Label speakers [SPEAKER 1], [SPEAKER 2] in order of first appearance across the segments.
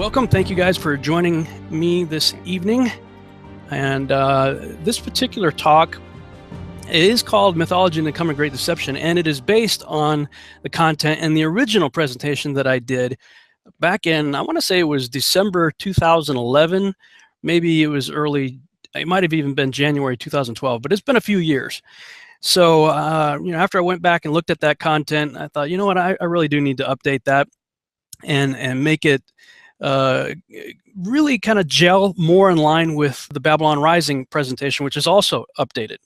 [SPEAKER 1] Welcome. Thank you guys for joining me this evening. And this particular talk is called Mythology and the Coming Great Deception, and it is based on the content and the original presentation that I did back in, I want to say it was December 2011. Maybe it was early, it might have even been January 2012, but it's been a few years. So, after I went back and looked at that content, I thought, you know what, I really do need to update that and make it really kind of gel more in line with the Babylon Rising presentation, which is also updated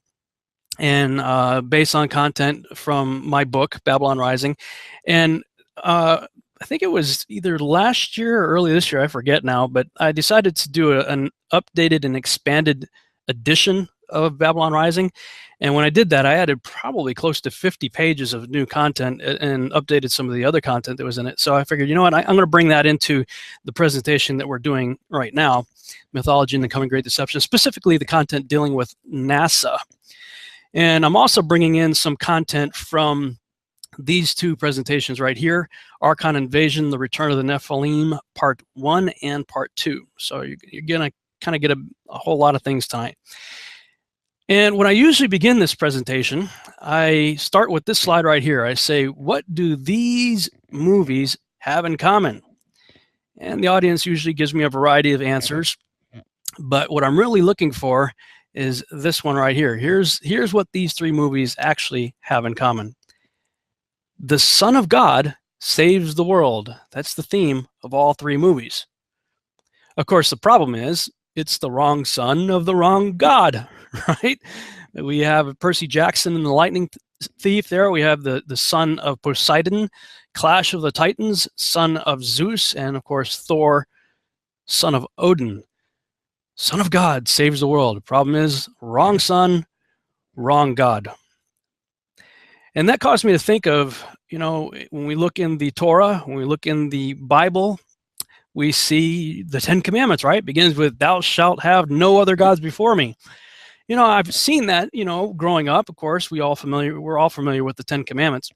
[SPEAKER 1] and based on content from my book, Babylon Rising. And I think it was either last year or early this year, I forget now, but I decided to do an updated and expanded edition of Babylon Rising. And when I did that, I added probably close to 50 pages of new content and updated some of the other content that was in it. So I figured, you know what, I'm going to bring that into the presentation that we're doing right now, Mythology and the Coming Great Deception, specifically the content dealing with NASA. And I'm also bringing in some content from these two presentations right here, Archon Invasion, The Return of the Nephilim, Part 1 and Part 2. So you're going to kind of get a whole lot of things tonight. And when I usually begin this presentation, I start with this slide right here. I say, what do these movies have in common? And the audience usually gives me a variety of answers. But what I'm really looking for is this one right here. Here's what these three movies actually have in common. The Son of God saves the world. That's the theme of all three movies. Of course, the problem is it's the wrong son of the wrong God, right? We have Percy Jackson and the Lightning Thief there. We have the son of Poseidon, Clash of the Titans, son of Zeus, and of course Thor, son of Odin. Son of God saves the world. The problem is wrong son, wrong God. And that caused me to think of, when we look in the Torah, when we look in the Bible, we see the 10 Commandments, right? It begins with, thou shalt have no other gods before me. I've seen that, growing up, of course, we're all familiar with the 10 Commandments.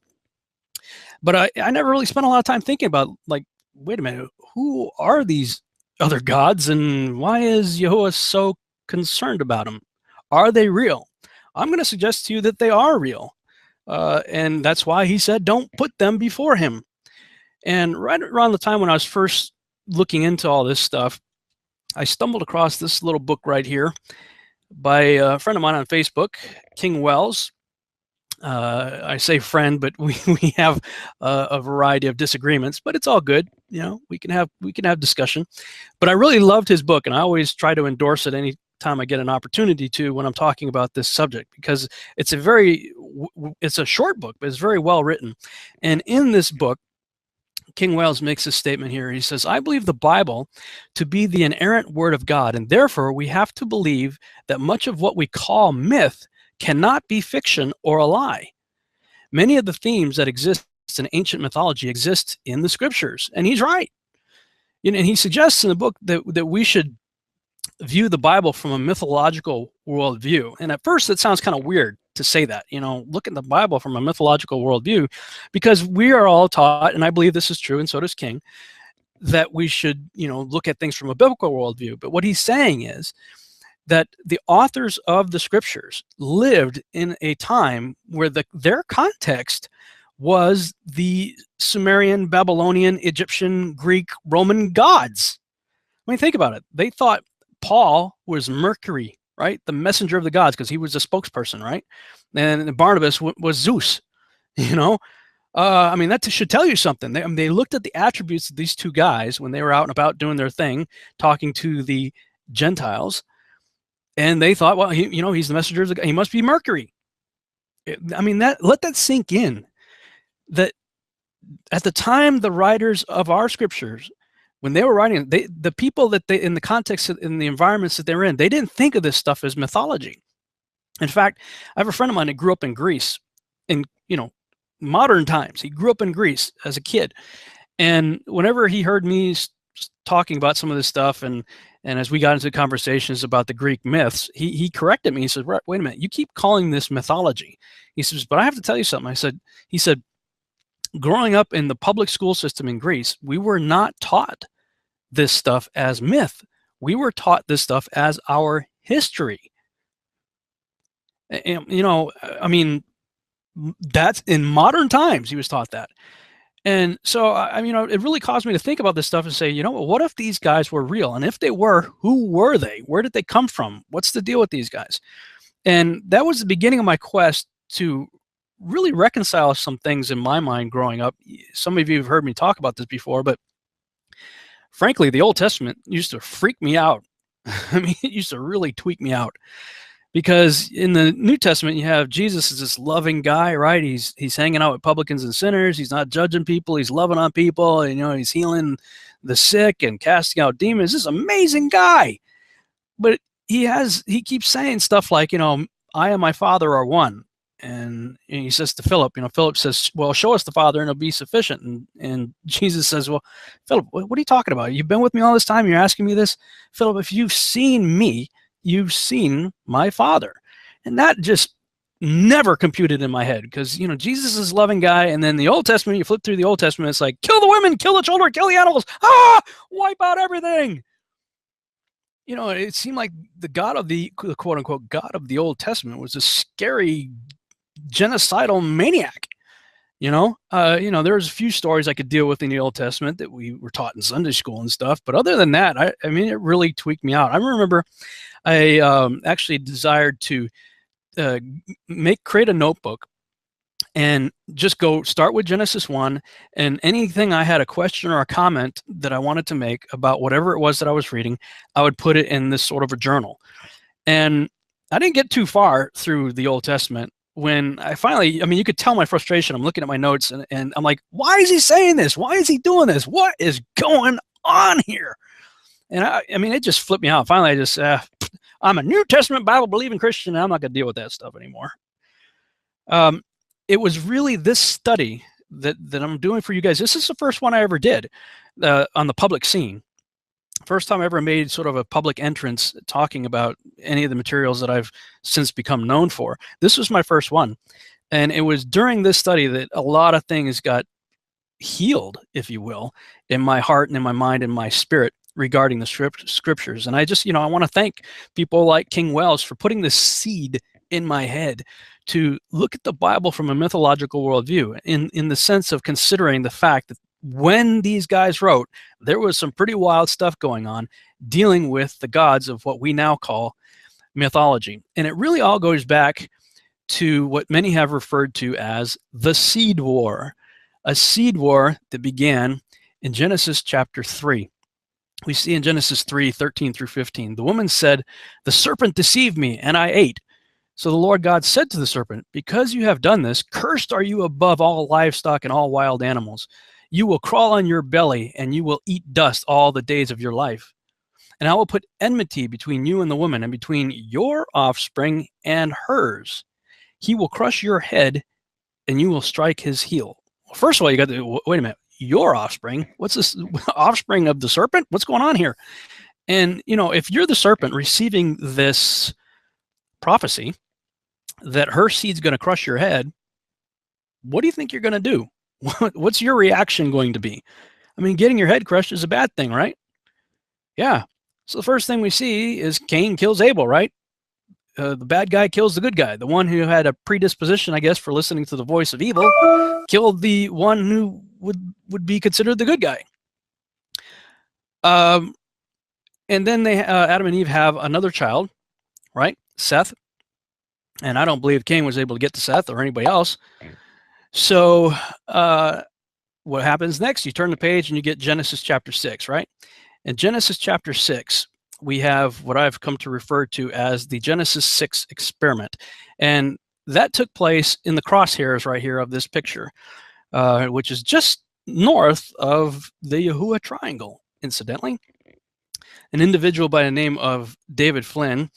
[SPEAKER 1] But I never really spent a lot of time thinking about, like, wait a minute, who are these other gods and why is Jehovah so concerned about them? Are they real? I'm going to suggest to you that they are real. And that's why he said, don't put them before him. And right around the time when I was first looking into all this stuff, I stumbled across this little book right here by a friend of mine on Facebook, King Wells. I say friend, but we have a variety of disagreements, but it's all good. We can have discussion. But I really loved his book, and I always try to endorse it any time I get an opportunity to when I'm talking about this subject, because it's a short book, but it's very well written. And in this book, King Wells makes a statement here. He says, I believe the Bible to be the inerrant word of God, and therefore we have to believe that much of what we call myth cannot be fiction or a lie. Many of the themes that exist in ancient mythology exist in the scriptures, and he's right. And he suggests in the book that we should view the Bible from a mythological worldview. And at first it sounds kind of weird to say that, look at the Bible from a mythological worldview, because we are all taught, and I believe this is true, and so does King, that we should, look at things from a biblical worldview. But what he's saying is that the authors of the scriptures lived in a time where their context was the Sumerian, Babylonian, Egyptian, Greek, Roman gods. I mean, think about it. They thought Paul was Mercury, right? The messenger of the gods, because he was a spokesperson, right? And Barnabas was Zeus, that should tell you something. They looked at the attributes of these two guys when they were out and about doing their thing, talking to the Gentiles, and they thought, well, he's the messenger of the God. He must be Mercury. Let that sink in. That at the time, the writers of our scriptures, when they were writing, the people that in the context, in the environments that they were in, they didn't think of this stuff as mythology. In fact, I have a friend of mine that grew up in Greece in, modern times. He grew up in Greece as a kid. And whenever he heard me talking about some of this stuff, and as we got into conversations about the Greek myths, he corrected me. He said, wait a minute, you keep calling this mythology. He says, but I have to tell you something. He said, growing up in the public school system in Greece, we were not taught this stuff as myth. We were taught this stuff as our history. And, you know, I mean, that's in modern times he was taught that. And so, I mean, you know, it really caused me to think about this stuff and say, you know, what if these guys were real? And if they were, who were they? Where did they come from? What's the deal with these guys? And that was the beginning of my quest to really reconcile some things in my mind growing up. Some of you have heard me talk about this before, but frankly, the Old Testament used to freak me out. I mean, it used to really tweak me out. Because in the New Testament, you have Jesus as this loving guy, right? He's hanging out with publicans and sinners. He's not judging people. He's loving on people. And, you know, he's healing the sick and casting out demons. This is an amazing guy. But he keeps saying stuff like, you know, I and my Father are one. And he says to Philip, you know, Philip says, well, show us the Father and it'll be sufficient. And Jesus says, well, Philip, what are you talking about? You've been with me all this time. You're asking me this? Philip, if you've seen me, you've seen my Father. And that just never computed in my head, because, you know, Jesus is a loving guy. And then the Old Testament, you flip through the Old Testament, it's like, kill the women, kill the children, kill the animals. Wipe out everything. You know, it seemed like the God of the quote unquote God of the Old Testament was a scary genocidal maniac. You know, there's a few stories I could deal with in the Old Testament that we were taught in Sunday school and stuff. But other than that, I mean, it really tweaked me out. I remember I actually desired to create a notebook and just go start with Genesis 1, and anything I had a question or a comment that I wanted to make about whatever it was that I was reading, I would put it in this sort of a journal. And I didn't get too far through the Old Testament when I finally, I mean, you could tell my frustration. I'm looking at my notes and I'm like, why is he saying this? Why is he doing this? What is going on here? And I mean, it just flipped me out. Finally, I just, I'm a New Testament Bible believing Christian, and I'm not going to deal with that stuff anymore. It was really this study that I'm doing for you guys. This is the first one I ever did on the public scene. First time I ever made sort of a public entrance talking about any of the materials that I've since become known for. This was my first one. And it was during this study that a lot of things got healed, if you will, in my heart and in my mind and my spirit regarding the scriptures. And I just, I want to thank people like King Wells for putting this seed in my head to look at the Bible from a mythological worldview, in the sense of considering the fact that when these guys wrote, there was some pretty wild stuff going on dealing with the gods of what we now call mythology. And it really all goes back to what many have referred to as the seed war, a seed war that began in Genesis chapter 3. We see in Genesis 3:13 through 15, the woman said, "The serpent deceived me, and I ate." So the Lord God said to the serpent, "Because you have done this, cursed are you above all livestock and all wild animals. You will crawl on your belly, and you will eat dust all the days of your life. And I will put enmity between you and the woman, and between your offspring and hers. He will crush your head, and you will strike his heel." Well, first of all, you got to, wait a minute, your offspring? What's this, offspring of the serpent? What's going on here? And, if you're the serpent receiving this prophecy that her seed's going to crush your head, what do you think you're going to do? What's your reaction going to be? I mean, getting your head crushed is a bad thing, right? Yeah. So the first thing we see is Cain kills Abel, right? The bad guy kills the good guy. The one who had a predisposition, I guess, for listening to the voice of evil, killed the one who would be considered the good guy. And then Adam and Eve have another child, right? Seth. And I don't believe Cain was able to get to Seth or anybody else. So what happens next? You turn the page and you get Genesis chapter 6, right? In Genesis chapter 6, we have what I've come to refer to as the Genesis 6 experiment. And that took place in the crosshairs right here of this picture, which is just north of the Yahuwah Triangle, incidentally. An individual by the name of David Flynn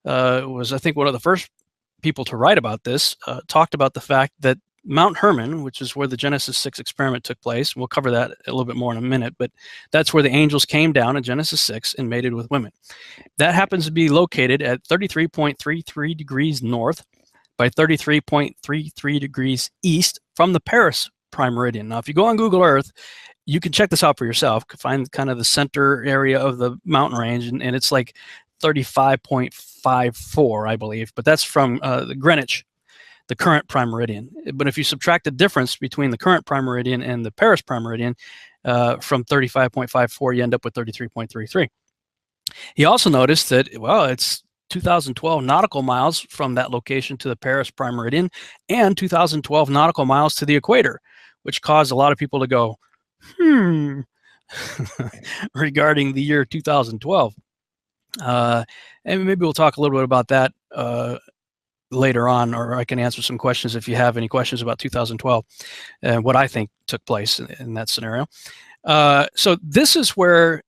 [SPEAKER 1] was, I think, one of the first people to write about this, talked about the fact that Mount Hermon, which is where the Genesis 6 experiment took place, we'll cover that a little bit more in a minute, but that's where the angels came down in Genesis 6 and mated with women. That happens to be located at 33.33 degrees north by 33.33 degrees east from the Paris prime meridian. Now, if you go on Google Earth, you can check this out for yourself. Find kind of the center area of the mountain range, and it's like 35.54, I believe. But that's from the Greenwich, the current prime meridian. But if you subtract the difference between the current prime meridian and the Paris prime meridian from 35.54, you end up with 33.33. He also noticed that, well, it's 2012 nautical miles from that location to the Paris prime meridian and 2012 nautical miles to the equator, which caused a lot of people to go, regarding the year 2012. And maybe we'll talk a little bit about that later on, or I can answer some questions if you have any questions about 2012 and what I think took place in that scenario. So this is where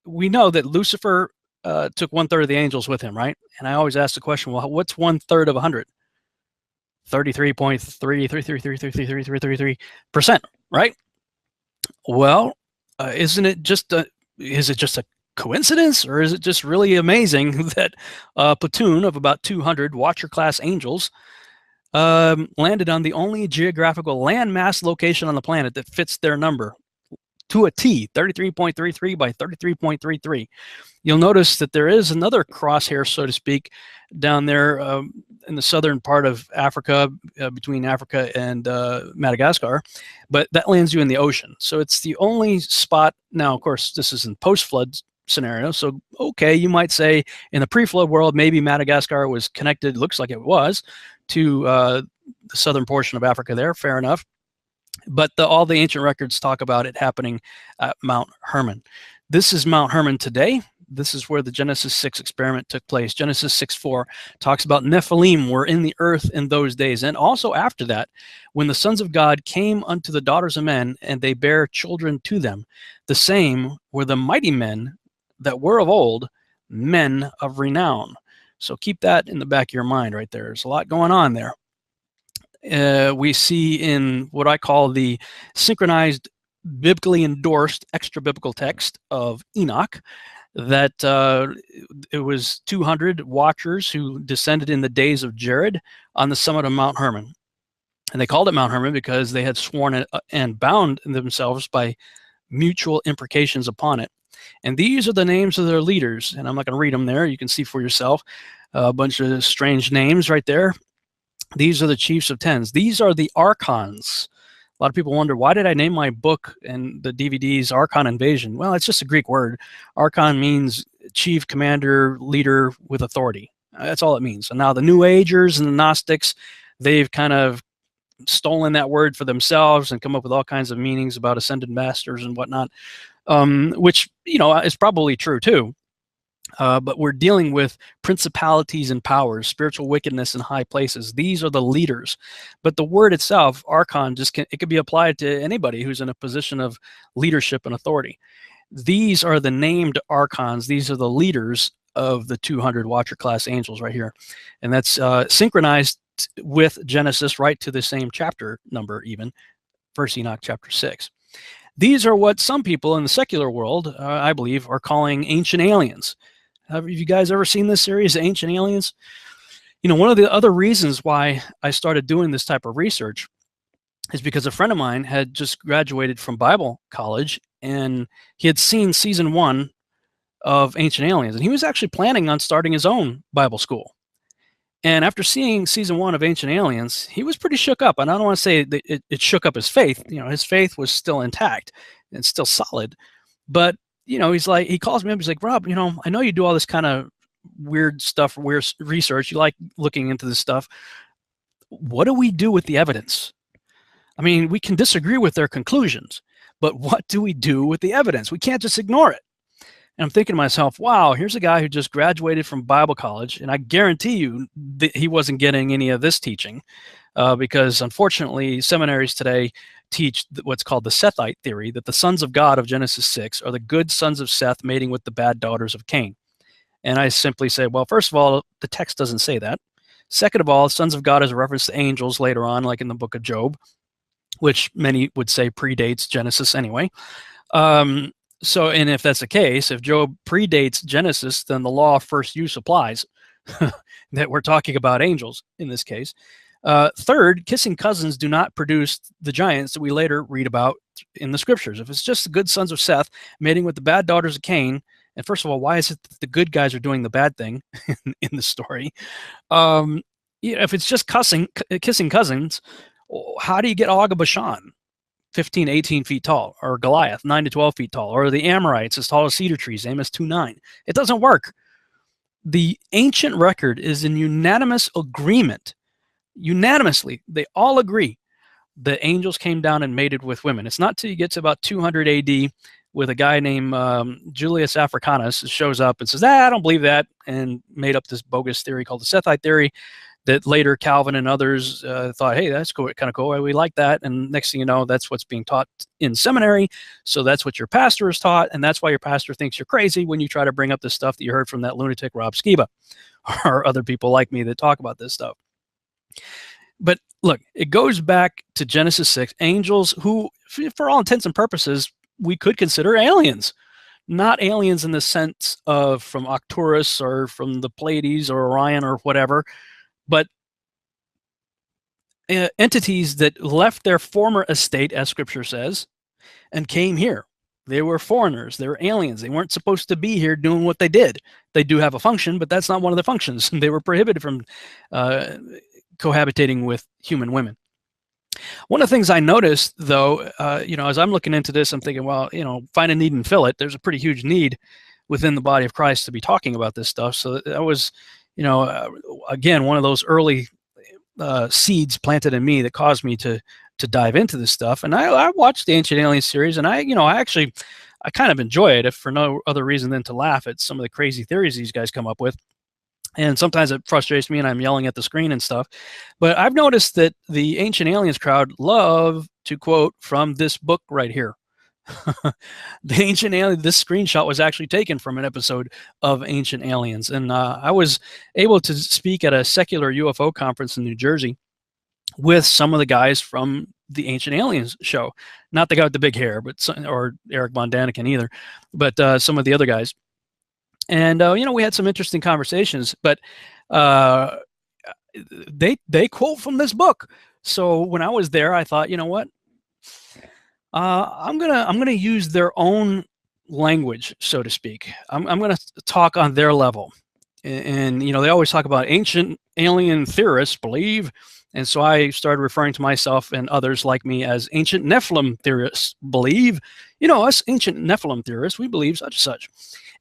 [SPEAKER 1] we know that Lucifer took 1/3 of the angels with him, right? And I always ask the question, well, what's 1/3 of 100? 33.3333333%, right? Well, is it just a coincidence, or is it just really amazing that a platoon of about 200 Watcher-class angels landed on the only geographical landmass location on the planet that fits their number to a T, 33.33 by 33.33. You'll notice that there is another crosshair, so to speak, down there in the southern part of Africa, between Africa and Madagascar, but that lands you in the ocean. So it's the only spot. Now, of course, this is in post-flood scenario. So, okay, you might say in the pre-flood world, maybe Madagascar was connected, looks like it was, to the southern portion of Africa there. Fair enough. But all the ancient records talk about it happening at Mount Hermon. This is Mount Hermon today. This is where the Genesis 6 experiment took place. Genesis 6:4 talks about Nephilim were in the earth in those days. And also after that, when the sons of God came unto the daughters of men, and they bare children to them, the same were the mighty men that were of old, men of renown. So keep that in the back of your mind right there. There's a lot going on there. We see in what I call the synchronized, biblically endorsed extra biblical text of Enoch that it was 200 watchers who descended in the days of Jared on the summit of Mount Hermon. And they called it Mount Hermon because they had sworn and bound themselves by mutual imprecations upon it. And these are the names of their leaders. And I'm not going to read them there. You can see for yourself a bunch of strange names right there. These are the chiefs of tens. These are the archons. A lot of people wonder, why did I name my book and the DVDs Archon Invasion? Well, it's just a Greek word. Archon means chief, commander, leader with authority. That's all it means. And now the New Agers and the Gnostics, they've kind of stolen that word for themselves and come up with all kinds of meanings about ascended masters and whatnot, which, you know, is probably true too. But we're dealing with principalities and powers, spiritual wickedness in high places. These are the leaders. But the word itself, archon, it could be applied to anybody who's in a position of leadership and authority. These are the named archons. These are the leaders of the 200 Watcher-class angels right here. And that's synchronized with Genesis right to the same chapter number even, 1 Enoch chapter 6. These are what some people in the secular world, I believe, are calling ancient aliens. Have you guys ever seen this series, Ancient Aliens? You know, one of the other reasons why I started doing this type of research is because a friend of mine had just graduated from Bible college, and he had seen season 1 of Ancient Aliens, and he was actually planning on starting his own Bible school. And after seeing season 1 of Ancient Aliens, he was pretty shook up. And I don't want to say that it shook up his faith. You know, his faith was still intact and still solid. But you know, he's like, he calls me up. He's like, Rob, you know, I know you do all this kind of weird stuff, weird research. You like looking into this stuff. What do we do with the evidence? I mean, we can disagree with their conclusions, but what do we do with the evidence? We can't just ignore it. And I'm thinking to myself, wow, here's a guy who just graduated from Bible college, and I guarantee you that he wasn't getting any of this teaching because unfortunately seminaries today teach what's called the Sethite theory, that the sons of God of Genesis 6 are the good sons of Seth mating with the bad daughters of Cain. And I simply say, well, first of all, the text doesn't say that. Second of all, sons of God is a reference to angels later on, like in the book of Job, which many would say predates Genesis anyway. So, and if that's the case, if Job predates Genesis, then the law of first use applies, that we're talking about angels in this case. Third, kissing cousins do not produce the giants that we later read about in the scriptures. If it's just the good sons of Seth mating with the bad daughters of Cain, and first of all, why is it that the good guys are doing the bad thing in the story? If it's just kissing cousins, how do you get Og of Bashan 15, 18 feet tall, or Goliath 9 to 12 feet tall, or the Amorites as tall as cedar trees, Amos 2:9? It doesn't work. The ancient record is in unanimous agreement. Unanimously, they all agree the angels came down and mated with women. It's not till you get to about 200 AD with a guy named Julius Africanus shows up and says, I don't believe that, and made up this bogus theory called the Sethite theory that later Calvin and others thought, hey, that's cool, kind of cool, we like that. And next thing you know, that's what's being taught in seminary. So that's what your pastor is taught, and that's why your pastor thinks you're crazy when you try to bring up the stuff that you heard from that lunatic Rob SKIBA or other people like me that talk about this stuff. But look, it goes back to Genesis 6, angels who, for all intents and purposes, we could consider aliens. Not aliens in the sense of from Arcturus or from the Pleiades or Orion or whatever, but entities that left their former estate, as Scripture says, and came here. They were foreigners. They were aliens. They weren't supposed to be here doing what they did. They do have a function, but that's not one of the functions. They were prohibited from cohabitating with human women. One of the things I noticed, though, as I'm looking into this, I'm thinking, well, find a need and fill it. There's a pretty huge need within the body of Christ to be talking about this stuff. So that was, again, one of those early seeds planted in me that caused me to dive into this stuff. And I watched the Ancient Aliens series, and I kind of enjoy it, if for no other reason than to laugh at some of the crazy theories these guys come up with. And sometimes it frustrates me and I'm yelling at the screen and stuff. But I've noticed that the Ancient Aliens crowd love to quote from this book right here. The Ancient Aliens, this screenshot was actually taken from an episode of Ancient Aliens. And I was able to speak at a secular UFO conference in New Jersey with some of the guys from the Ancient Aliens show. Not the guy with the big hair, or Eric Von Daniken either, but some of the other guys. And, we had some interesting conversations, but they quote from this book. So when I was there, I thought, you know what? I'm gonna use their own language, so to speak. I'm gonna talk on their level. And they always talk about ancient alien theorists believe. And so I started referring to myself and others like me as ancient Nephilim theorists believe. Us ancient Nephilim theorists, we believe such and such.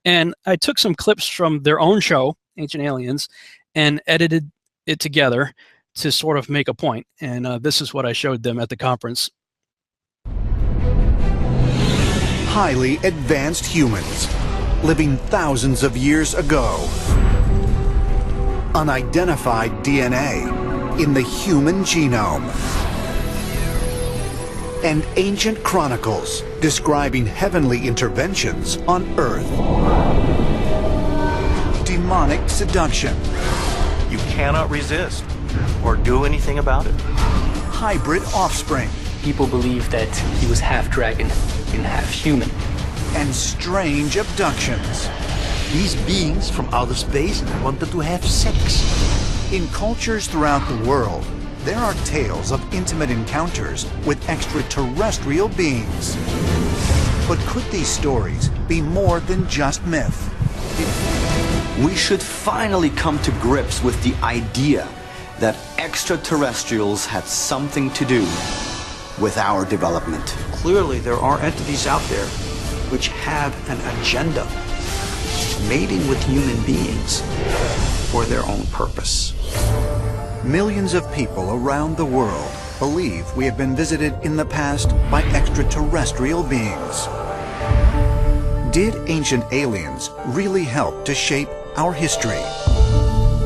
[SPEAKER 1] And I took some clips from their own show, Ancient Aliens, and edited it together to sort of make a point. And this is what I showed them at the conference.
[SPEAKER 2] Highly advanced humans, living thousands of years ago. Unidentified DNA in the human genome. And ancient chronicles describing heavenly interventions on Earth. Demonic seduction.
[SPEAKER 3] You cannot resist or do anything about it.
[SPEAKER 2] Hybrid offspring.
[SPEAKER 4] People believe that he was half dragon and half human.
[SPEAKER 2] And strange abductions.
[SPEAKER 5] These beings from outer space wanted to have sex.
[SPEAKER 2] In cultures throughout the world, there are tales of intimate encounters with extraterrestrial beings. But could these stories be more than just myth?
[SPEAKER 5] We should finally come to grips with the idea that extraterrestrials had something to do with our development.
[SPEAKER 6] Clearly, there are entities out there which have an agenda, mating with human beings for their own purpose.
[SPEAKER 2] Millions of people around the world believe we have been visited in the past by extraterrestrial beings. Did ancient aliens really help to shape our history?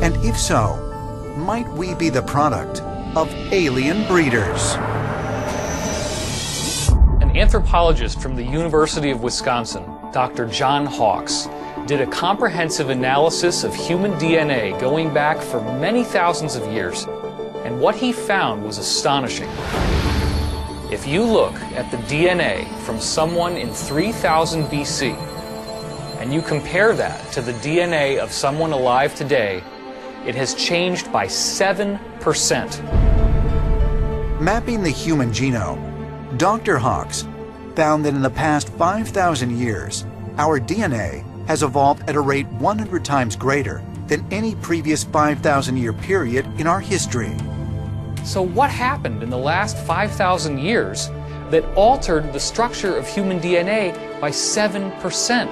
[SPEAKER 2] And if so, might we be the product of alien breeders?
[SPEAKER 7] An anthropologist from the University of Wisconsin, Dr. John Hawks, did a comprehensive analysis of human DNA going back for many thousands of years, and what he found was astonishing. If you look at the DNA from someone in 3000 BC, and you compare that to the DNA of someone alive today, it has changed by 7%.
[SPEAKER 2] Mapping the human genome, Dr. Hawks found that in the past 5,000 years, our DNA has evolved at a rate 100 times greater than any previous 5,000-year period in our history.
[SPEAKER 7] So what happened in the last 5,000 years that altered the structure of human DNA by 7%?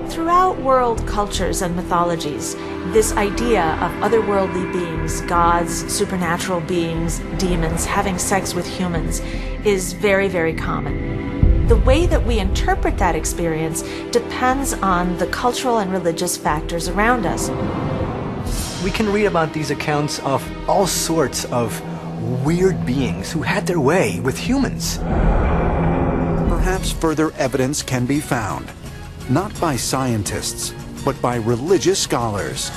[SPEAKER 8] Throughout world cultures and mythologies, this idea of otherworldly beings, gods, supernatural beings, demons, having sex with humans is very, very common. The way that we interpret that experience depends on the cultural and religious factors around us.
[SPEAKER 5] We can read about these accounts of all sorts of weird beings who had their way with humans.
[SPEAKER 2] Perhaps further evidence can be found, not by scientists, but by religious scholars.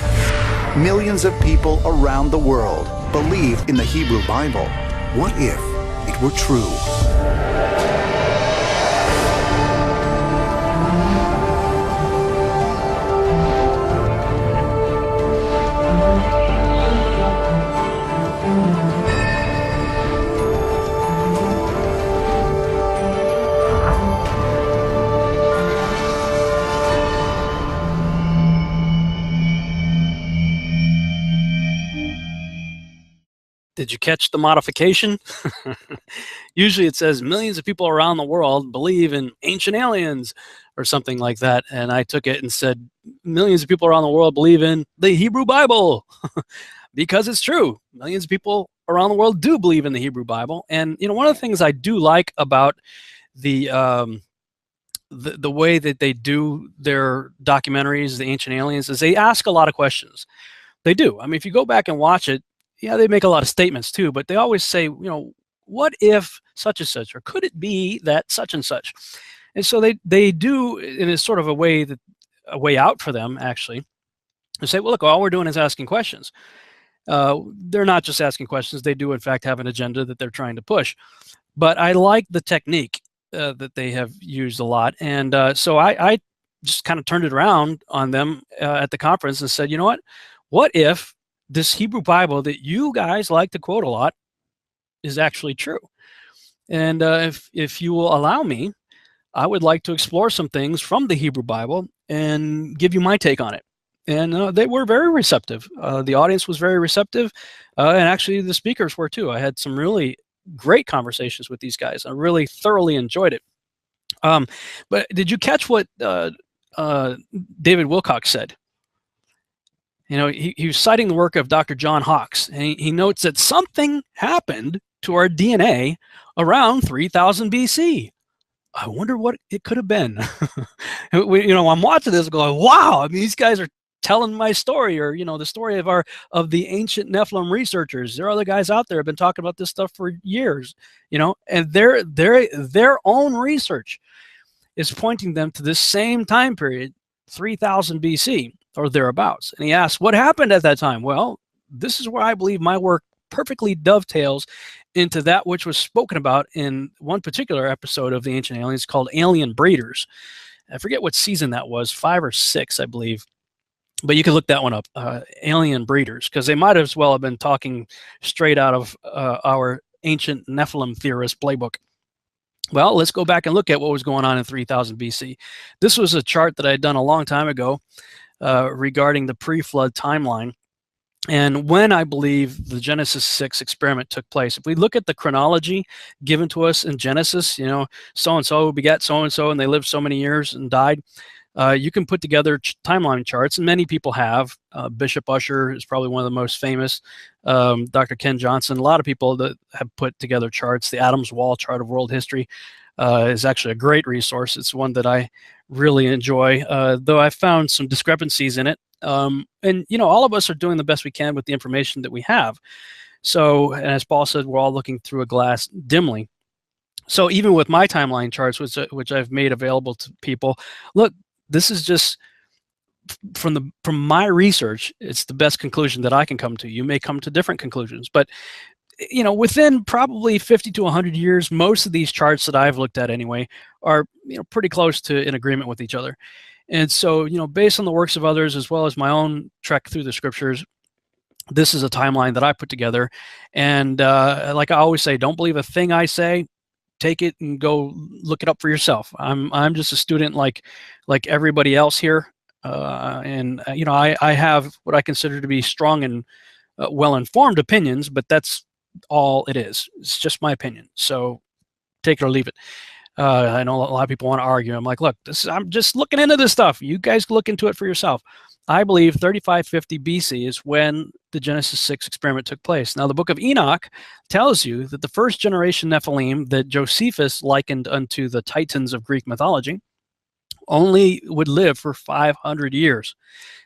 [SPEAKER 2] Millions of people around the world believe in the Hebrew Bible. What if it were true?
[SPEAKER 1] Did you catch the modification? Usually it says millions of people around the world believe in ancient aliens or something like that. And I took it and said millions of people around the world believe in the Hebrew Bible because it's true. Millions of people around the world do believe in the Hebrew Bible. And, you know, one of the things I do like about the way that they do their documentaries, the Ancient Aliens, is they ask a lot of questions. They do. I mean, if you go back and watch it, yeah, they make a lot of statements too, but they always say, you know, what if such and such, or could it be that such and such? And so they do, and it's sort of a way out for them actually, to say, well, look, all we're doing is asking questions. They're not just asking questions; they do in fact have an agenda that they're trying to push. But I like the technique that they have used a lot, and so I just kind of turned it around on them at the conference and said, you know what? What if this Hebrew Bible that you guys like to quote a lot is actually true? And if you will allow me, I would like to explore some things from the Hebrew Bible and give you my take on it. And they were very receptive. The audience was very receptive, and actually the speakers were too. I had some really great conversations with these guys. I really thoroughly enjoyed it. But did you catch what David Wilcock said? You know, he was citing the work of Dr. John Hawks, and he notes that something happened to our DNA around 3000 BC. I wonder what it could have been. You know, I'm watching this going, wow, I mean, these guys are telling my story, or, you know, the story of the ancient Nephilim researchers. There are other guys out there who have been talking about this stuff for years, you know, and their own research is pointing them to this same time period, 3000 BC. Or thereabouts. And he asked, what happened at that time? Well, this is where I believe my work perfectly dovetails into that which was spoken about in one particular episode of the Ancient Aliens called Alien Breeders. I forget what season that was, 5 or 6, I believe. But you can look that one up, Alien Breeders, because they might as well have been talking straight out of our ancient Nephilim theorist playbook. Well, let's go back and look at what was going on in 3000 BC. This was a chart that I had done a long time ago regarding the pre-flood timeline, and when I believe the Genesis 6 experiment took place. If we look at the chronology given to us in Genesis, you know, so-and-so begat so-and-so, and they lived so many years and died, you can put together timeline charts, and many people have. Bishop Ussher is probably one of the most famous. Dr. Ken Johnson, a lot of people that have put together charts. The Adams Wall chart of world history is actually a great resource. It's one that I really enjoy, though I found some discrepancies in it. And, you know, all of us are doing the best we can with the information that we have. So, and as Paul said, we're all looking through a glass dimly. So even with my timeline charts, which I've made available to people, look, this is just from my research, it's the best conclusion that I can come to. You may come to different conclusions, but you know, within probably 50 to 100 years, most of these charts that I've looked at anyway are, you know, pretty close to in agreement with each other. And so, you know, based on the works of others as well as my own trek through the scriptures, This is a timeline that I put together. And like I always say, don't believe a thing I say. Take it and go look it up for yourself. I'm just a student like everybody else here. And you know, I have what I consider to be strong and well-informed opinions, but that's all it is. It's just my opinion. So take it or leave it. I know a lot of people want to argue. I'm like, look, I'm just looking into this stuff. You guys look into it for yourself. I believe 3550 BC is when the Genesis 6 experiment took place. Now, the book of Enoch tells you that the first generation Nephilim that Josephus likened unto the Titans of Greek mythology only would live for 500 years.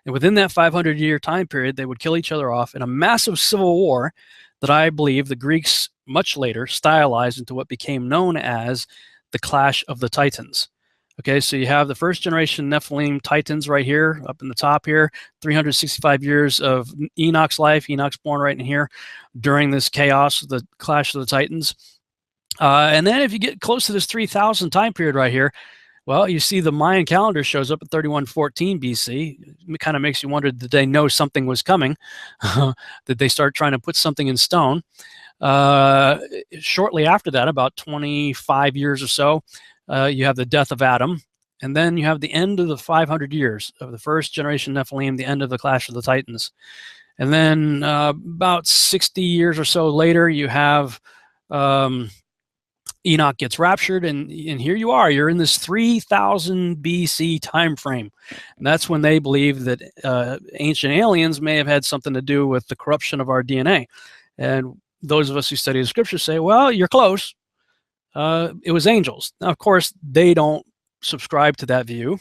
[SPEAKER 1] And within that 500-year time period, they would kill each other off in a massive civil war that I believe the Greeks much later stylized into what became known as the Clash of the Titans. Okay, so you have the first generation Nephilim Titans right here, up in the top here, 365 years of Enoch's life. Enoch's born right in here during this chaos, the Clash of the Titans. And then if you get close to this 3000 time period right here, well, you see the Mayan calendar shows up at 3114 BC. It kind of makes you wonder, did they know something was coming? Did they start trying to put something in stone? Shortly after that, about 25 years or so, you have the death of Adam, and then you have the end of the 500 years of the first generation Nephilim, the end of the Clash of the Titans. And then about 60 years or so later, you have Enoch gets raptured, and here you are. You're in this 3000 BC time frame. And that's when they believe that ancient aliens may have had something to do with the corruption of our DNA. And those of us who study the scriptures say, well, you're close. It was angels. Now, of course, they don't subscribe to that view.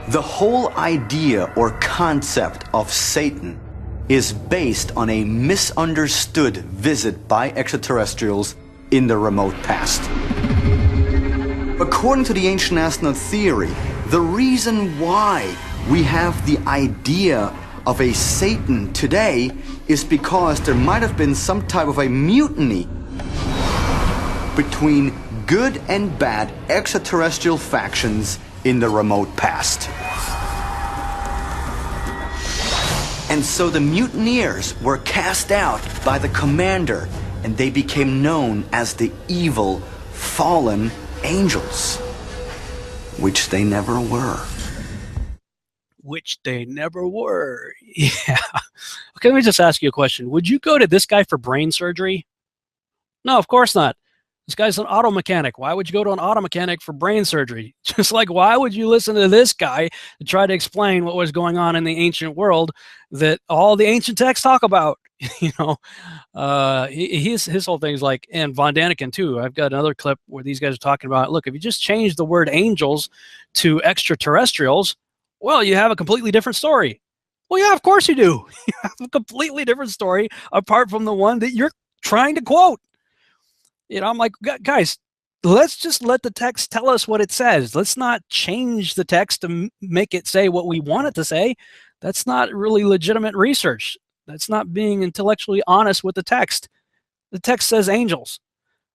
[SPEAKER 5] The whole idea or concept of Satan is based on a misunderstood visit by extraterrestrials in the remote past. According to the ancient astronaut theory, the reason why we have the idea of a Satan today is because there might have been some type of a mutiny between good and bad extraterrestrial factions in the remote past. And so the mutineers were cast out by the commander, and they became known as the evil, fallen angels, which they never were.
[SPEAKER 1] Which they never were. Yeah. Okay, let me just ask you a question. Would you go to this guy for brain surgery? No, of course not. This guy's an auto mechanic. Why would you go to an auto mechanic for brain surgery? Just like, why would you listen to this guy to try to explain what was going on in the ancient world that all the ancient texts talk about? You know, his whole thing is like, and Von Daniken too. I've got another clip where these guys are talking about, look, if you just change the word angels to extraterrestrials, well, you have a completely different story. Well, yeah, of course you do. You have a completely different story apart from the one that you're trying to quote. You know, I'm like, guys, let's just let the text tell us what it says. Let's not change the text to make it say what we want it to say. That's not really legitimate research. That's not being intellectually honest with the text. The text says angels.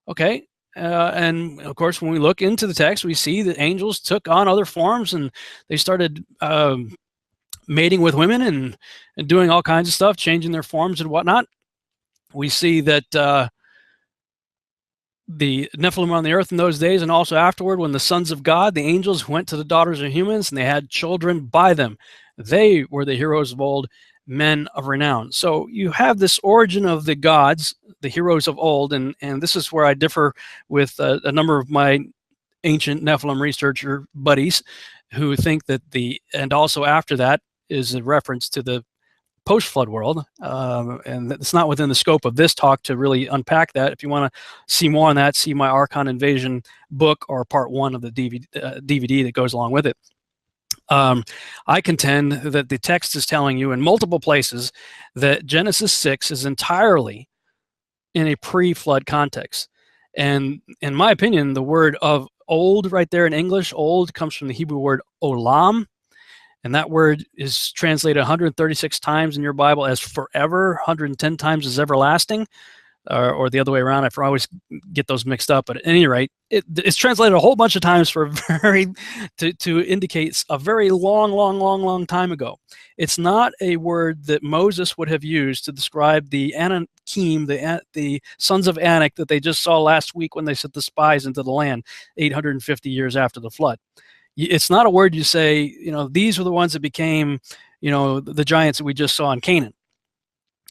[SPEAKER 1] Okay. And of course, when we look into the text, we see that angels took on other forms, and they started mating with women and doing all kinds of stuff, changing their forms and whatnot. We see that the Nephilim on the earth in those days, and also afterward, when the sons of God, the angels, went to the daughters of humans and they had children by them. They were the heroes of old, men of renown. So you have this origin of the gods, the heroes of old, and this is where I differ with a number of my ancient Nephilim researcher buddies who think that and also after that is a reference to the post-flood world, and it's not within the scope of this talk to really unpack that. If you want to see more on that, see my Archon Invasion book or part 1 of the DVD that goes along with it. I contend that the text is telling you in multiple places that Genesis 6 is entirely in a pre-flood context. And in my opinion, the word of old right there in English, old, comes from the Hebrew word olam. And that word is translated 136 times in your Bible as forever, 110 times as everlasting. or the other way around. I always get those mixed up. But at any rate, it's translated a whole bunch of times for to indicate a very long time ago. It's not a word that Moses would have used to describe the Anakim, the sons of Anak that they just saw last week when they sent the spies into the land 850 years after the flood. It's not a word you say, you know, these were the ones that became, you know, the giants that we just saw in Canaan.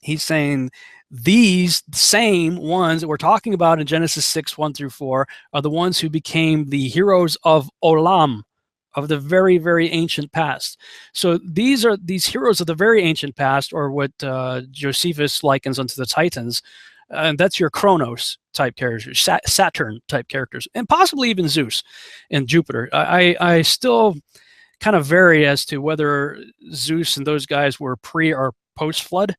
[SPEAKER 1] He's saying these same ones that we're talking about in Genesis 6:1-4 are the ones who became the heroes of Olam, of the very, very ancient past. So these are these heroes of the very ancient past, or what Josephus likens unto the Titans. And that's your Kronos type characters, Saturn type characters, and possibly even Zeus and Jupiter. I still kind of vary as to whether Zeus and those guys were pre or post flood.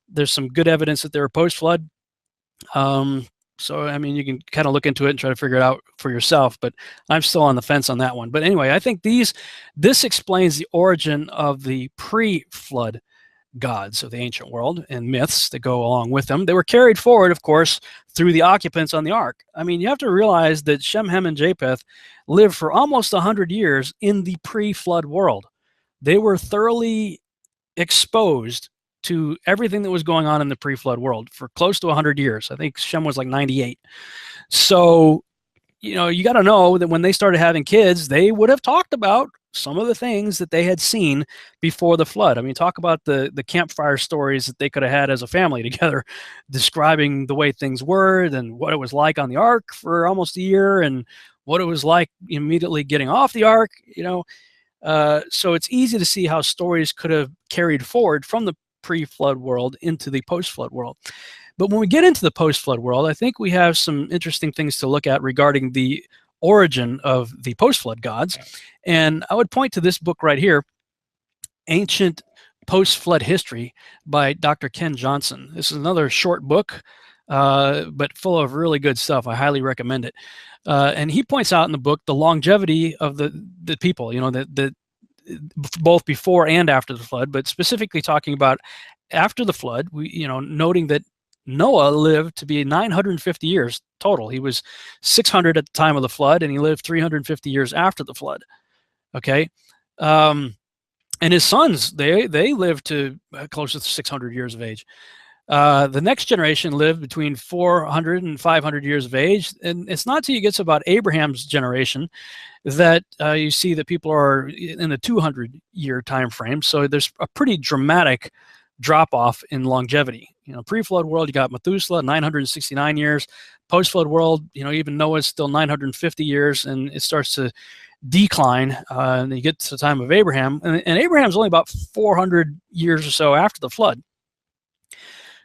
[SPEAKER 1] There's some good evidence that they were post flood. So, I mean, you can kind of look into it and try to figure it out for yourself, but I'm still on the fence on that one. But anyway, I think this explains the origin of the pre-flood gods of the ancient world and myths that go along with them. They were carried forward, of course, through the occupants on the ark. I mean, you have to realize that Shem, Ham, and Japheth lived for almost 100 years in the pre-flood world. They were thoroughly exposed to everything that was going on in the pre-flood world for close to 100 years. I think Shem was like 98. So, you know, you got to know that when they started having kids, they would have talked about some of the things that they had seen before the flood. I mean, talk about the campfire stories that they could have had as a family together, describing the way things were and what it was like on the ark for almost a year and what it was like immediately getting off the ark, you know. So it's easy to see how stories could have carried forward from the pre-flood world into the post-flood world. But when we get into the post-flood world, I think we have some interesting things to look at regarding the origin of the post-flood gods. And I would point to this book right here, Ancient Post-Flood History by Dr. Ken Johnson. This is another short book, but full of really good stuff. I highly recommend it. And he points out in the book the longevity of the people, you know, both before and after the flood, but specifically talking about after the flood, noting that Noah lived to be 950 years total. He was 600 at the time of the flood, and he lived 350 years after the flood. Okay. And his sons, they lived to close to 600 years of age. The next generation lived between 400 and 500 years of age. And it's not till you get to about Abraham's generation that you see that people are in the 200-year time frame. So there's a pretty dramatic drop-off in longevity. You know, pre-flood world, you got Methuselah, 969 years. Post-flood world, you know, even Noah's still 950 years, and it starts to decline. And you get to the time of Abraham, and Abraham's only about 400 years or so after the flood.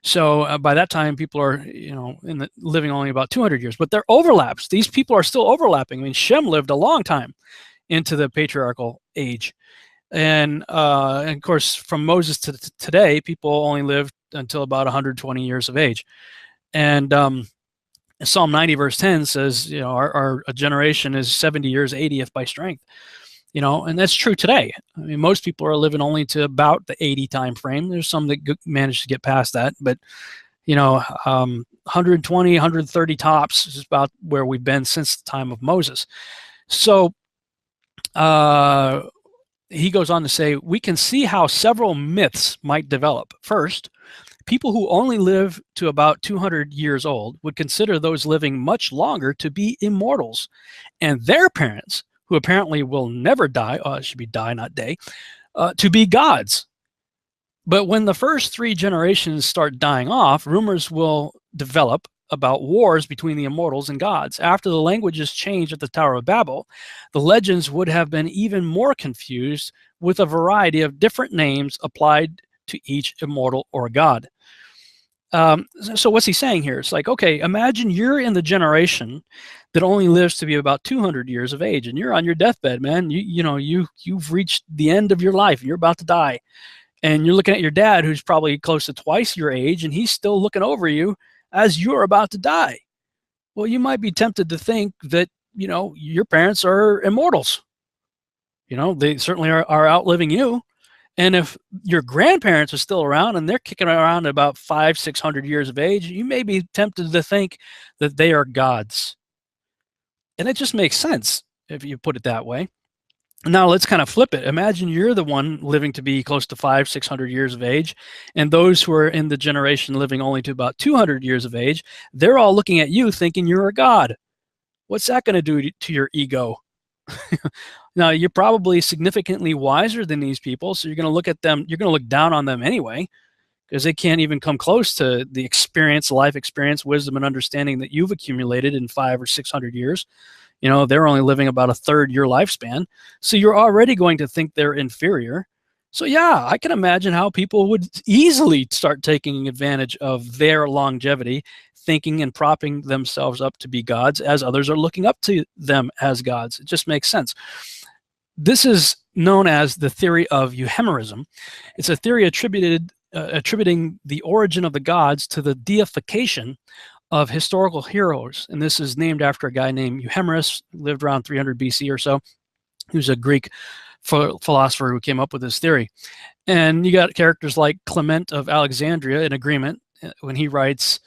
[SPEAKER 1] So by that time, people are, you know, living only about 200 years. But there are overlaps. These people are still overlapping. I mean, Shem lived a long time into the patriarchal age. And of course, from Moses to today, people only lived until about 120 years of age. And Psalm 90 verse 10 says, you know, our generation is 70 years, 80th by strength. You know, and that's true today. I mean, most people are living only to about the 80 time frame. There's some that manage to get past that, but you know, 120, 130 tops is about where we've been since the time of Moses. So he goes on to say, we can see how several myths might develop. First, people who only live to about 200 years old would consider those living much longer to be immortals, and their parents, who apparently will never die, it should be die, not day, to be gods. But when the first 3 generations start dying off, rumors will develop about wars between the immortals and gods. After the languages changed at the Tower of Babel, the legends would have been even more confused with a variety of different names applied to each immortal or god. So what's he saying here? It's like, okay, imagine you're in the generation that only lives to be about 200 years of age, and you're on your deathbed, man. You've reached the end of your life, and you're about to die. And you're looking at your dad, who's probably close to twice your age, and he's still looking over you as you're about to die. Well, you might be tempted to think that, you know, your parents are immortals. You know, they certainly are outliving you. And if your grandparents are still around and they're kicking around at about 500-600 years of age, you may be tempted to think that they are gods. And it just makes sense if you put it that way. Now let's kind of flip it. Imagine you're the one living to be close to 500-600 years of age, and those who are in the generation living only to about 200 years of age, they're all looking at you thinking you're a god. What's that going to do to your ego? Now, you're probably significantly wiser than these people, so you're going to look at them, you're going to look down on them anyway, because they can't even come close to the experience, life experience, wisdom, and understanding that you've accumulated in 500 or 600 years. You know, they're only living about a third your lifespan, so you're already going to think they're inferior. So yeah, I can imagine how people would easily start taking advantage of their longevity, thinking and propping themselves up to be gods as others are looking up to them as gods. It just makes sense. This is known as the theory of euhemerism. It's a theory attributing the origin of the gods to the deification of historical heroes. And this is named after a guy named Euhemerus, who lived around 300 BC or so. He was a Greek philosopher who came up with this theory. And you got characters like Clement of Alexandria in agreement when he writes,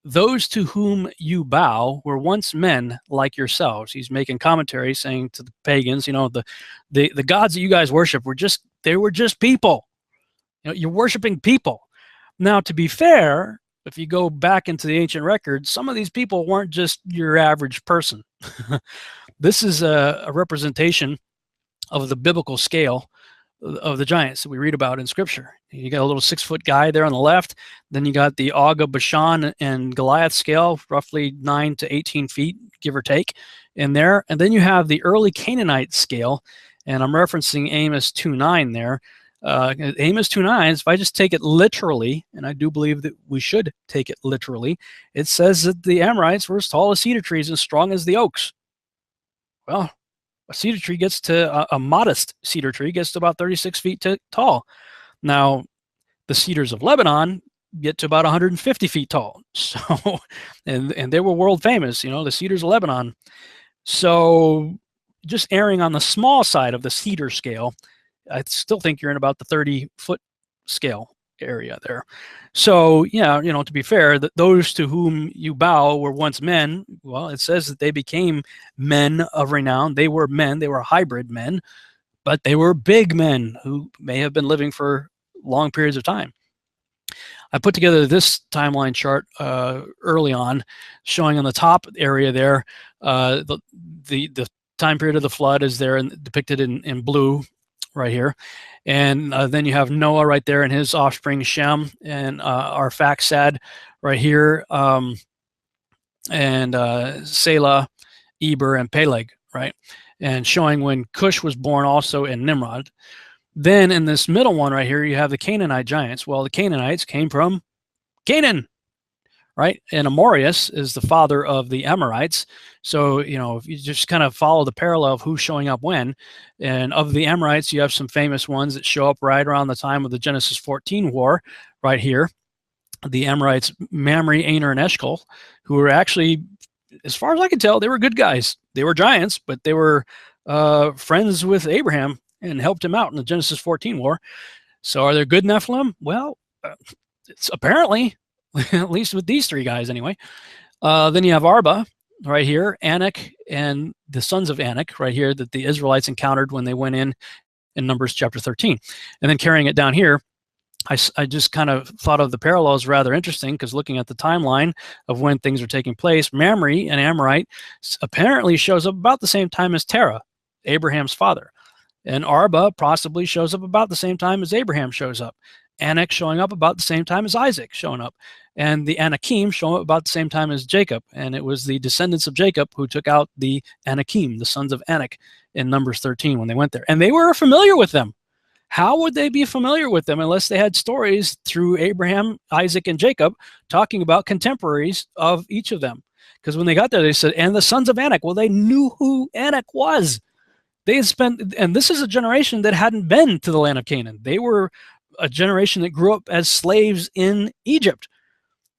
[SPEAKER 1] "Those to whom you bow were once men like yourselves." He's making commentary saying to the pagans, you know, the gods that you guys worship were just people. You know, you're worshiping people. Now, to be fair, if you go back into the ancient records, some of these people weren't just your average person. This is a representation of the biblical scale of the giants that we read about in Scripture. You got a little 6-foot guy there on the left. Then you got the Og of Bashan and Goliath scale, roughly 9 to 18 feet, give or take, in there. And then you have the early Canaanite scale, and I'm referencing Amos 2:9 there. Amos 2:9, if I just take it literally, and I do believe that we should take it literally, it says that the Amorites were as tall as cedar trees and strong as the oaks. Well, a cedar tree gets to, a modest cedar tree gets to about 36 feet tall. Now, the cedars of Lebanon get to about 150 feet tall. So, and they were world famous, you know, the cedars of Lebanon. So just erring on the small side of the cedar scale, I still think you're in about the 30-foot scale area there. So, yeah, you know, to be fair, those to whom you bow were once men. Well, it says that they became men of renown. They were men. They were hybrid men, but they were big men who may have been living for long periods of time. I put together this timeline chart early on, showing on the top area there, the time period of the flood is there and depicted in blue right here. And then you have Noah right there and his offspring Shem, and Arphaxad right here, and Selah, Eber, and Peleg, right? And showing when Cush was born also in Nimrod. Then in this middle one right here, you have the Canaanite giants. Well, the Canaanites came from Canaan, right? And Amorius is the father of the Amorites. So, you know, if you just kind of follow the parallel of who's showing up when, and of the Amorites, you have some famous ones that show up right around the time of the Genesis 14 war right here. The Amorites, Mamre, Aner, and Eshcol, who were actually, as far as I can tell, they were good guys. They were giants, but they were friends with Abraham and helped him out in the Genesis 14 war. So are there good Nephilim? Well, it's apparently, at least with these three guys anyway. Then you have Arba right here, Anak, and the sons of Anak right here that the Israelites encountered when they went in Numbers chapter 13. And then carrying it down here, I just kind of thought of the parallels rather interesting, because looking at the timeline of when things are taking place, Mamre, an Amorite, apparently shows up about the same time as Terah, Abraham's father. And Arba possibly shows up about the same time as Abraham shows up. Anak showing up about the same time as Isaac showing up. And the Anakim show up about the same time as Jacob. And it was the descendants of Jacob who took out the Anakim, the sons of Anak, in Numbers 13 when they went there. And they were familiar with them. How would they be familiar with them unless they had stories through Abraham, Isaac, and Jacob talking about contemporaries of each of them? Because when they got there, they said, and the sons of Anak. Well, they knew who Anak was. They had spent, and this is a generation that hadn't been to the land of Canaan. They were a generation that grew up as slaves in Egypt.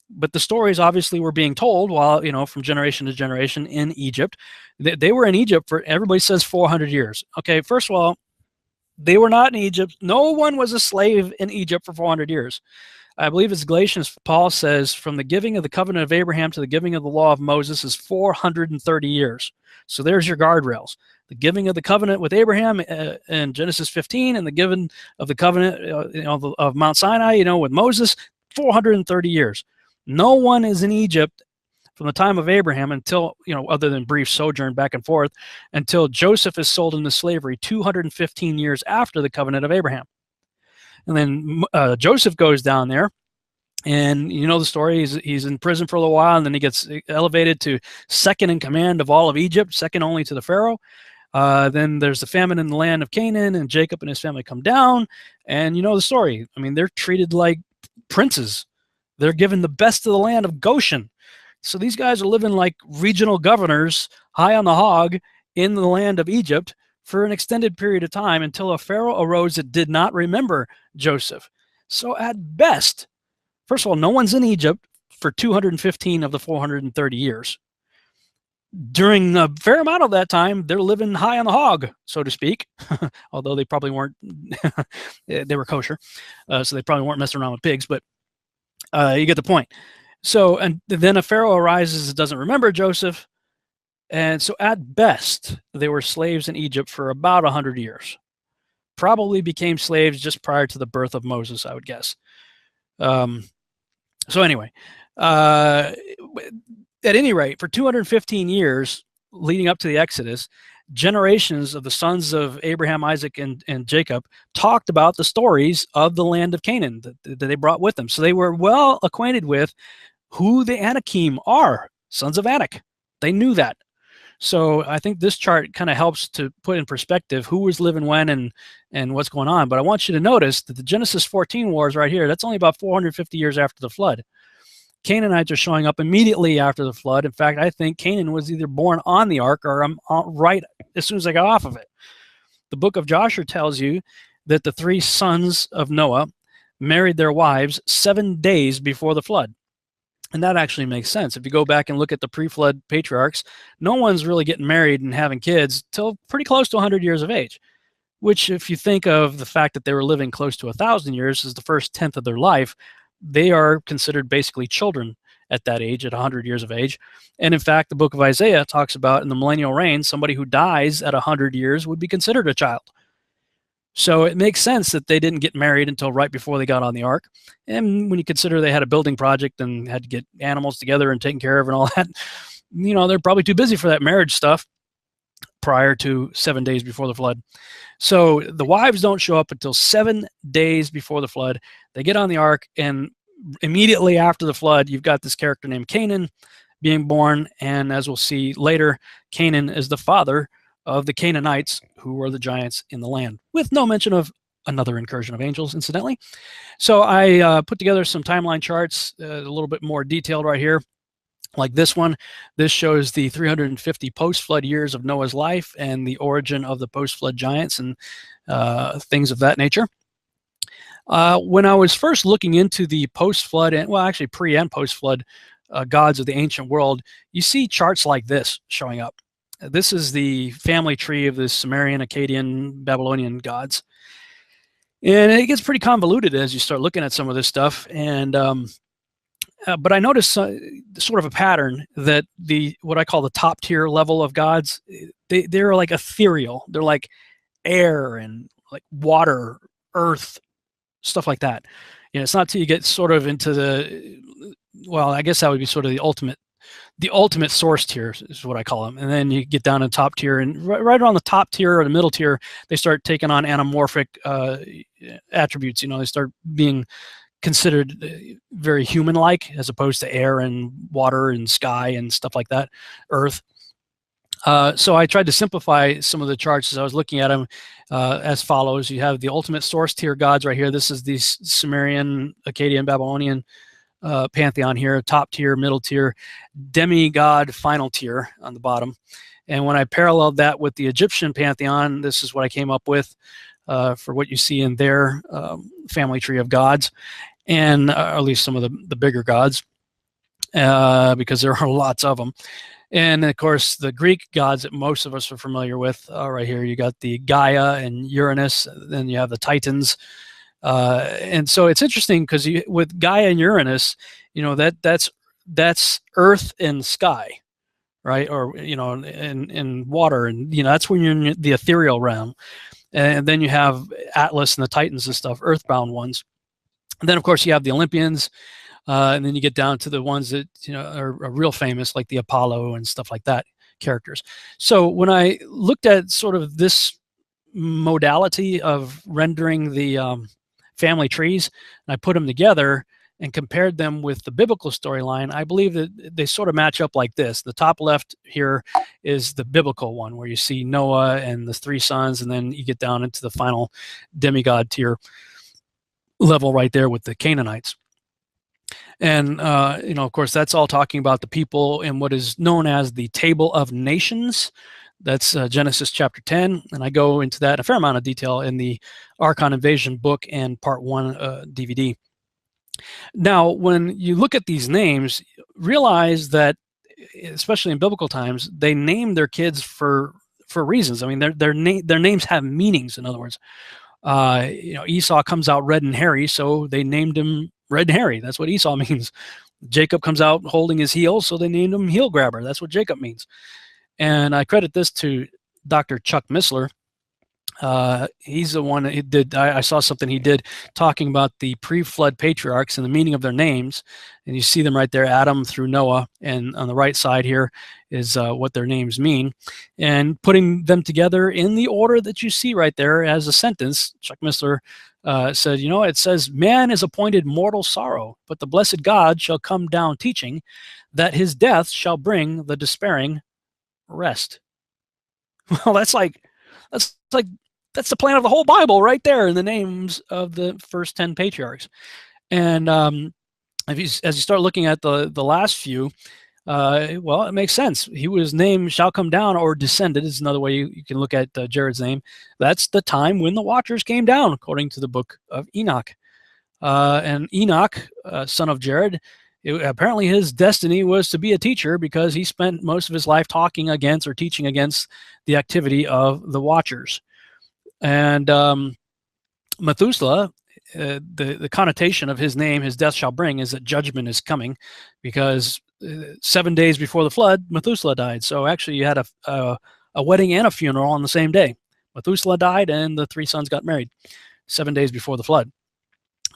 [SPEAKER 1] But the stories obviously were being told while, you know, from generation to generation in Egypt. They were in Egypt for, everybody says 400 years. Okay, first of all, They were not in Egypt. No one was a slave in Egypt for 400 years. I believe it's Galatians, Paul says, from the giving of the covenant of Abraham to the giving of the law of Moses is 430 years. So there's your guardrails. The giving of the covenant with Abraham in Genesis 15, and the giving of the covenant of Mount Sinai, with Moses, 430 years. No one is in Egypt from the time of Abraham until, other than brief sojourn back and forth, until Joseph is sold into slavery 215 years after the covenant of Abraham. And then Joseph goes down there, and the story. He's in prison for a little while, and then he gets elevated to second in command of all of Egypt, second only to the Pharaoh. Then there's the famine in the land of Canaan, and Jacob and his family come down, and the story. I mean, they're treated like princes. They're given the best of the land of Goshen. So these guys are living like regional governors, high on the hog, in the land of Egypt for an extended period of time, until a Pharaoh arose that did not remember Joseph. So at best, first of all, no one's in Egypt for 215 of the 430 years. During a fair amount of that time, they're living high on the hog, so to speak, although they probably weren't, they were kosher, so they probably weren't messing around with pigs, but you get the point. So, and then a Pharaoh arises that doesn't remember Joseph, and so at best, they were slaves in Egypt for about 100 years. Probably became slaves just prior to the birth of Moses, I would guess. So anyway, at any rate, for 215 years leading up to the Exodus, generations of the sons of Abraham, Isaac, and Jacob talked about the stories of the land of Canaan that they brought with them. So they were well acquainted with who the Anakim are, sons of Anak. They knew that. So I think this chart kind of helps to put in perspective who was living when and what's going on. But I want you to notice that the Genesis 14 wars right here, that's only about 450 years after the flood. Canaanites are showing up immediately after the flood. In fact, I think Canaan was either born on the ark or right as soon as I got off of it. The book of Joshua tells you that the three sons of Noah married their wives 7 days before the flood. And that actually makes sense. If you go back and look at the pre-flood patriarchs, no one's really getting married and having kids till pretty close to 100 years of age, which if you think of the fact that they were living close to 1,000 years as the first tenth of their life, they are considered basically children at that age, at 100 years of age. And in fact, the book of Isaiah talks about in the millennial reign, somebody who dies at 100 years would be considered a child. So it makes sense that they didn't get married until right before they got on the ark. And when you consider they had a building project and had to get animals together and taken care of and all that, they're probably too busy for that marriage stuff prior to 7 days before the flood. So the wives don't show up until 7 days before the flood. They get on the ark, and immediately after the flood, you've got this character named Canaan being born. And as we'll see later, Canaan is the father of the Canaanites, who were the giants in the land, with no mention of another incursion of angels, incidentally. So I put together some timeline charts, a little bit more detailed right here, like this one. This shows the 350 post-flood years of Noah's life and the origin of the post-flood giants and things of that nature. When I was first looking into the post-flood, and well, actually pre- and post-flood gods of the ancient world, you see charts like this showing up. This is the family tree of the Sumerian, Akkadian, Babylonian gods. And it gets pretty convoluted as you start looking at some of this stuff. And but I noticed sort of a pattern that what I call the top tier level of gods, they're like ethereal. They're like air and like water, earth, stuff like that. It's not till you get sort of into well, I guess that would be sort of the ultimate source tier is what I call them. And then you get down to top tier, and right around the top tier or the middle tier, they start taking on anamorphic attributes. They start being considered very human-like as opposed to air and water and sky and stuff like that, earth. So I tried to simplify some of the charts as I was looking at them as follows. You have the ultimate source tier gods right here. This is the Sumerian, Akkadian, Babylonian pantheon here, top tier, middle tier, demigod, final tier on the bottom. And when I paralleled that with the Egyptian pantheon, this is what I came up with for what you see in their family tree of gods, and at least some of the bigger gods, because there are lots of them. And of course, the Greek gods that most of us are familiar with, right here, you got the Gaia and Uranus, then you have the Titans. And so it's interesting because with Gaia and Uranus, that's earth and sky, right? Or, in water, and, that's when you're in the ethereal realm. And then you have Atlas and the Titans and stuff, earthbound ones. And then, of course, you have the Olympians. And then you get down to the ones that are real famous, like the Apollo and stuff like that, characters. So when I looked at sort of this modality of rendering the family trees, and I put them together and compared them with the biblical storyline, I believe that they sort of match up like this. The top left here is the biblical one, where you see Noah and the 3 sons, and then you get down into the final demigod tier level right there with the Canaanites. And, of course, that's all talking about the people in what is known as the Table of Nations. That's Genesis chapter 10. And I go into that in a fair amount of detail in the Archon Invasion book and part 1 DVD. Now, when you look at these names, realize that, especially in biblical times, they name their kids for reasons. I mean, their names have meanings, in other words. Esau comes out red and hairy, so they named him Red and Hairy. That's what Esau means. Jacob comes out holding his heel, so they named him Heel Grabber. That's what Jacob means. And I credit this to Dr. Chuck Missler. He's the one that did. I saw something he did talking about the pre-flood patriarchs and the meaning of their names, and you see them right there, Adam through Noah, and on the right side here is what their names mean, and putting them together in the order that you see right there as a sentence. Chuck Missler said, it says, "Man is appointed mortal sorrow, but the blessed God shall come down teaching that his death shall bring the despairing rest." Well, that's the plan of the whole Bible right there in the names of the first 10 patriarchs. And as you start looking at the last few, well, it makes sense. He was named shall come down, or descended is another way you can look at Jared's name. That's the time when the Watchers came down, according to the book of Enoch. And Enoch, son of Jared, apparently his destiny was to be a teacher, because he spent most of his life talking against or teaching against the activity of the Watchers. And Methuselah, the connotation of his name, his death shall bring, is that judgment is coming, because 7 days before the flood, Methuselah died. So actually you had a wedding and a funeral on the same day. Methuselah died and the 3 sons got married 7 days before the flood.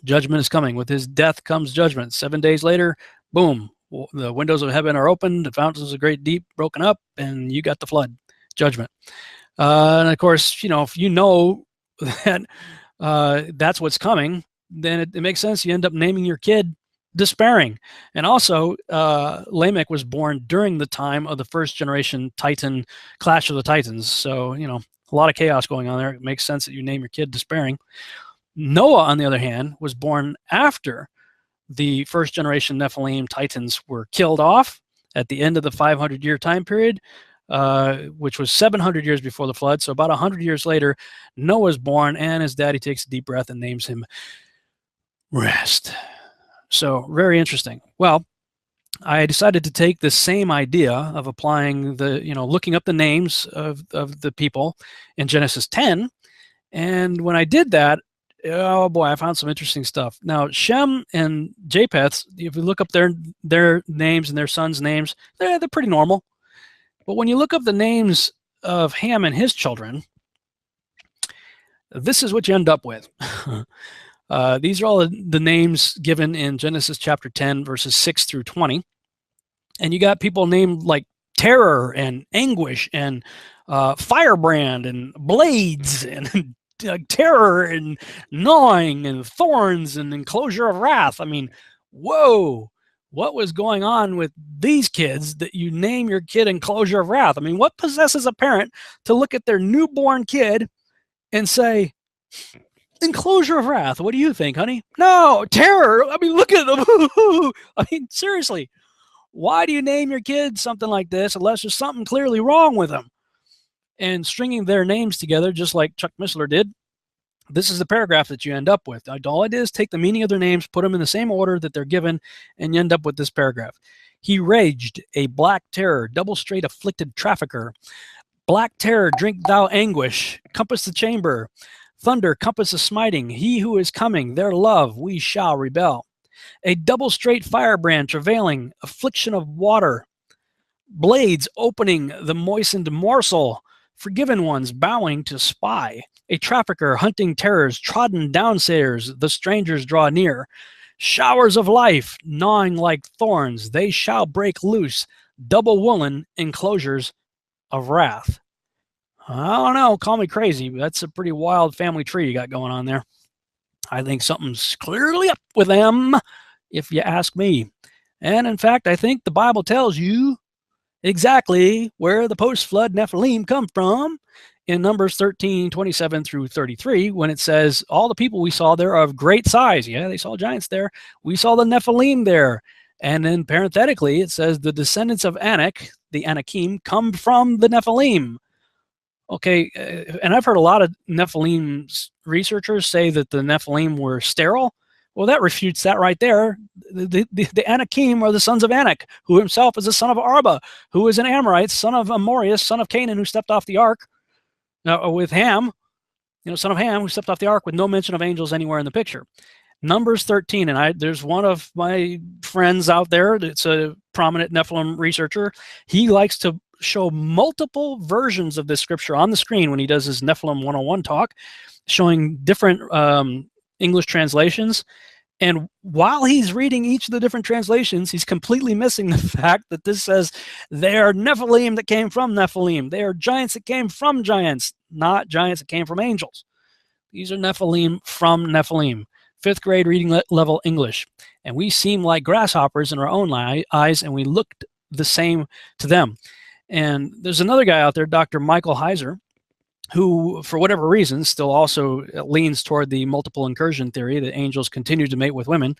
[SPEAKER 1] Judgment is coming. With his death comes judgment. 7 days later, boom, the windows of heaven are opened, the fountains of great deep broken up, and you got the flood, judgment. And of course, if you know that that's what's coming, then it makes sense you end up naming your kid Despairing. And also, Lamech was born during the time of the first generation Titan Clash of the Titans. So, a lot of chaos going on there. It makes sense that you name your kid Despairing. Noah, on the other hand, was born after the first generation Nephilim Titans were killed off at the end of the 500-year time period, which was 700 years before the flood. So about 100 years later, Noah's born, and his daddy takes a deep breath and names him Rest. So very interesting. Well, I decided to take the same idea of applying looking up the names of the people in Genesis 10. And when I did that, oh boy, I found some interesting stuff. Now, Shem and Japheth, if you look up their names and their sons' names, they're pretty normal. But when you look up the names of Ham and his children, this is what you end up with. These are all the names given in Genesis chapter 10, verses 6 through 20. And you got people named like Terror and Anguish and Firebrand and Blades and Terror and Gnawing and Thorns and Enclosure of Wrath. I mean, whoa. What was going on with these kids that you name your kid Enclosure of Wrath? I mean, what possesses a parent to look at their newborn kid and say, Enclosure of Wrath, what do you think, honey? No, Terror. I mean, look at them. I mean, seriously, why do you name your kid something like this unless there's something clearly wrong with them? And stringing their names together, just like Chuck Missler did, this is the paragraph that you end up with. All it is, take the meaning of their names, put them in the same order that they're given, and you end up with this paragraph. He raged, a black terror, double straight afflicted trafficker. Black terror, drink thou anguish, compass the chamber. Thunder, compass the smiting. He who is coming, their love, we shall rebel. A double straight firebrand travailing, affliction of water. Blades opening the moistened morsel. Forgiven ones bowing to spy. A trafficker hunting terrors, trodden downstairs, the strangers draw near. Showers of life, gnawing like thorns, they shall break loose. Double woolen enclosures of wrath. I don't know, call me crazy, but that's a pretty wild family tree you got going on there. I think something's clearly up with them, if you ask me. And in fact, I think the Bible tells you exactly where the post-flood Nephilim come from in Numbers 13:27 through 33, when it says, all the people we saw there are of great size. Yeah, they saw giants there. We saw the Nephilim there. And then parenthetically, it says the descendants of Anak, the Anakim, come from the Nephilim. Okay, and I've heard a lot of Nephilim researchers say that the Nephilim were sterile. Well, that refutes that right there. The Anakim are the sons of Anak, who himself is the son of Arba, who is an Amorite, son of Amorius, son of Canaan, who stepped off the ark with Ham, son of Ham, who stepped off the ark with no mention of angels anywhere in the picture. Numbers 13, and there's one of my friends out there that's a prominent Nephilim researcher. He likes to show multiple versions of this scripture on the screen when he does his Nephilim 101 talk, showing different English translations. And while he's reading each of the different translations, he's completely missing the fact that this says they are Nephilim that came from Nephilim. They are giants that came from giants, not giants that came from angels. These are Nephilim from Nephilim. 5th grade reading level English. And we seem like grasshoppers in our own eyes, and we looked the same to them. And there's another guy out there, Dr. Michael Heiser, who, for whatever reason, still also leans toward the multiple incursion theory that angels continue to mate with women.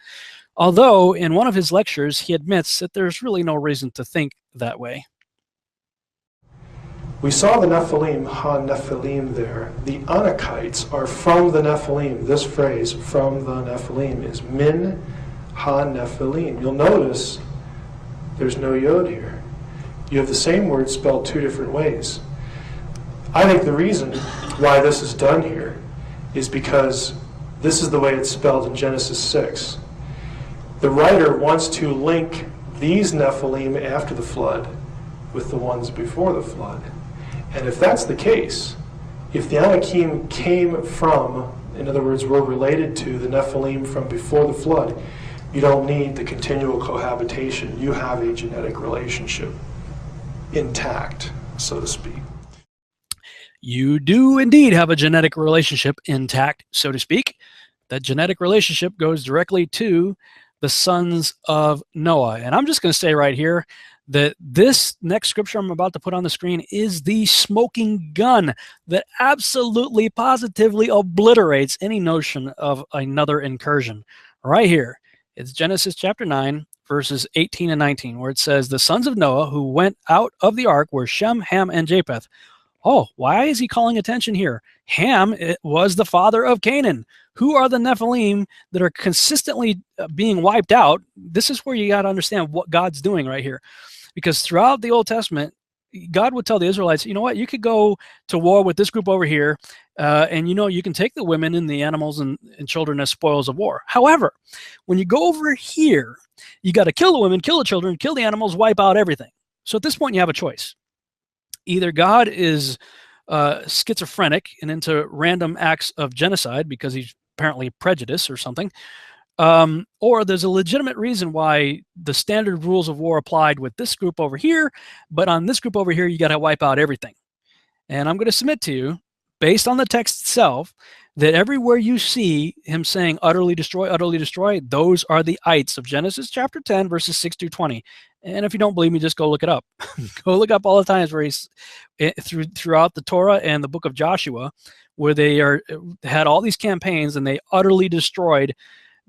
[SPEAKER 1] Although, in one of his lectures, he admits that there's really no reason to think that way.
[SPEAKER 9] We saw the Nephilim, ha-Nephilim there. The Anakites are from the Nephilim. This phrase, from the Nephilim, is min ha-Nephilim. You'll notice there's no yod here. You have the same word spelled two different ways. I think the reason why this is done here is because this is the way it's spelled in Genesis 6. The writer wants to link these Nephilim after the flood with the ones before the flood. And if that's the case, if the Anakim came from, in other words, were related to the Nephilim from before the flood, you don't need the continual cohabitation. You have a genetic relationship intact, so to speak.
[SPEAKER 1] You do indeed have a genetic relationship intact, so to speak. That genetic relationship goes directly to the sons of Noah. And I'm just going to say right here that this next scripture I'm about to put on the screen is the smoking gun that absolutely, positively obliterates any notion of another incursion. Right here, it's Genesis chapter 9, verses 18 and 19, where it says, the sons of Noah who went out of the ark were Shem, Ham, and Japheth. Oh, why is he calling attention here? Ham was the father of Canaan. Who are the Nephilim that are consistently being wiped out? This is where you got to understand what God's doing right here. Because throughout the Old Testament, God would tell the Israelites, you know what, you could go to war with this group over here, and you can take the women and the animals and children as spoils of war. However, when you go over here, you got to kill the women, kill the children, kill the animals, wipe out everything. So at this point, you have a choice. Either God is schizophrenic and into random acts of genocide because he's apparently prejudiced or something, or there's a legitimate reason why the standard rules of war applied with this group over here, but on this group over here, you got to wipe out everything. And I'm going to submit to you, based on the text itself, that everywhere you see him saying utterly destroy, those are the ites of Genesis chapter 10, verses 6 through 20. And if you don't believe me, just go look it up. Go look up all the times where he's throughout the Torah and the book of Joshua, where they had all these campaigns and they utterly destroyed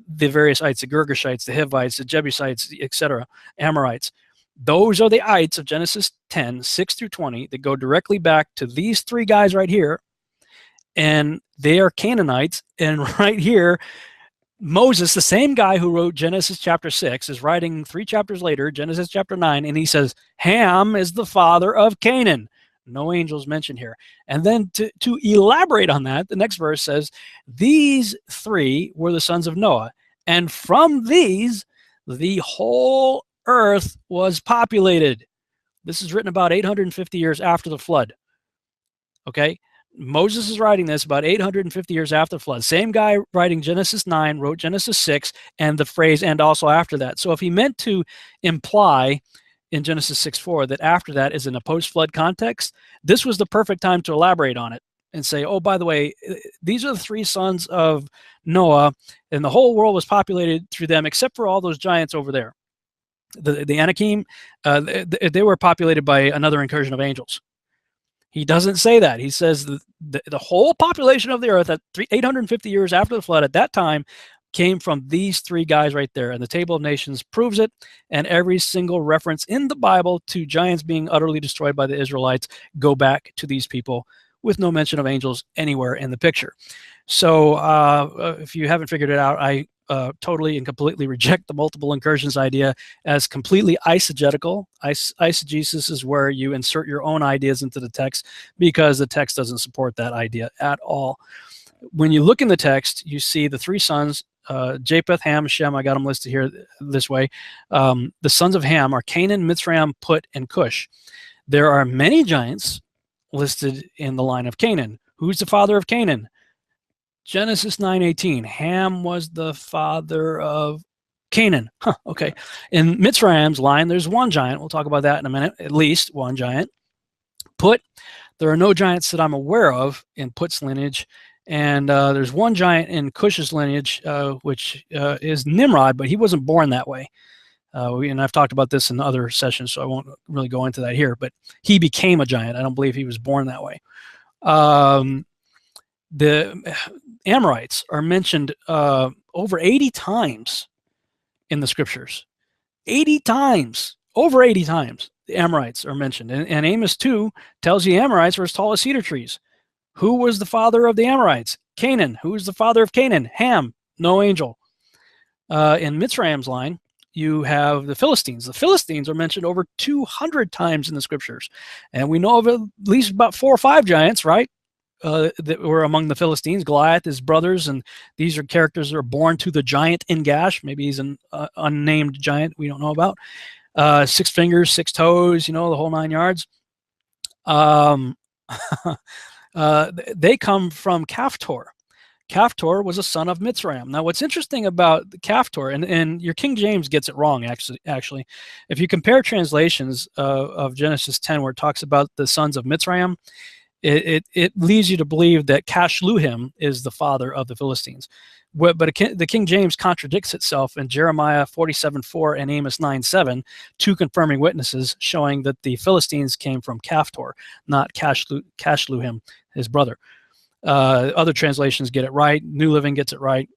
[SPEAKER 1] the various ites, the Girgashites, the Hivites, the Jebusites, etc., Amorites. Those are the ites of Genesis 10, 6 through 20 that go directly back to these three guys right here. And they are Canaanites. And right here, Moses, the same guy who wrote Genesis chapter 6, is writing 3 chapters later, Genesis chapter 9, and he says, Ham is the father of Canaan. No angels mentioned here. And then to elaborate on that, the next verse says, these 3 were the sons of Noah, and from these, the whole earth was populated. This is written about 850 years after the flood. Okay? Moses is writing this about 850 years after the flood. Same guy writing Genesis 9 wrote Genesis 6 and the phrase and also after that. So if he meant to imply in Genesis 6:4 that after that is in a post-flood context, this was the perfect time to elaborate on it and say, oh, by the way, these are the 3 sons of Noah, and the whole world was populated through them except for all those giants over there. The Anakim, they were populated by another incursion of angels. He doesn't say that. He says the whole population of the earth at 850 years after the flood at that time came from these 3 guys right there. And the Table of Nations proves it. And every single reference in the Bible to giants being utterly destroyed by the Israelites go back to these people with no mention of angels anywhere in the picture. So if you haven't figured it out, I totally and completely reject the multiple incursions idea as completely eisegetical. Eisegesis is where you insert your own ideas into the text because the text doesn't support that idea at all. When you look in the text, you see the 3 sons, Japheth, Ham, Shem. I got them listed here this way. The sons of Ham are Canaan, Mitzrayim, Put, and Cush. There are many giants listed in the line of Canaan. Who's the father of Canaan? Genesis 9:18. Ham was the father of Canaan. Huh, okay. In Mitzrayim's line, there's 1 giant. We'll talk about that in a minute. At least 1 giant. Put, there are no giants that I'm aware of in Put's lineage. And there's 1 giant in Cush's lineage, which is Nimrod, but he wasn't born that way. And I've talked about this in other sessions, so I won't really go into that here. But he became a giant. I don't believe he was born that way. The Amorites are mentioned over 80 times in the scriptures. 80 times. Over 80 times the Amorites are mentioned. And Amos 2 tells you Amorites were as tall as cedar trees. Who was the father of the Amorites? Canaan. Who was the father of Canaan? Ham. No angel. In Mitzrayim's line, you have the Philistines. The Philistines are mentioned over 200 times in the scriptures. And we know of at least about 4 or 5 giants, right? That were among the Philistines. Goliath, his brothers, and these are characters that are born to the giant in Gash. Maybe he's an unnamed giant we don't know about. 6 fingers, 6 toes, you know, the whole 9 yards. They come from Caphtor. Caphtor was a son of Mitzrayim. Now, what's interesting about Caphtor, and your King James gets it wrong, actually. If you compare translations of Genesis 10, where it talks about the sons of Mitzrayim, it leads you to believe that Cashluhim is the father of the Philistines. But the King James contradicts itself in Jeremiah 47:4 and Amos 9:7, 2 confirming witnesses showing that the Philistines came from Caphtor, not Cashluhim, his brother. Other translations get it right. New Living gets it right,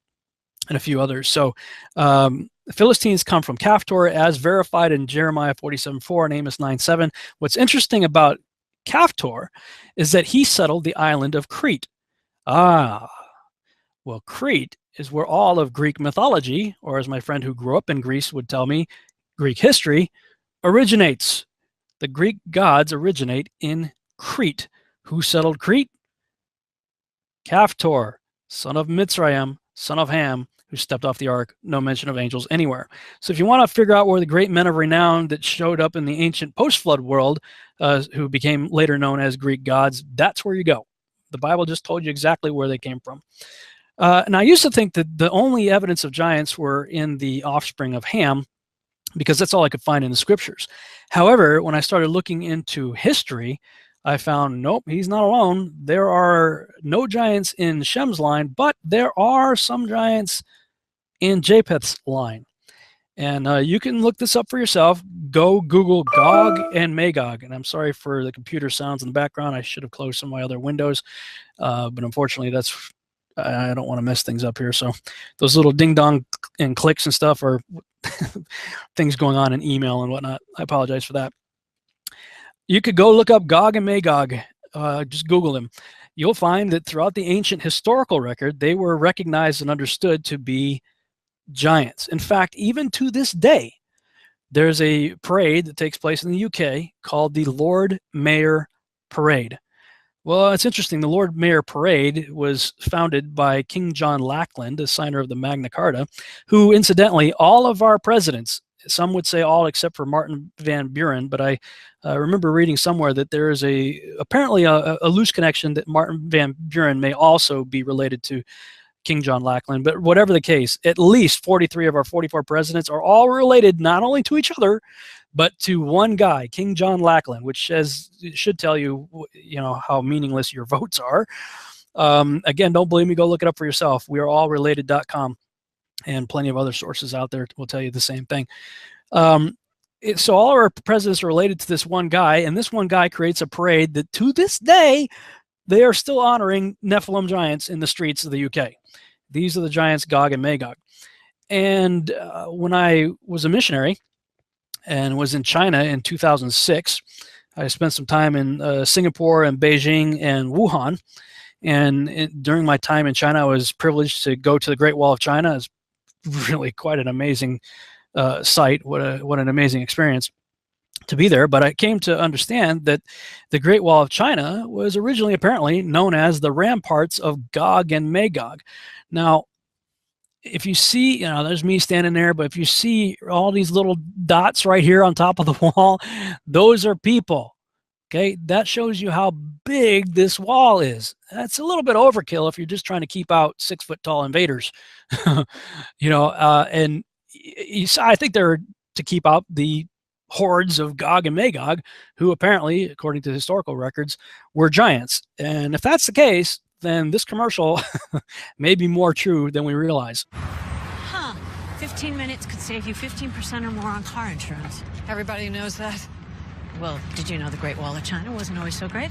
[SPEAKER 1] and a few others. So the Philistines come from Caphtor, as verified in Jeremiah 47:4 and Amos 9:7. What's interesting about Caphtor is that he settled the island of Crete. Well, Crete is where all of Greek mythology, or as my friend who grew up in Greece would tell me, Greek history, originates. The Greek gods originate in Crete. Who settled Crete? Caphtor, son of Mitzrayim, son of Ham, who stepped off the ark. No mention of angels anywhere. So if you want to figure out where the great men of renown that showed up in the ancient post-flood world, who became later known as Greek gods, that's where you go. The Bible just told you exactly where they came from. And I used to think that the only evidence of giants were in the offspring of Ham, because that's all I could find in the scriptures. However, when I started looking into history, I found, nope, he's not alone. There are no giants in Shem's line, but there are some giants in Japheth's line. And you can look this up for yourself. Go Google Gog and Magog. And I'm sorry for the computer sounds in the background. I should have closed some of my other windows. But unfortunately, I don't want to mess things up here. So those little ding-dong and clicks and stuff are things going on in email and whatnot. I apologize for that. You could go look up Gog and Magog. Just Google them. You'll find that throughout the ancient historical record, they were recognized and understood to be giants. In fact, even to this day, there's a parade that takes place in the UK called the Lord Mayor Parade. Well, it's interesting. The Lord Mayor Parade was founded by King John Lackland, the signer of the Magna Carta, who, incidentally, all of our presidents, some would say all except for Martin Van Buren, but I remember reading somewhere that there is apparently a loose connection that Martin Van Buren may also be related to King John Lackland. But whatever the case, at least 43 of our 44 presidents are all related not only to each other, but to one guy, King John Lackland, which should tell you, how meaningless your votes are. Again, don't believe me, go look it up for yourself. We are all related.com, and plenty of other sources out there will tell you the same thing. So all our presidents are related to this one guy, and this one guy creates a parade that to this day, they are still honoring Nephilim giants in the streets of the UK. These are the giants Gog and Magog. And when I was a missionary and was in China in 2006, I spent some time in Singapore and Beijing and Wuhan. And during my time in China, I was privileged to go to the Great Wall of China. It's really quite an amazing sight. What an amazing experience to be there. But I came to understand that the Great Wall of China was originally apparently known as the ramparts of Gog and Magog. Now, if you see, there's me standing there, but if you see all these little dots right here on top of the wall, those are people. Okay, that shows you how big this wall is. That's a little bit overkill if you're just trying to keep out 6-foot-tall invaders. And I think they're to keep out the hordes of Gog and Magog, who apparently, according to historical records, were giants. And if that's the case, then this commercial may be more true than we realize.
[SPEAKER 10] 15 minutes could save you 15% or more on car insurance. Everybody knows that. Well, did you know the Great Wall of China wasn't always so great?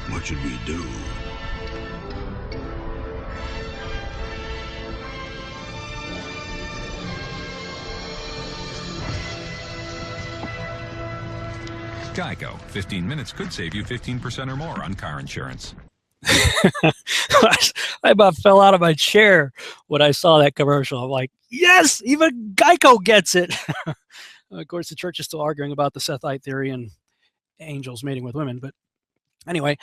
[SPEAKER 11] What should we do?
[SPEAKER 12] Geico. 15 minutes could save you 15% or more on car insurance.
[SPEAKER 1] I about fell out of my chair when I saw that commercial. I'm like, yes, even Geico gets it. Of course, the church is still arguing about the Sethite theory and angels mating with women. But anyway,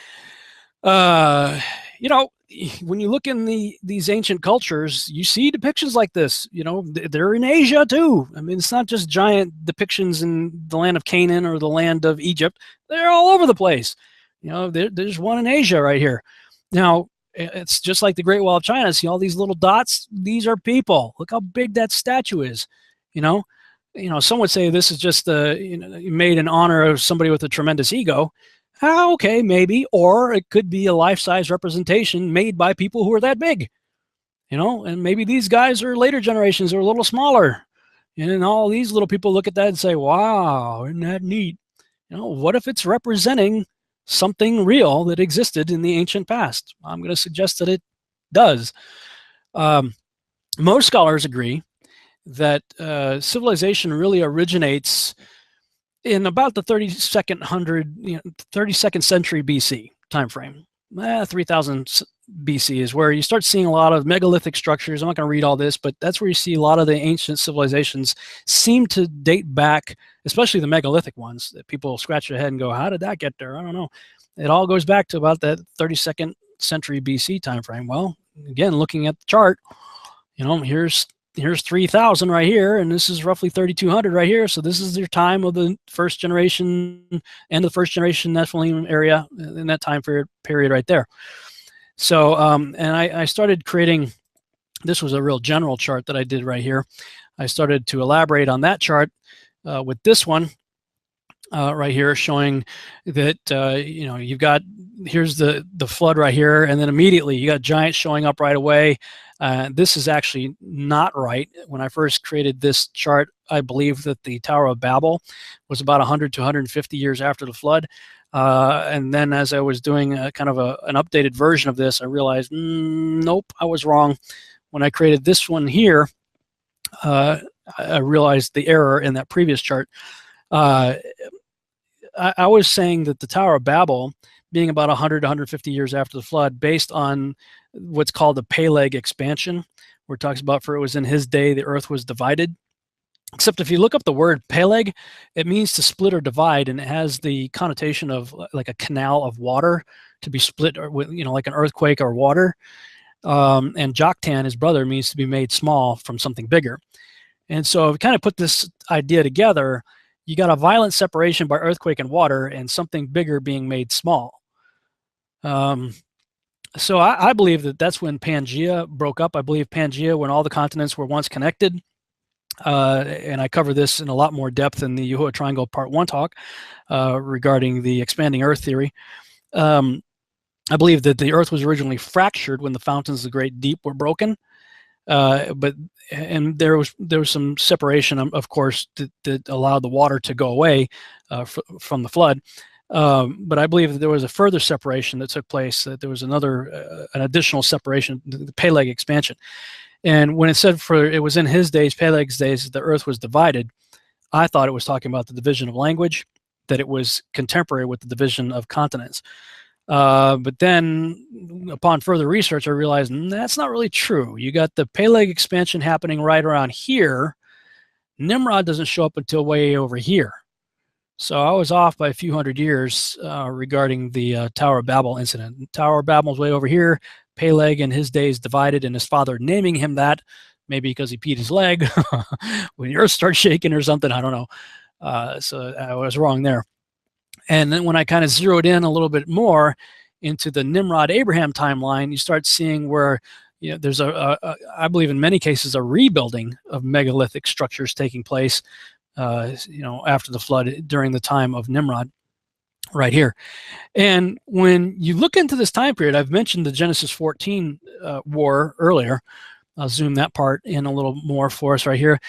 [SPEAKER 1] when you look in these ancient cultures, you see depictions like this. They're in Asia too. I mean, it's not just giant depictions in the land of Canaan or the land of Egypt. They're all over the place. There's one in Asia right here. Now, it's just like the Great Wall of China. See all these little dots? These are people. Look how big that statue is. Some would say this is just made in honor of somebody with a tremendous ego. Okay, maybe. Or it could be a life-size representation made by people who are that big. And maybe these guys are later generations, are a little smaller. And all these little people look at that and say, wow, isn't that neat? What if it's representing something real that existed in the ancient past? I'm going to suggest that it does. Most scholars agree that civilization really originates in about the 32nd century BC timeframe. 3000 BC is where you start seeing a lot of megalithic structures. I'm not going to read all this, but that's where you see a lot of the ancient civilizations seem to date back, especially the megalithic ones, that people scratch their head and go, how did that get there? I don't know. It all goes back to about that 32nd century BC timeframe. Well, again, looking at the chart, here's 3000 right here, and this is roughly 3200 right here. So this is your time of the first generation and the first generation Nephilim area in that time period right there. So, and I started creating, this was a real general chart that I did right here. I started to elaborate on that chart with this one right here, showing that, you've got, here's the flood right here, and then immediately you got giants showing up right away. This is actually not right. When I first created this chart, I believe that the Tower of Babel was about 100 to 150 years after the flood. And then as I was doing kind of an updated version of this, I realized, nope, I was wrong. When I created this one here, I realized the error in that previous chart. I was saying that the Tower of Babel being about 100 to 150 years after the flood, based on what's called the Peleg expansion, where it talks about, for it was in his day the earth was divided. Except if you look up the word Peleg, it means to split or divide, and it has the connotation of like a canal of water to be split, or with, like an earthquake or water. And Joktan, his brother, means to be made small from something bigger. And so if we kind of put this idea together, you got a violent separation by earthquake and water, and something bigger being made small. So I believe that that's when Pangea broke up. I believe Pangea, when all the continents were once connected, and I cover this in a lot more depth in the Yahuwah Triangle Part 1 talk regarding the expanding Earth theory. I believe that the Earth was originally fractured when the fountains of the Great Deep were broken, and there was some separation, of course, that allowed the water to go away from the flood. But I believe that there was a further separation that took place. That there was an additional separation, the Peleg expansion. And when it said it was in his days, Peleg's days, the earth was divided, I thought it was talking about the division of language, that it was contemporary with the division of continents. But then upon further research, I realized that's not really true. You got the Peleg expansion happening right around here. Nimrod doesn't show up until way over here. So I was off by a few hundred years regarding the Tower of Babel incident. The Tower of Babel was way over here. Peleg in his days divided, and his father naming him that, maybe because he peed his leg when the earth starts shaking or something, I don't know. So I was wrong there. And then when I kind of zeroed in a little bit more into the Nimrod-Abraham timeline, you start seeing where there's I believe in many cases, a rebuilding of megalithic structures taking place after the flood during the time of Nimrod right here. And when you look into this time period, I've mentioned the Genesis 14 war earlier. I'll zoom that part in a little more for us right here.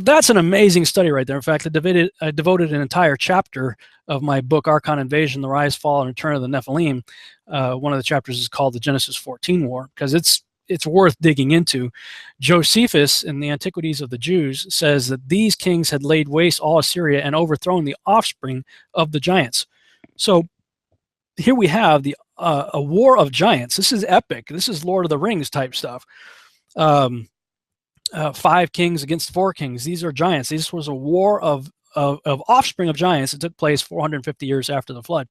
[SPEAKER 1] That's an amazing study right there. In fact, I devoted an entire chapter of my book, Archon Invasion, The Rise, Fall, and Return of the Nephilim. One of the chapters is called the Genesis 14 War, because it's worth digging into. Josephus, in the Antiquities of the Jews, says that these kings had laid waste all Assyria and overthrown the offspring of the giants. So here we have a war of giants. This is epic. This is Lord of the Rings type stuff. 5 kings against 4 kings. These are giants. This was a war of offspring of giants that took place 450 years after the flood.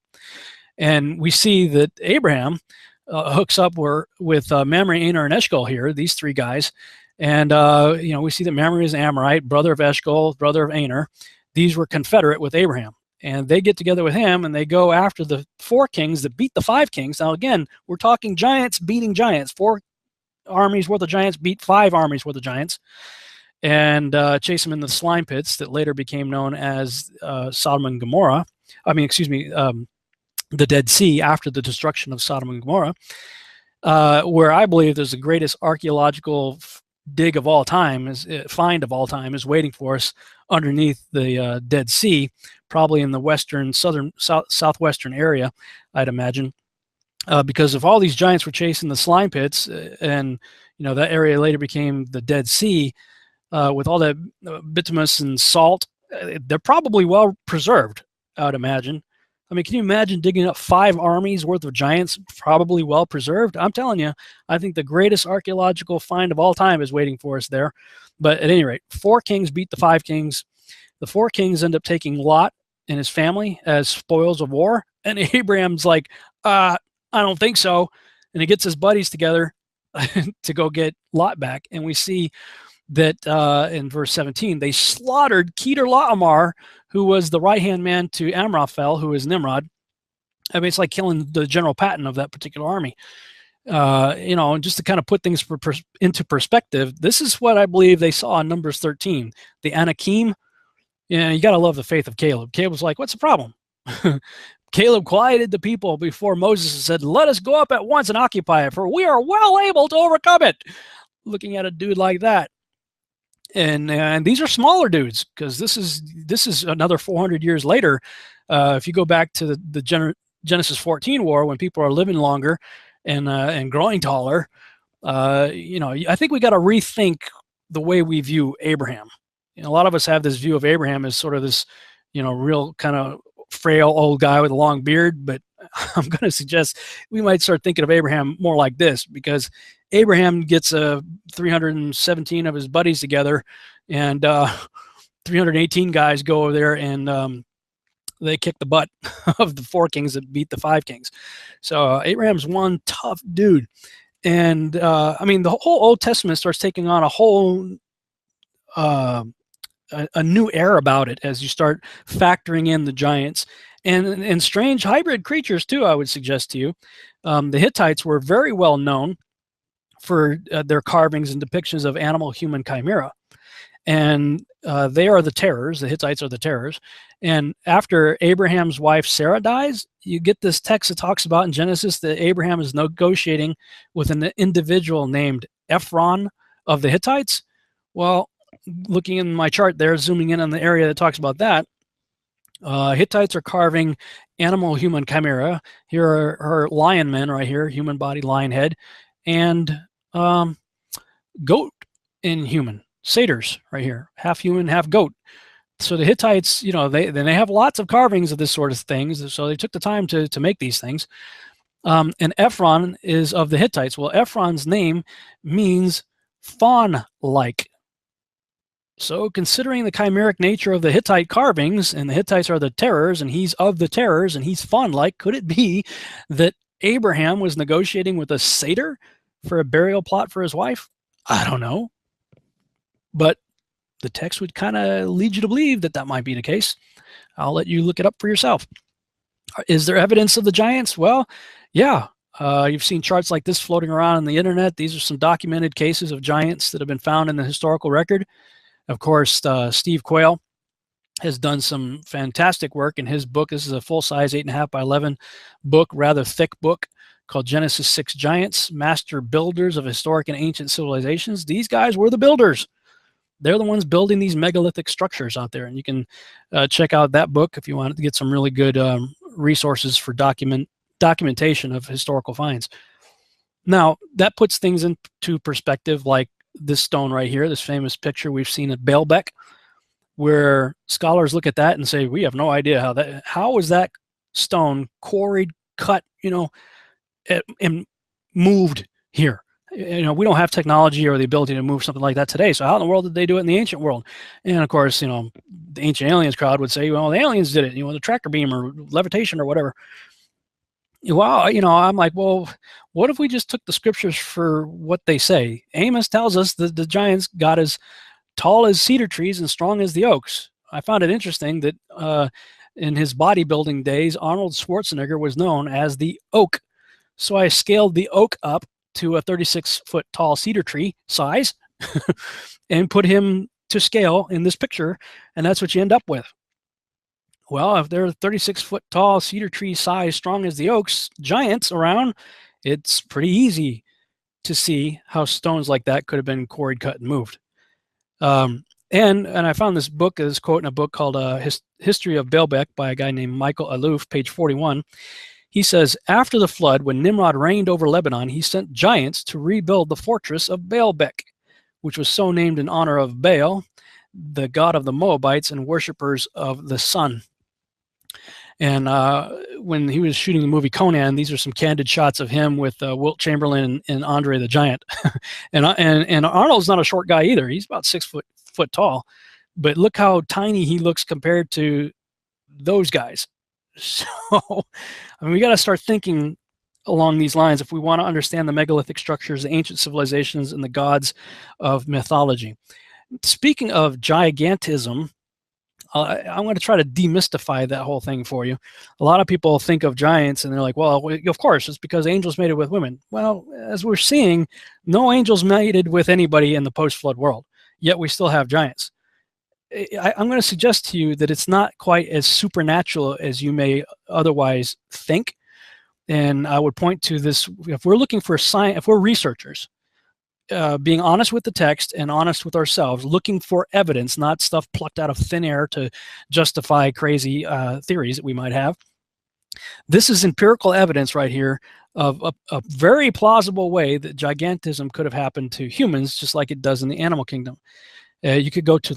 [SPEAKER 1] And we see that Abraham hooks up with Mamre, Aner, and Eshcol here, these 3 guys. And, we see that Mamre is an Amorite, brother of Eshcol, brother of Aner. These were confederate with Abraham. And they get together with him, and they go after the 4 kings that beat the 5 kings. Now, again, we're talking giants beating giants. 4 armies worth of giants beat 5 armies worth of giants, and chase them in the slime pits that later became known as Sodom and Gomorrah. The Dead Sea, after the destruction of Sodom and Gomorrah, where I believe there's the greatest archaeological dig of all time, find of all time, is waiting for us underneath the Dead Sea, probably in the southwestern area, I'd imagine. Because if all these giants were chasing the slime pits, and that area later became the Dead Sea, with all that bituminous and salt, they're probably well preserved, I would imagine. I mean, can you imagine digging up 5 armies worth of giants, probably well preserved? I'm telling you, I think the greatest archaeological find of all time is waiting for us there. But at any rate, 4 kings beat the 5 kings. The 4 kings end up taking Lot and his family as spoils of war, and Abraham's like, I don't think so. And he gets his buddies together to go get Lot back. And we see that in verse 17, they slaughtered Kedar Laomar, who was the right-hand man to Amraphel, who is Nimrod. I mean, it's like killing the General Patton of that particular army. And just to kind of put things into perspective, this is what I believe they saw in Numbers 13. The Anakim, you got to love the faith of Caleb. Caleb was like, what's the problem? Caleb quieted the people before Moses and said, let us go up at once and occupy it, for we are well able to overcome it. Looking at a dude like that. And these are smaller dudes, because this is another 400 years later. If you go back to the Genesis 14 war, when people are living longer and growing taller, I think we got to rethink the way we view Abraham. A lot of us have this view of Abraham as sort of this, real kind of frail old guy with a long beard, but I'm going to suggest we might start thinking of Abraham more like this, because Abraham gets 317 of his buddies together, and 318 guys go over there and they kick the butt of the 4 kings that beat the 5 kings. So Abraham's one tough dude. And I mean, the whole Old Testament starts taking on a whole a new air about it as you start factoring in the giants and strange hybrid creatures too, I would suggest to you. The Hittites were very well known for their carvings and depictions of animal-human chimera. And they are the terrors. The Hittites are the terrors. And after Abraham's wife Sarah dies, you get this text that talks about in Genesis that Abraham is negotiating with an individual named Ephron of the Hittites. Well, looking in my chart there, zooming in on the area that talks about that, Hittites are carving animal-human chimera. Here are her lion men right here, human body, lion head, and goat in human. Satyrs right here, half human, half goat. So the Hittites, you know, they have lots of carvings of this sort of things. So they took the time to make these things. And Ephron is of the Hittites. Well, Ephron's name means fawn-like. So considering the chimeric nature of the Hittite carvings, and the Hittites are the terrors, and he's of the terrors, and he's fawn-like, could it be that Abraham was negotiating with a satyr for a burial plot for his wife? I don't know. But the text would kind of lead you to believe that that might be the case. I'll let you look it up for yourself. Is there evidence of the giants? Well, yeah. You've seen charts like this floating around on the internet. These are some documented cases of giants that have been found in the historical record. Of course, Steve Quayle has done some fantastic work in his book. This is a full-size 8.5 by 11 book, rather thick book, called Genesis 6 Giants, Master Builders of Historic and Ancient Civilizations. These guys were the builders. They're the ones building these megalithic structures out there. And you can check out that book if you want to get some really good resources for documentation of historical finds. Now, that puts things into perspective, like this stone right here, this famous picture we've seen at Baalbek, where scholars look at that and say, we have no idea how was that stone quarried, cut, you know, and moved here. You know, we don't have technology or the ability to move something like that today. So how in the world did they do it in the ancient world? And of course, you know, the ancient aliens crowd would say, well, the aliens did it, you know, the tractor beam or levitation or whatever. Well, you know, I'm like, well, what if we just took the scriptures for what they say? Amos tells us that the giants got as tall as cedar trees and strong as the oaks. I found it interesting that in his bodybuilding days, Arnold Schwarzenegger was known as the oak. So I scaled the oak up to a 36-foot tall cedar tree size and put him to scale in this picture, and that's what you end up with. Well, if they're 36-foot tall cedar tree size, strong as the oaks, giants around, it's pretty easy to see how stones like that could have been quarried, cut, and moved. And I found this book, this quote in a book called History of Baalbek by a guy named Michael Aloof, page 41. He says, after the flood, when Nimrod reigned over Lebanon, he sent giants to rebuild the fortress of Baalbek, which was so named in honor of Baal, the god of the Moabites and worshippers of the sun. And when he was shooting the movie Conan, these are some candid shots of him with Wilt Chamberlain and Andre the Giant. and Arnold's not a short guy either. He's about 6 foot tall. But look how tiny he looks compared to those guys. So, I mean, we got to start thinking along these lines if we want to understand the megalithic structures, the ancient civilizations, and the gods of mythology. Speaking of gigantism, I'm going to try to demystify that whole thing for you. A lot of people think of giants and they're like, well, of course, it's because angels mated with women. Well, as we're seeing, no angels mated with anybody in the post-flood world, yet we still have giants. I'm going to suggest to you that it's not quite as supernatural as you may otherwise think. And I would point to this, if we're looking for science, if we're researchers, being honest with the text and honest with ourselves, looking for evidence, not stuff plucked out of thin air to justify crazy theories that we might have. This is empirical evidence right here of a very plausible way that gigantism could have happened to humans, just like it does in the animal kingdom. You could go to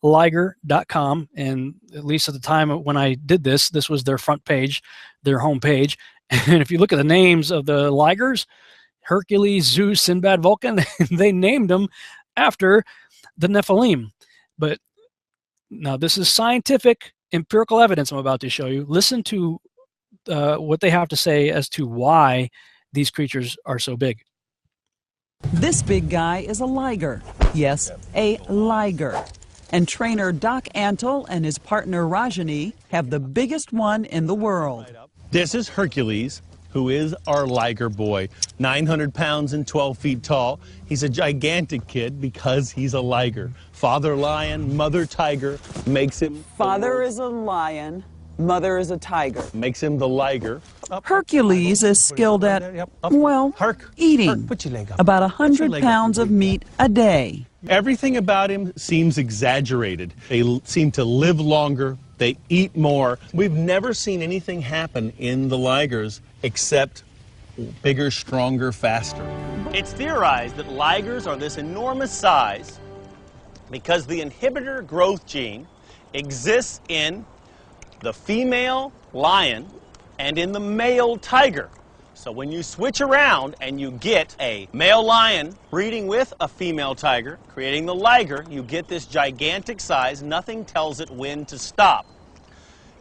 [SPEAKER 1] liger.com, and at least at the time when I did this, this was their front page, their home page. And if you look at the names of the ligers, Hercules, Zeus, Sinbad, Vulcan, they named them after the Nephilim. But now this is scientific, empirical evidence I'm about to show you. Listen to what they have to say as to why these creatures are so big.
[SPEAKER 13] This big guy is a liger. Yes, a liger. And trainer Doc Antle and his partner Rajani have the biggest one in the world.
[SPEAKER 14] This is Hercules, who is our liger boy, 900 pounds and 12 feet tall. He's a gigantic kid because he's a liger. Father lion, mother tiger makes him...
[SPEAKER 13] Father is a lion, mother is a tiger.
[SPEAKER 14] Makes him the liger.
[SPEAKER 13] Hercules is skilled at, well, eating about 100 pounds of meat a day.
[SPEAKER 14] Everything about him seems exaggerated. They seem to live longer, they eat more. We've never seen anything happen in the ligers except bigger, stronger, faster. It's theorized that ligers are this enormous size because the inhibitor growth gene exists in the female lion and in the male tiger. So when you switch around and you get a male lion breeding with a female tiger, creating the liger, you get this gigantic size. Nothing tells it when to stop.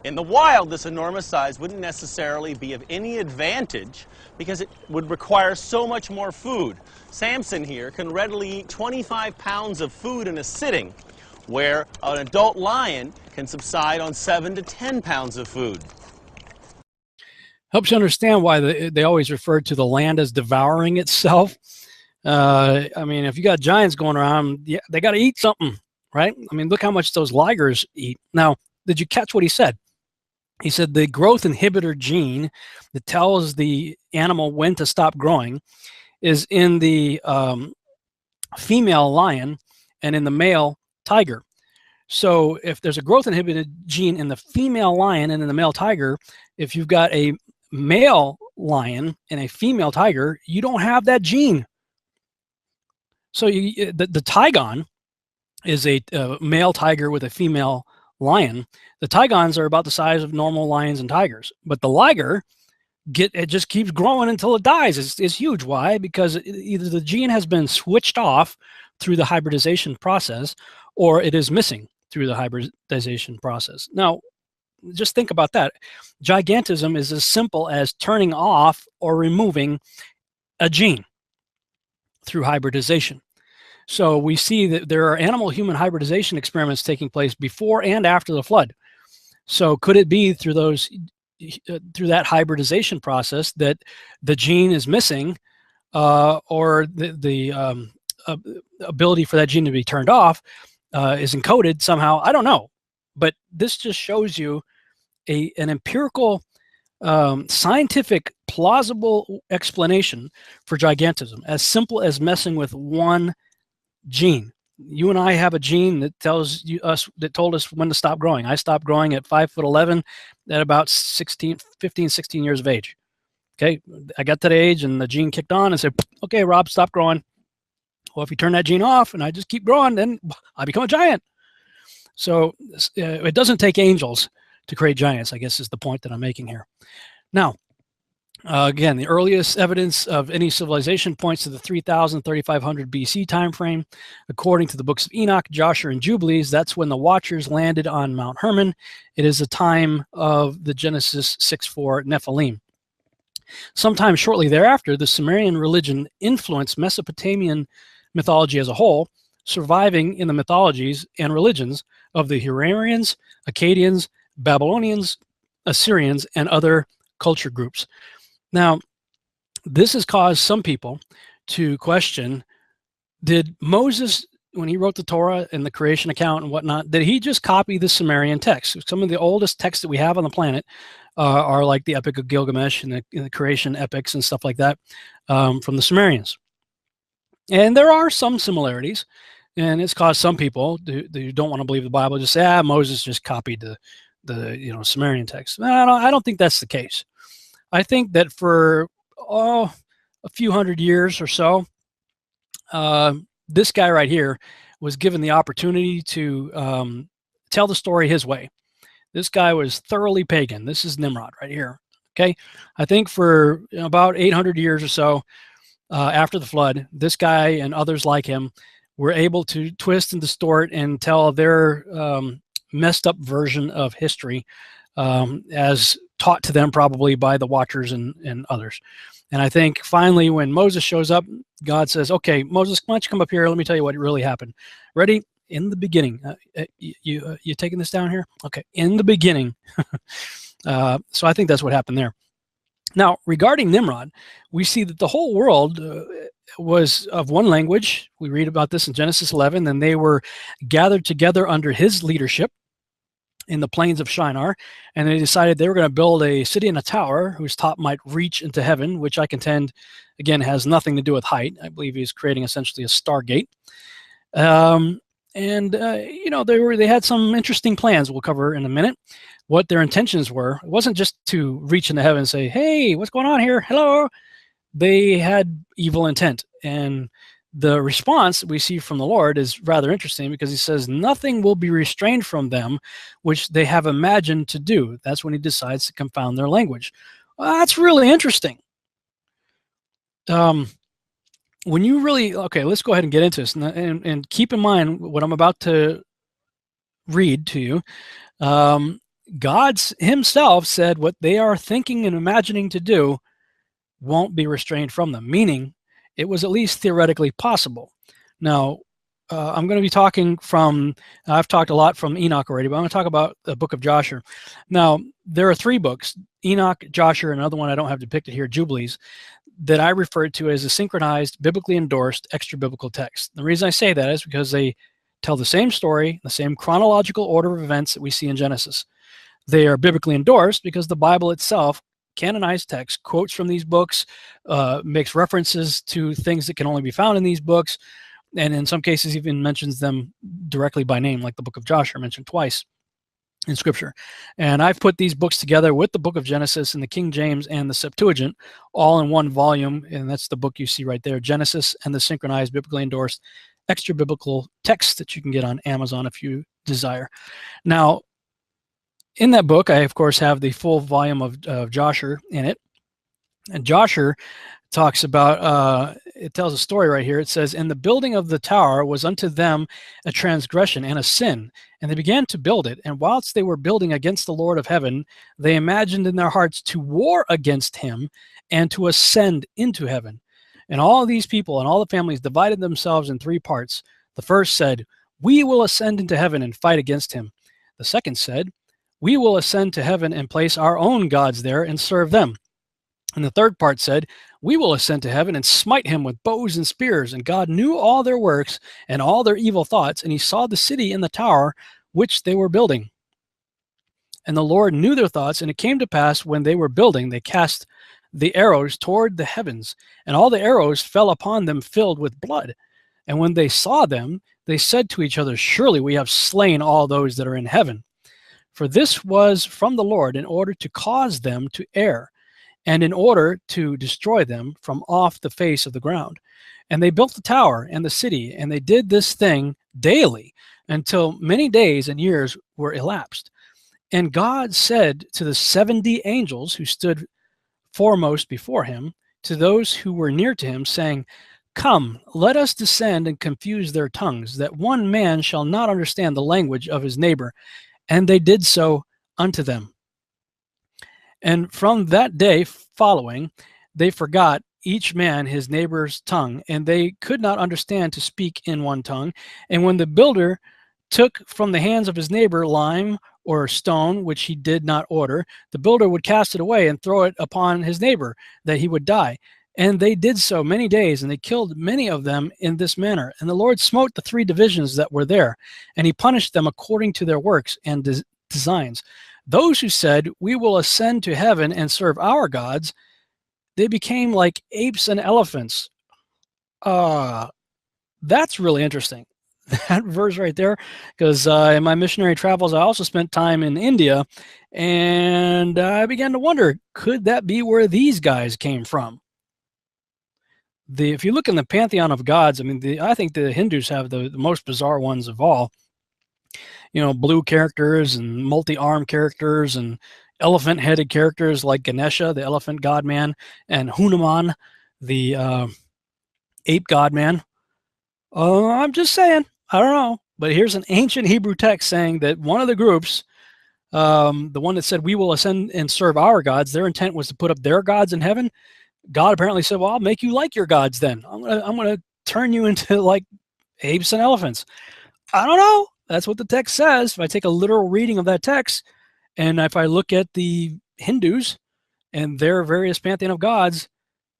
[SPEAKER 14] In the wild, this enormous size wouldn't necessarily be of any advantage because it would require so much more food. Samson here can readily eat 25 pounds of food in a sitting, where an adult lion can subside on 7 to 10 pounds of food.
[SPEAKER 1] Helps you understand why they always refer to the land as devouring itself. I mean, if you got giants going around, yeah, they got to eat something, right? I mean, look how much those ligers eat. Now, did you catch what he said? He said the growth inhibitor gene that tells the animal when to stop growing is in the female lion and in the male tiger. So if there's a growth inhibited gene in the female lion and in the male tiger, if you've got a male lion and a female tiger, you don't have that gene. So the tigon is a male tiger with a female lion. The tigons are about the size of normal lions and tigers, but the liger it just keeps growing until it dies. It's huge. Why? Because either the gene has been switched off through the hybridization process, or it is missing through the hybridization process. Now, just think about that. Gigantism is as simple as turning off or removing a gene through hybridization. So we see that there are animal-human hybridization experiments taking place before and after the flood. So could it be through through that hybridization process that the gene is missing, or the ability for that gene to be turned off is encoded somehow? I don't know, but this just shows you an empirical, scientific, plausible explanation for gigantism, as simple as messing with one gene. You and I have a gene that told us when to stop growing. I stopped growing at 5'11" at about 15, 16 years of age. Okay, I got to the age and the gene kicked on and said, okay, Rob, stop growing. Well, if you turn that gene off and I just keep growing, then I become a giant. So it doesn't take angels to create giants, I guess is the point that I'm making here. Now, again, the earliest evidence of any civilization points to the 3,500 BC time frame. According to the books of Enoch, Joshua, and Jubilees, that's when the Watchers landed on Mount Hermon. It is the time of the Genesis 6:4 Nephilim. Sometime shortly thereafter, the Sumerian religion influenced Mesopotamian mythology as a whole, surviving in the mythologies and religions of the Hurarians, Akkadians, Babylonians, Assyrians, and other culture groups. Now, this has caused some people to question, did Moses, when he wrote the Torah and the creation account and whatnot, did he just copy the Sumerian text? Some of the oldest texts that we have on the planet are like the Epic of Gilgamesh and the creation epics and stuff like that from the Sumerians. And there are some similarities, and it's caused some people who don't want to believe the Bible just say, Moses just copied the Sumerian text. I don't think that's the case. I think that for a few hundred years or so, this guy right here was given the opportunity to tell the story his way. This guy was thoroughly pagan. This is Nimrod right here. Okay, I think for about 800 years or so after the flood, this guy and others like him were able to twist and distort and tell their messed up version of history as taught to them probably by the Watchers and others. And I think finally when Moses shows up, God says, okay, Moses, why don't you come up here? Let me tell you what really happened. Ready? In the beginning. You taking this down here? Okay. In the beginning. So I think that's what happened there. Now, regarding Nimrod, we see that the whole world was of one language. We read about this in Genesis 11, and they were gathered together under his leadership in the plains of Shinar, and they decided they were going to build a city and a tower whose top might reach into heaven, which I contend, again, has nothing to do with height. I believe he's creating essentially a stargate. You know, they had some interesting plans we'll cover in a minute. What their intentions were, it wasn't just to reach into heaven and say, hey, what's going on here? Hello. They had evil intent. And the response we see from the Lord is rather interesting because he says, nothing will be restrained from them which they have imagined to do. That's when he decides to confound their language. Well, that's really interesting. When you really, okay, let's go ahead and get into this. And keep in mind what I'm about to read to you. God himself said what they are thinking and imagining to do won't be restrained from them, meaning it was at least theoretically possible. Now, I'm going to be talking from, I've talked a lot from Enoch already, but I'm going to talk about the book of Joshua. Now, there are 3 books, Enoch, Joshua, and another one I don't have depicted here, Jubilees, that I refer to as a synchronized, biblically endorsed, extra-biblical text. The reason I say that is because they tell the same story, the same chronological order of events that we see in Genesis. They are biblically endorsed because the Bible itself, canonized text, quotes from these books, makes references to things that can only be found in these books, and in some cases even mentions them directly by name, like the book of Joshua mentioned twice in Scripture. And I've put these books together with the book of Genesis and the King James and the Septuagint all in one volume, and that's the book you see right there, Genesis and the synchronized, biblically endorsed, extra biblical text that you can get on Amazon if you desire. Now, in that book, I, of course, have the full volume of Joshua in it. And Joshua talks about, it tells a story right here. It says, and the building of the tower was unto them a transgression and a sin. And they began to build it. And whilst they were building against the Lord of heaven, they imagined in their hearts to war against him and to ascend into heaven. And all these people and all the families divided themselves in 3 parts. The first said, we will ascend into heaven and fight against him. The second said, we will ascend to heaven and place our own gods there and serve them. And the third part said, we will ascend to heaven and smite him with bows and spears. And God knew all their works and all their evil thoughts, and he saw the city and the tower which they were building. And the Lord knew their thoughts, and it came to pass when they were building, they cast the arrows toward the heavens, and all the arrows fell upon them filled with blood. And when they saw them, they said to each other, surely we have slain all those that are in heaven. For this was from the Lord in order to cause them to err, and in order to destroy them from off the face of the ground. And they built the tower and the city, and they did this thing daily until many days and years were elapsed. And God said to the 70 angels who stood foremost before him, to those who were near to him, saying, come, let us descend and confuse their tongues, that one man shall not understand the language of his neighbor. And they did so unto them. And from that day following, they forgot each man his neighbor's tongue, and they could not understand to speak in one tongue. And when the builder took from the hands of his neighbor lime or stone, which he did not order, the builder would cast it away and throw it upon his neighbor, that he would die. And they did so many days, and they killed many of them in this manner. And the Lord smote the 3 divisions that were there, and he punished them according to their works and designs. Those who said, we will ascend to heaven and serve our gods, they became like apes and elephants. That's really interesting. That verse right there, because in my missionary travels, I also spent time in India, and I began to wonder, could that be where these guys came from? if you look in the pantheon of gods, I mean, I think the Hindus have the most bizarre ones of all. You know, blue characters and multi-armed characters and elephant-headed characters like Ganesha, the elephant god man, and Hanuman, the ape god man. I'm just saying, I don't know. But here's an ancient Hebrew text saying that one of the groups, the one that said, we will ascend and serve our gods, their intent was to put up their gods in heaven. God apparently said, well, I'll make you like your gods then. I'm gonna turn you into like apes and elephants. I don't know. That's what the text says. If I take a literal reading of that text, and if I look at the Hindus and their various pantheon of gods,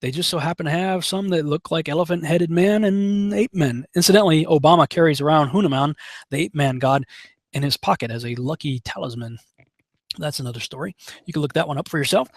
[SPEAKER 1] they just so happen to have some that look like elephant-headed men and ape men. Incidentally, Obama carries around Hanuman, the ape man god, in his pocket as a lucky talisman. That's another story. You can look that one up for yourself.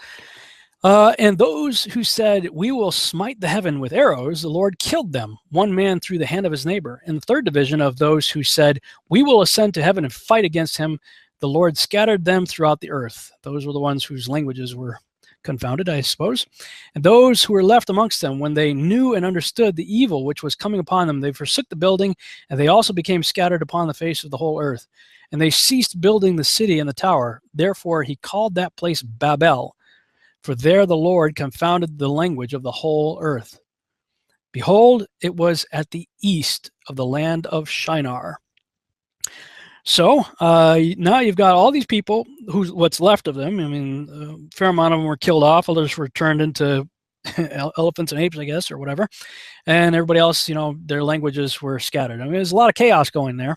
[SPEAKER 1] And those who said, we will smite the heaven with arrows, the Lord killed them, one man through the hand of his neighbor. And the third division of those who said, we will ascend to heaven and fight against him, the Lord scattered them throughout the earth. Those were the ones whose languages were confounded, I suppose. And those who were left amongst them, when they knew and understood the evil which was coming upon them, they forsook the building, and they also became scattered upon the face of the whole earth. And they ceased building the city and the tower. Therefore he called that place Babel, for there the Lord confounded the language of the whole earth. Behold, it was at the east of the land of Shinar. So now you've got all these people, what's left of them. I mean, a fair amount of them were killed off. Others were turned into elephants and apes, I guess, or whatever. And everybody else, you know, their languages were scattered. I mean, there's a lot of chaos going there.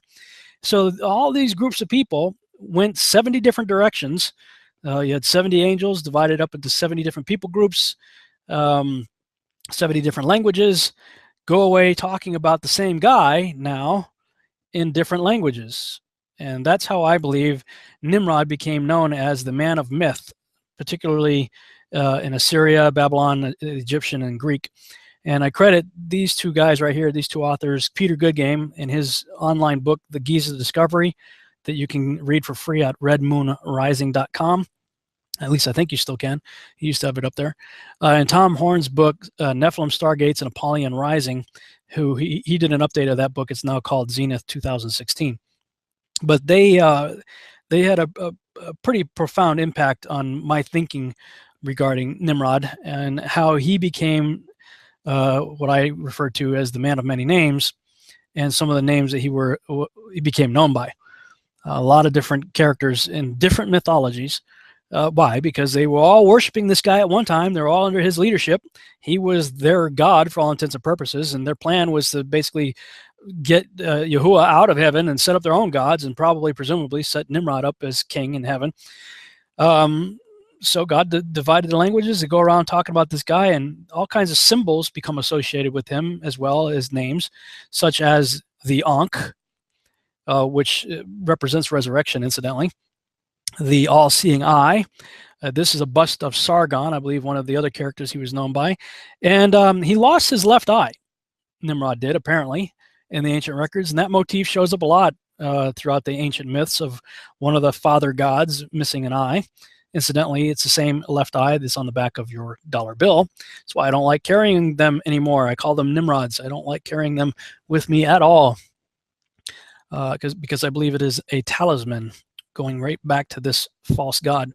[SPEAKER 1] So all these groups of people went 70 different directions. You had 70 angels divided up into 70 different people groups, 70 different languages, go away talking about the same guy now in different languages. And that's how I believe Nimrod became known as the man of myth, particularly in Assyria, Babylon, Egyptian, and Greek. And I credit these two guys right here, these two authors, Peter Goodgame in his online book, The Giza Discovery, that you can read for free at redmoonrising.com. At least I think you still can. He used to have it up there. And Tom Horn's book, Nephilim, Stargates, and Apollyon Rising, who he did an update of that book. It's now called Zenith 2016. But they had a pretty profound impact on my thinking regarding Nimrod and how he became what I refer to as the man of many names, and some of the names that he became known by. A lot of different characters in different mythologies. Why? Because they were all worshiping this guy at one time. They're all under his leadership. He was their god for all intents and purposes, and their plan was to basically get Yahuwah out of heaven and set up their own gods, and probably, presumably, set Nimrod up as king in heaven. So God divided the languages to go around talking about this guy, and all kinds of symbols become associated with him, as well as names, such as the Ankh, which represents resurrection, incidentally. The all-seeing eye. This is a bust of Sargon, I believe one of the other characters he was known by. And he lost his left eye, Nimrod did, apparently, in the ancient records. And that motif shows up a lot throughout the ancient myths of one of the father gods missing an eye. Incidentally, it's the same left eye that's on the back of your dollar bill. That's why I don't like carrying them anymore. I call them Nimrods. I don't like carrying them with me at all because I believe it is a talisman going right back to this false god.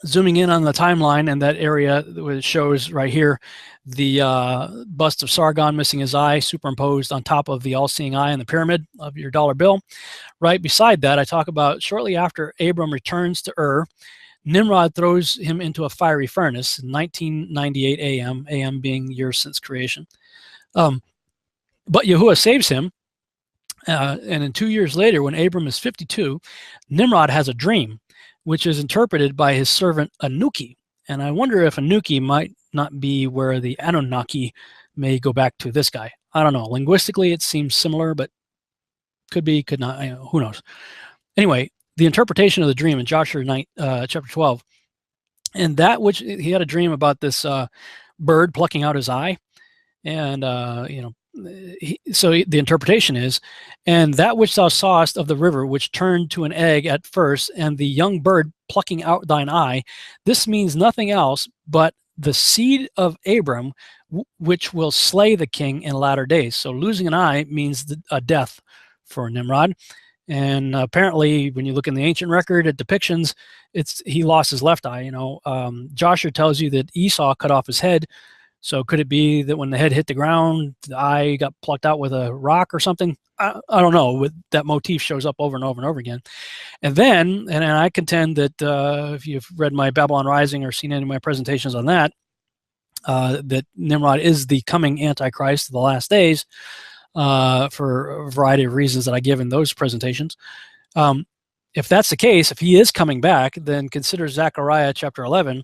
[SPEAKER 1] Zooming in on the timeline and that area, it shows right here the bust of Sargon missing his eye superimposed on top of the all-seeing eye in the pyramid of your dollar bill. Right beside that, I talk about shortly after Abram returns to Ur, Nimrod throws him into a fiery furnace in 1998 AM, AM being years since creation. But Yahuwah saves him. And then 2 years later, when Abram is 52, Nimrod has a dream, which is interpreted by his servant Anuki. And I wonder if Anuki might not be where the Anunnaki may go back to this guy. I don't know. Linguistically, it seems similar, but could be, could not. Who knows? Anyway, the interpretation of the dream in Joshua chapter 12, and that which he had a dream about this bird plucking out his eye, and so the interpretation is, and that which thou sawest of the river, which turned to an egg at first, and the young bird plucking out thine eye, this means nothing else but the seed of Abram, which will slay the king in latter days. So losing an eye means a death for Nimrod. And apparently, when you look in the ancient record at depictions, he lost his left eye. Joshua tells you that Esau cut off his head. So could it be that when the head hit the ground, the eye got plucked out with a rock or something? I don't know. That motif shows up over and over and over again. And then, and I contend that if you've read my Babylon Rising or seen any of my presentations on that, that Nimrod is the coming Antichrist of the last days, for a variety of reasons that I give in those presentations. If that's the case, if he is coming back, then consider Zechariah chapter 11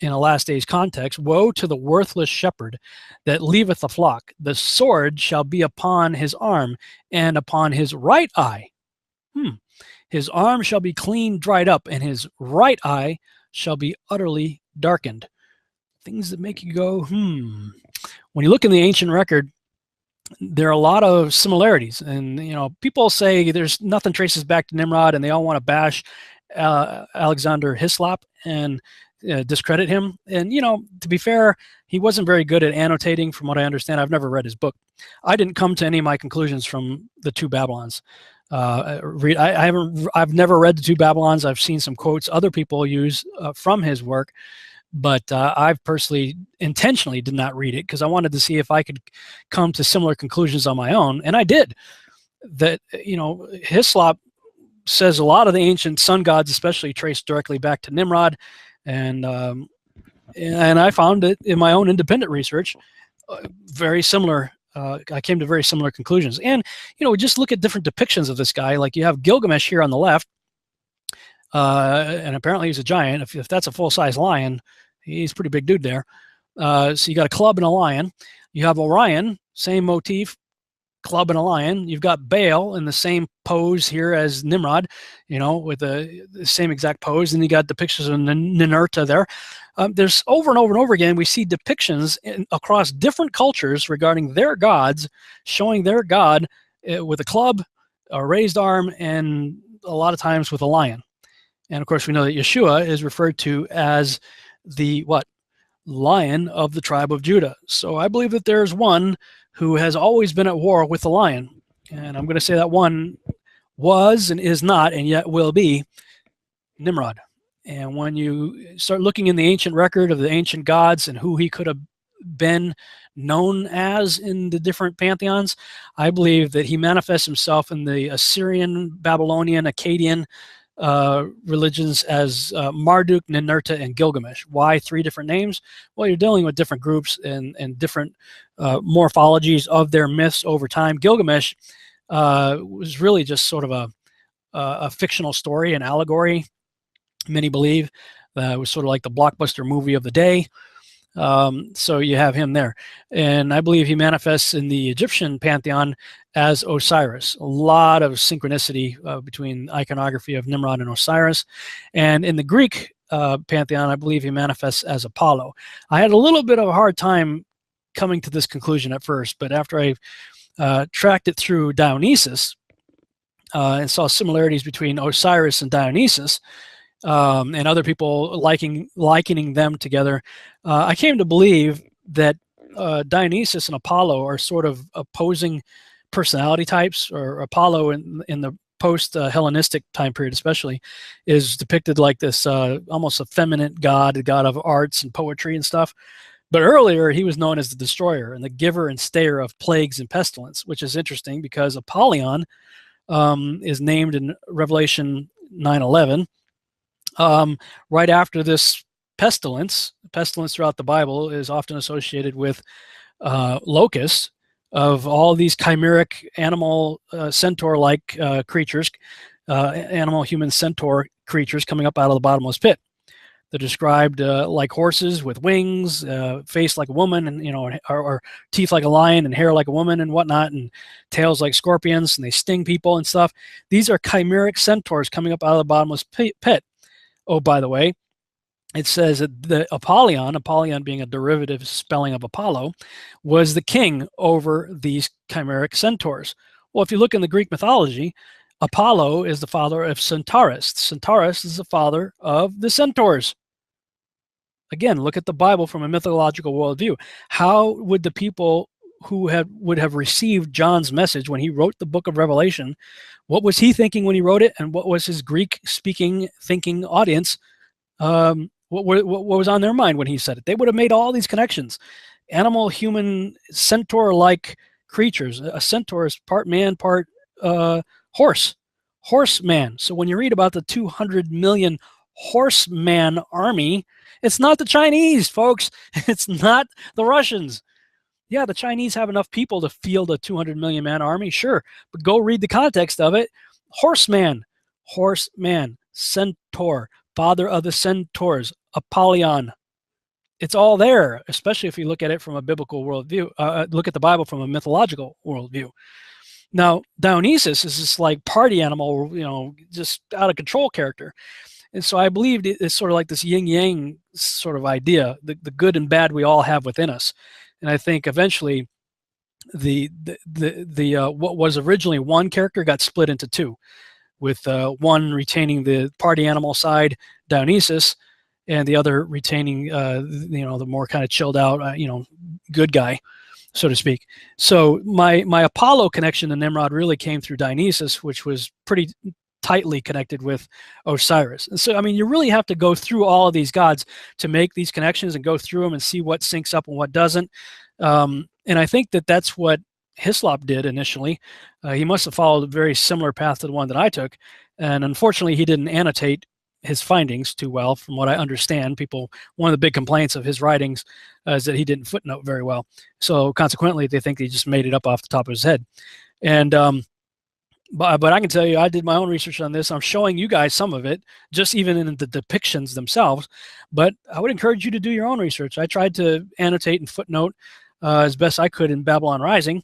[SPEAKER 1] in a last days context. Woe to the worthless shepherd that leaveth the flock. The sword shall be upon his arm and upon his right eye. His arm shall be clean dried up, and his right eye shall be utterly darkened. Things that make you go, When you look in the ancient record, there are a lot of similarities, and people say there's nothing traces back to Nimrod, and they all want to bash Alexander Hislop and discredit him. And to be fair, he wasn't very good at annotating, from what I understand. I've never read his book. I didn't come to any of my conclusions from the two Babylons. I've never read the two Babylons. I've seen some quotes other people use from his work, but I've personally intentionally did not read it because I wanted to see if I could come to similar conclusions on my own, and I did. That Hislop says a lot of the ancient sun gods, especially, traced directly back to Nimrod, and I found it in my own independent research very similar. I came to very similar conclusions, and just look at different depictions of this guy. Like you have Gilgamesh here on the left. And apparently he's a giant. If that's a full-size lion, he's a pretty big dude there. So you got a club and a lion. You have Orion, same motif, club and a lion. You've got Baal in the same pose here as Nimrod, with the same exact pose. And you got depictions of Ninurta there. There's over and over and over again, we see depictions across different cultures regarding their gods, showing their god with a club, a raised arm, and a lot of times with a lion. And of course, we know that Yeshua is referred to as the Lion of the tribe of Judah. So I believe that there's one who has always been at war with the lion. And I'm going to say that one was and is not and yet will be Nimrod. And when you start looking in the ancient record of the ancient gods and who he could have been known as in the different pantheons, I believe that he manifests himself in the Assyrian, Babylonian, Akkadian religions as Marduk, Ninurta, and Gilgamesh. Why 3 different names? Well, you're dealing with different groups and different morphologies of their myths over time. Gilgamesh was really just sort of a fictional story, an allegory, many believe. It was sort of like the blockbuster movie of the day. So you have him there. And I believe he manifests in the Egyptian pantheon as Osiris. A lot of synchronicity between iconography of Nimrod and Osiris. And in the Greek pantheon, I believe he manifests as Apollo. I had a little bit of a hard time coming to this conclusion at first, but after I tracked it through Dionysus and saw similarities between Osiris and Dionysus, and other people likening them together, I came to believe that Dionysus and Apollo are sort of opposing personality types. Or Apollo in the post-Hellenistic time period especially is depicted like this almost effeminate god, a god of arts and poetry and stuff. But earlier he was known as the destroyer and the giver and stayer of plagues and pestilence, which is interesting because Apollyon is named in Revelation 9:11. Right after this pestilence throughout the Bible is often associated with locusts of all these chimeric animal centaur-like creatures, animal human centaur creatures coming up out of the bottomless pit. They're described like horses with wings, face like a woman, and or teeth like a lion, and hair like a woman, and whatnot, and tails like scorpions, and they sting people and stuff. These are chimeric centaurs coming up out of the bottomless pit. Oh, by the way, it says that the Apollyon being a derivative spelling of Apollo, was the king over these chimeric centaurs. Well, if you look in the Greek mythology, Apollo is the father of Centaurus. Centaurus is the father of the centaurs. Again, look at the Bible from a mythological worldview. How would the people who would have received John's message when he wrote the book of Revelation, what was he thinking when he wrote it, and what was his Greek-speaking thinking audience, what was on their mind when he said it? They would have made all these connections. Animal, human, centaur-like creatures. A centaur is part man, part horseman. So when you read about the 200 million horseman army, it's not the Chinese, folks. It's not the Russians. Yeah, the Chinese have enough people to field a 200 million man army, sure, but go read the context of it. Horseman, centaur, father of the centaurs, Apollyon. It's all there, especially if you look at it from a biblical worldview, look at the Bible from a mythological worldview. Now, Dionysus is this like party animal, you know, just out of control character. And so I believe it's sort of like this yin-yang sort of idea, the good and bad we all have within us. And I think eventually what was originally one character got split into two, with one retaining the party animal side, Dionysus, and the other retaining, you know, the more kind of chilled out, you know, good guy, so to speak. So my Apollo connection to Nimrod really came through Dionysus, which was pretty tightly connected with Osiris. And so, I mean, you really have to go through all of these gods to make these connections and go through them and see what syncs up and what doesn't. And I think that that's what Hislop did initially. He must have followed a very similar path to the one that I took. And unfortunately, he didn't annotate his findings too well, from what I understand. One of the big complaints of his writings is that he didn't footnote very well. So consequently, they think he just made it up off the top of his head. And but I can tell you, I did my own research on this. I'm showing you guys some of it, just even in the depictions themselves. But I would encourage you to do your own research. I tried to annotate and footnote as best I could in Babylon Rising,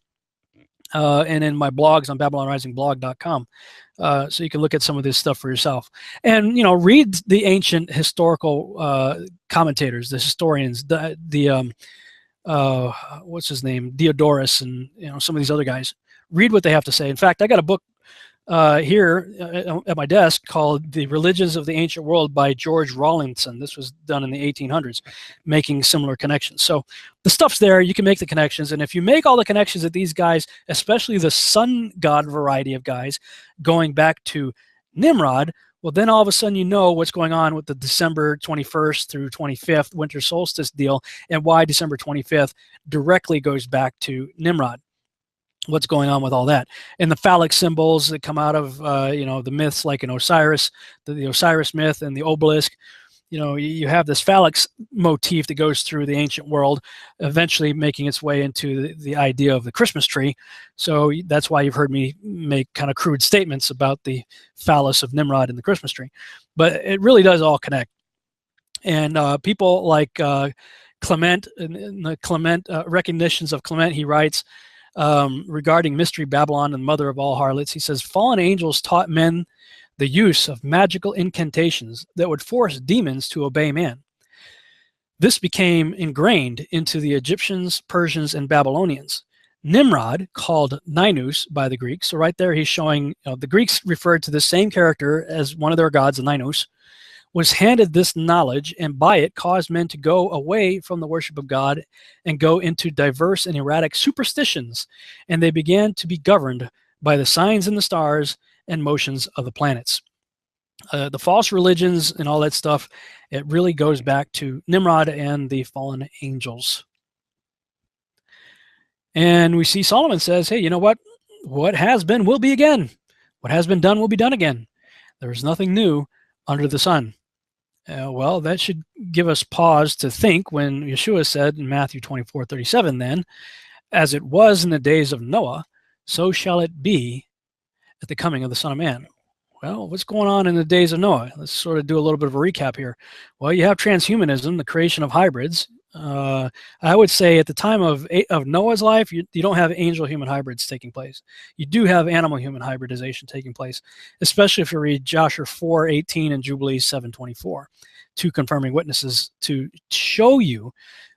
[SPEAKER 1] and in my blogs on BabylonRisingBlog.com. So you can look at some of this stuff for yourself. And, you know, read the ancient historical commentators, the historians, what's his name, Diodorus, and, you know, some of these other guys. Read what they have to say. In fact, I got a book here at my desk called The Religions of the Ancient World by George Rawlinson. This was done in the 1800s, making similar connections. So the stuff's there. You can make the connections. And if you make all the connections that these guys, especially the sun god variety of guys, going back to Nimrod, well, then all of a sudden you know what's going on with the December 21st through 25th winter solstice deal, and why December 25th directly goes back to Nimrod. What's going on with all that, and the phallic symbols that come out of you know, the myths, like in Osiris, the Osiris myth and the obelisk. You know, you have this phallic motif that goes through the ancient world, eventually making its way into the idea of the Christmas tree. So that's why you've heard me make kind of crude statements about the phallus of Nimrod and the Christmas tree, but it really does all connect. And people like Clement, in the Clement recognitions of Clement, he writes, regarding Mystery Babylon and mother of all harlots, he says, fallen angels taught men the use of magical incantations that would force demons to obey man. This became ingrained into the Egyptians, Persians, and Babylonians. Nimrod, called Ninus by the Greeks, so right there he's showing, you know, the Greeks referred to the same character as one of their gods, Ninus, was handed this knowledge, and by it caused men to go away from the worship of God and go into diverse and erratic superstitions, and they began to be governed by the signs in the stars and motions of the planets. The false religions and all that stuff, it really goes back to Nimrod and the fallen angels. And we see Solomon says, hey, you know what? What has been will be again. What has been done will be done again. There is nothing new under the sun. Well, that should give us pause to think when Yeshua said in Matthew 24:37, then, as it was in the days of Noah, so shall it be at the coming of the Son of Man. Well, what's going on in the days of Noah? Let's sort of do a little bit of a recap here. Well, you have transhumanism, the creation of hybrids. I would say at the time of Noah's life, you don't have angel-human hybrids taking place. You do have animal-human hybridization taking place, especially if you read Joshua 4:18 and Jubilees 7:24, two confirming witnesses to show you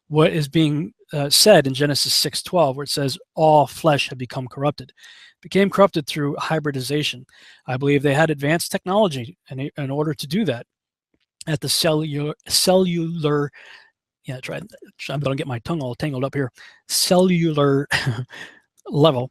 [SPEAKER 1] what is being said in Genesis 6:12, where it says, all flesh had become corrupted. Became corrupted through hybridization. I believe they had advanced technology in order to do that. at the cellular yeah, I'm going to get my tongue all tangled up here, cellular level.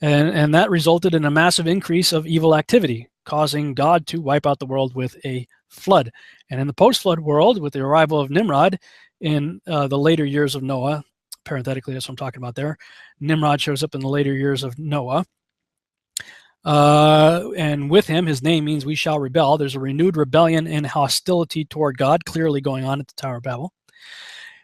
[SPEAKER 1] And that resulted in a massive increase of evil activity, causing God to wipe out the world with a flood. And in the post-flood world, with the arrival of Nimrod in the later years of Noah, parenthetically, that's what I'm talking about there, Nimrod shows up in the later years of Noah. And with him, his name means we shall rebel. There's a renewed rebellion and hostility toward God clearly going on at the Tower of Babel.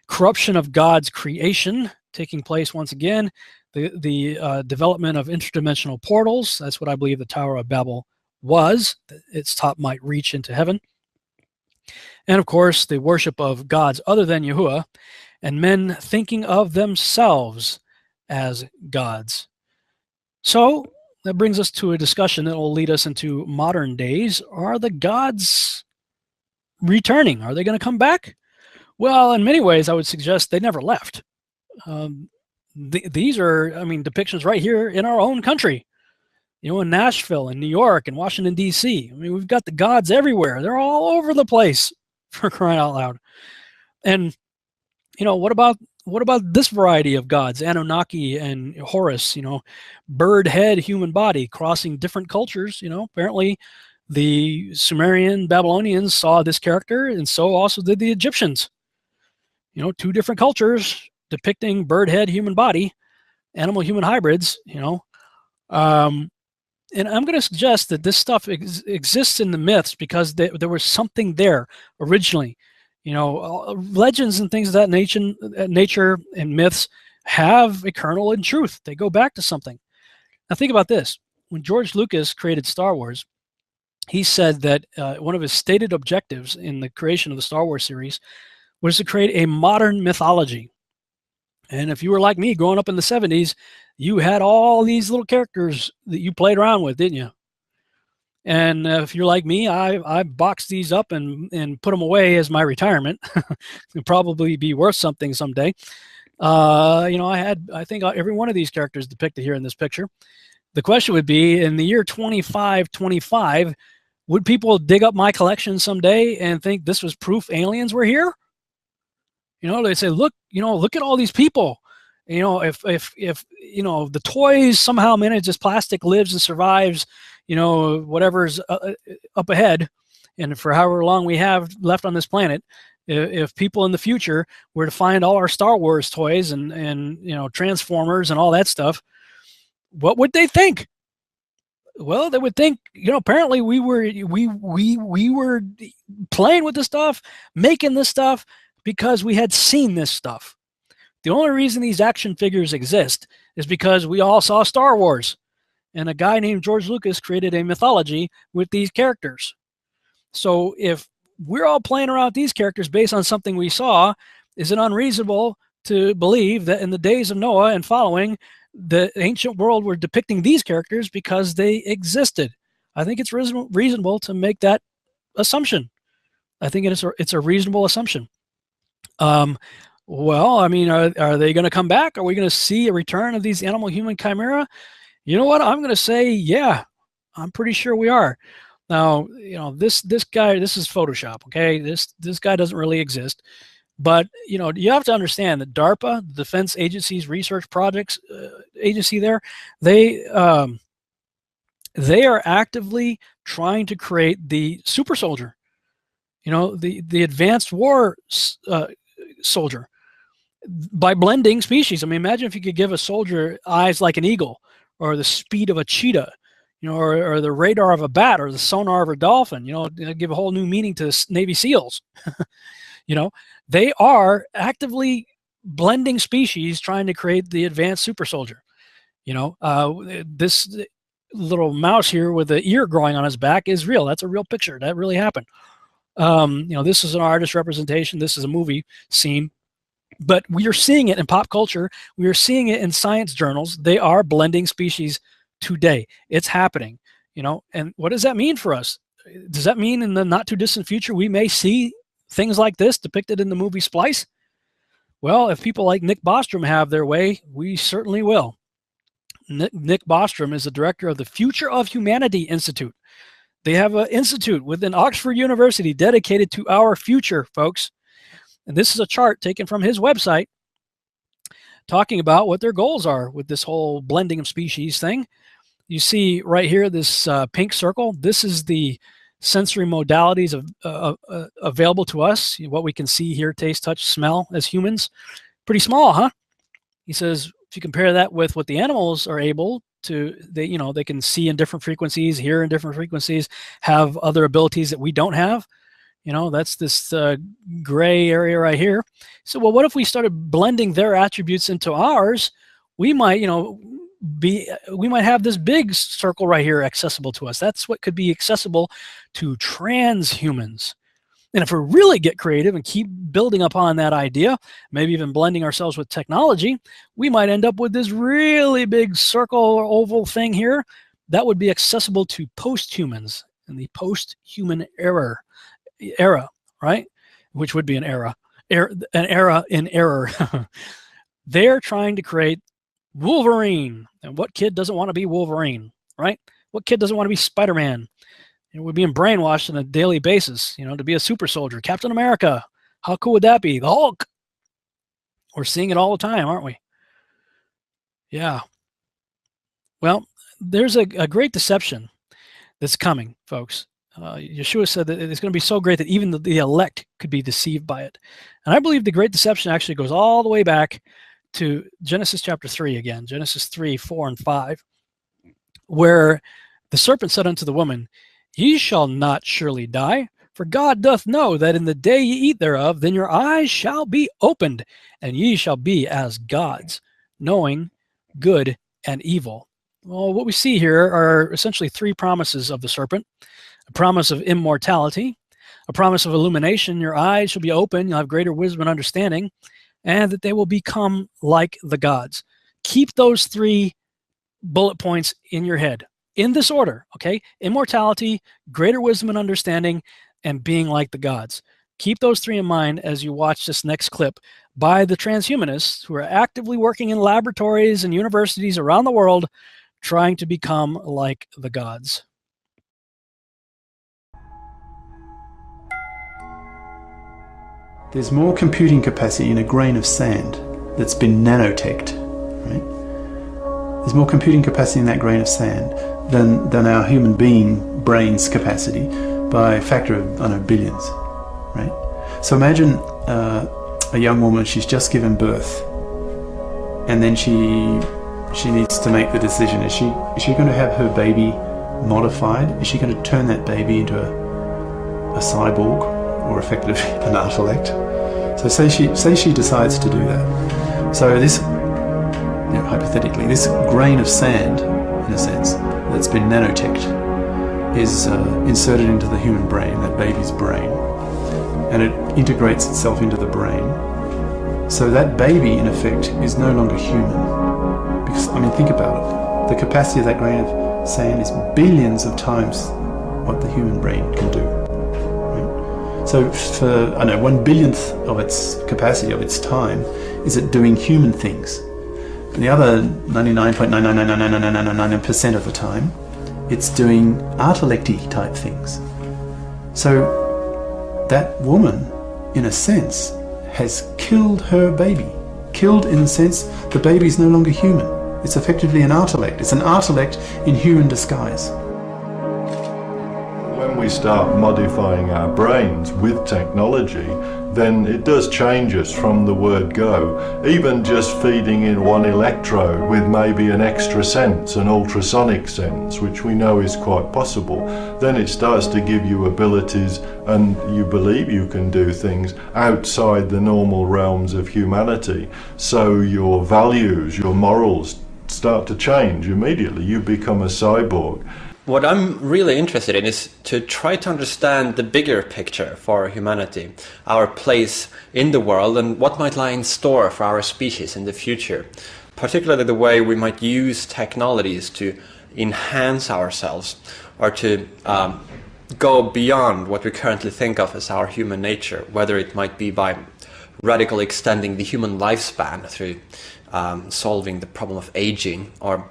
[SPEAKER 1] Corruption of God's creation taking place once again. The development of interdimensional portals. That's what I believe the Tower of Babel was. Its top might reach into heaven. And of course, the worship of gods other than Yahuwah, and men thinking of themselves as gods. So that brings us to a discussion that will lead us into modern days. Are the gods returning? Are they going to come back? Well, in many ways, I would suggest they never left. These are, I mean, depictions right here in our own country, you know, in Nashville and New York and Washington, D.C. I mean, we've got the gods everywhere. They're all over the place, for crying out loud. And, you know, what about this variety of gods, Anunnaki and Horus, you know, bird head, human body, crossing different cultures, you know, apparently the Sumerian Babylonians saw this character, and so also did the Egyptians. You know, two different cultures depicting bird head, human body, animal-human hybrids, you know. And I'm going to suggest that this stuff exists in the myths because there was something there originally. You know, legends and things of that nature and myths have a kernel in truth. They go back to something. Now think about this. When George Lucas created Star Wars, he said that one of his stated objectives in the creation of the Star Wars series was to create a modern mythology. And if you were like me growing up in the 70s, you had all these little characters that you played around with, didn't you? And if you're like me, I boxed these up and put them away as my retirement. It'll probably be worth something someday. You know, I think every one of these characters depicted here in this picture. The question would be, in the year 2525, would people dig up my collection someday and think this was proof aliens were here? You know, they say, look, you know, look at all these people. You know, if you know, the toys somehow manage, this plastic lives and survives, you know, whatever's up ahead, and for however long we have left on this planet, if people in the future were to find all our Star Wars toys and you know, Transformers and all that stuff, what would they think? Well, they would think, you know, apparently we were playing with this stuff, making this stuff, because we had seen this stuff. The only reason these action figures exist is because we all saw Star Wars, and a guy named George Lucas created a mythology with these characters. So if we're all playing around with these characters based on something we saw, is it unreasonable to believe that in the days of Noah and following, the ancient world were depicting these characters because they existed? I think it's reasonable to make that assumption. I think it's a reasonable assumption. Well, I mean, are they going to come back? Are we going to see a return of these animal-human chimera? You know what? I'm going to say, yeah, I'm pretty sure we are. Now, you know, this guy, this is Photoshop, okay? This guy doesn't really exist. But, you know, you have to understand that DARPA, the Defense Agency's research projects agency there, they are actively trying to create the super soldier, you know, the advanced war soldier, by blending species. I mean, imagine if you could give a soldier eyes like an eagle, or the speed of a cheetah, you know, or the radar of a bat, or the sonar of a dolphin. You know, give a whole new meaning to Navy SEALs. You know, they are actively blending species, trying to create the advanced super soldier. You know, this little mouse here with the ear growing on his back is real. That's a real picture. That really happened. You know, this is an artist representation. This is a movie scene. But we are seeing it in pop culture. We are seeing it in science journals. They are blending species today. It's happening, you know. And what does that mean for us? Does that mean in the not too distant future we may see things like this depicted in the movie Splice? Well, if people like Nick Bostrom have their way, we certainly will. Nick Bostrom is the director of the Future of Humanity Institute. They have an institute within Oxford University dedicated to our future, folks. And this is a chart taken from his website talking about what their goals are with this whole blending of species thing. You see right here, this pink circle. This is the sensory modalities available to us, what we can see, hear, taste, touch, smell as humans. Pretty small, huh? He says, if you compare that with what the animals are able to, they can see in different frequencies, hear in different frequencies, have other abilities that we don't have. That's this gray area right here. So, well, what if we started blending their attributes into ours? We might, we might have this big circle right here accessible to us. That's what could be accessible to transhumans. And if we really get creative and keep building upon that idea, maybe even blending ourselves with technology, we might end up with this really big circle or oval thing here that would be accessible to post-humans in the post-human era, right? Which would be an era in error. They're trying to create Wolverine. And what kid doesn't want to be Wolverine, right? What kid doesn't want to be Spider-Man? We're being brainwashed on a daily basis, to be a super soldier. Captain America. How cool would that be? The Hulk. We're seeing it all the time, aren't we? Yeah. Well, there's a great deception that's coming, folks. Yeshua said that it's going to be so great that even the elect could be deceived by it. And I believe the great deception actually goes all the way back to Genesis chapter 3 again, Genesis 3, 4, and 5, where the serpent said unto the woman, Ye shall not surely die, for God doth know that in the day ye eat thereof, then your eyes shall be opened, and ye shall be as gods, knowing good and evil. Well, what we see here are essentially three promises of the serpent: a promise of immortality, a promise of illumination, your eyes shall be open, you'll have greater wisdom and understanding, and that they will become like the gods. Keep those three bullet points in your head, in this order, okay? Immortality, greater wisdom and understanding, and being like the gods. Keep those three in mind as you watch this next clip by the transhumanists who are actively working in laboratories and universities around the world trying to become like the gods.
[SPEAKER 15] There's more computing capacity in a grain of sand that's been nanoteched, right? There's more computing capacity in that grain of sand than our human being brain's capacity by a factor of, I don't know, billions, right? So imagine a young woman, she's just given birth, and then she needs to make the decision. Is she going to have her baby modified? Is she going to turn that baby into a cyborg, or effectively an intellect? So say she decides to do that. So this, hypothetically, this grain of sand, in a sense, that's been nanoteched, is inserted into the human brain, that baby's brain, and it integrates itself into the brain. So that baby, in effect, is no longer human. Because, I mean, think about it. The capacity of that grain of sand is billions of times what the human brain can do. Right? So for, I don't know, 1/1000th of its capacity, of its time, is it doing human things. And the other 99.9999999% of the time, it's doing artelecty type things. So that woman, in a sense, has killed her baby. Killed in the sense the baby is no longer human. It's effectively an artelect. It's an artelect in human disguise.
[SPEAKER 16] When we start modifying our brains with technology, then it does change us from the word go. Even just feeding in one electrode with maybe an extra sense, an ultrasonic sense, which we know is quite possible, then it starts to give you abilities and you believe you can do things outside the normal realms of humanity. So your values, your morals start to change immediately. You become a cyborg.
[SPEAKER 17] What I'm really interested in is to try to understand the bigger picture for humanity, our place in the world, and what might lie in store for our species in the future. Particularly the way we might use technologies to enhance ourselves, or to go beyond what we currently think of as our human nature, whether it might be by radically extending the human lifespan through solving the problem of aging, or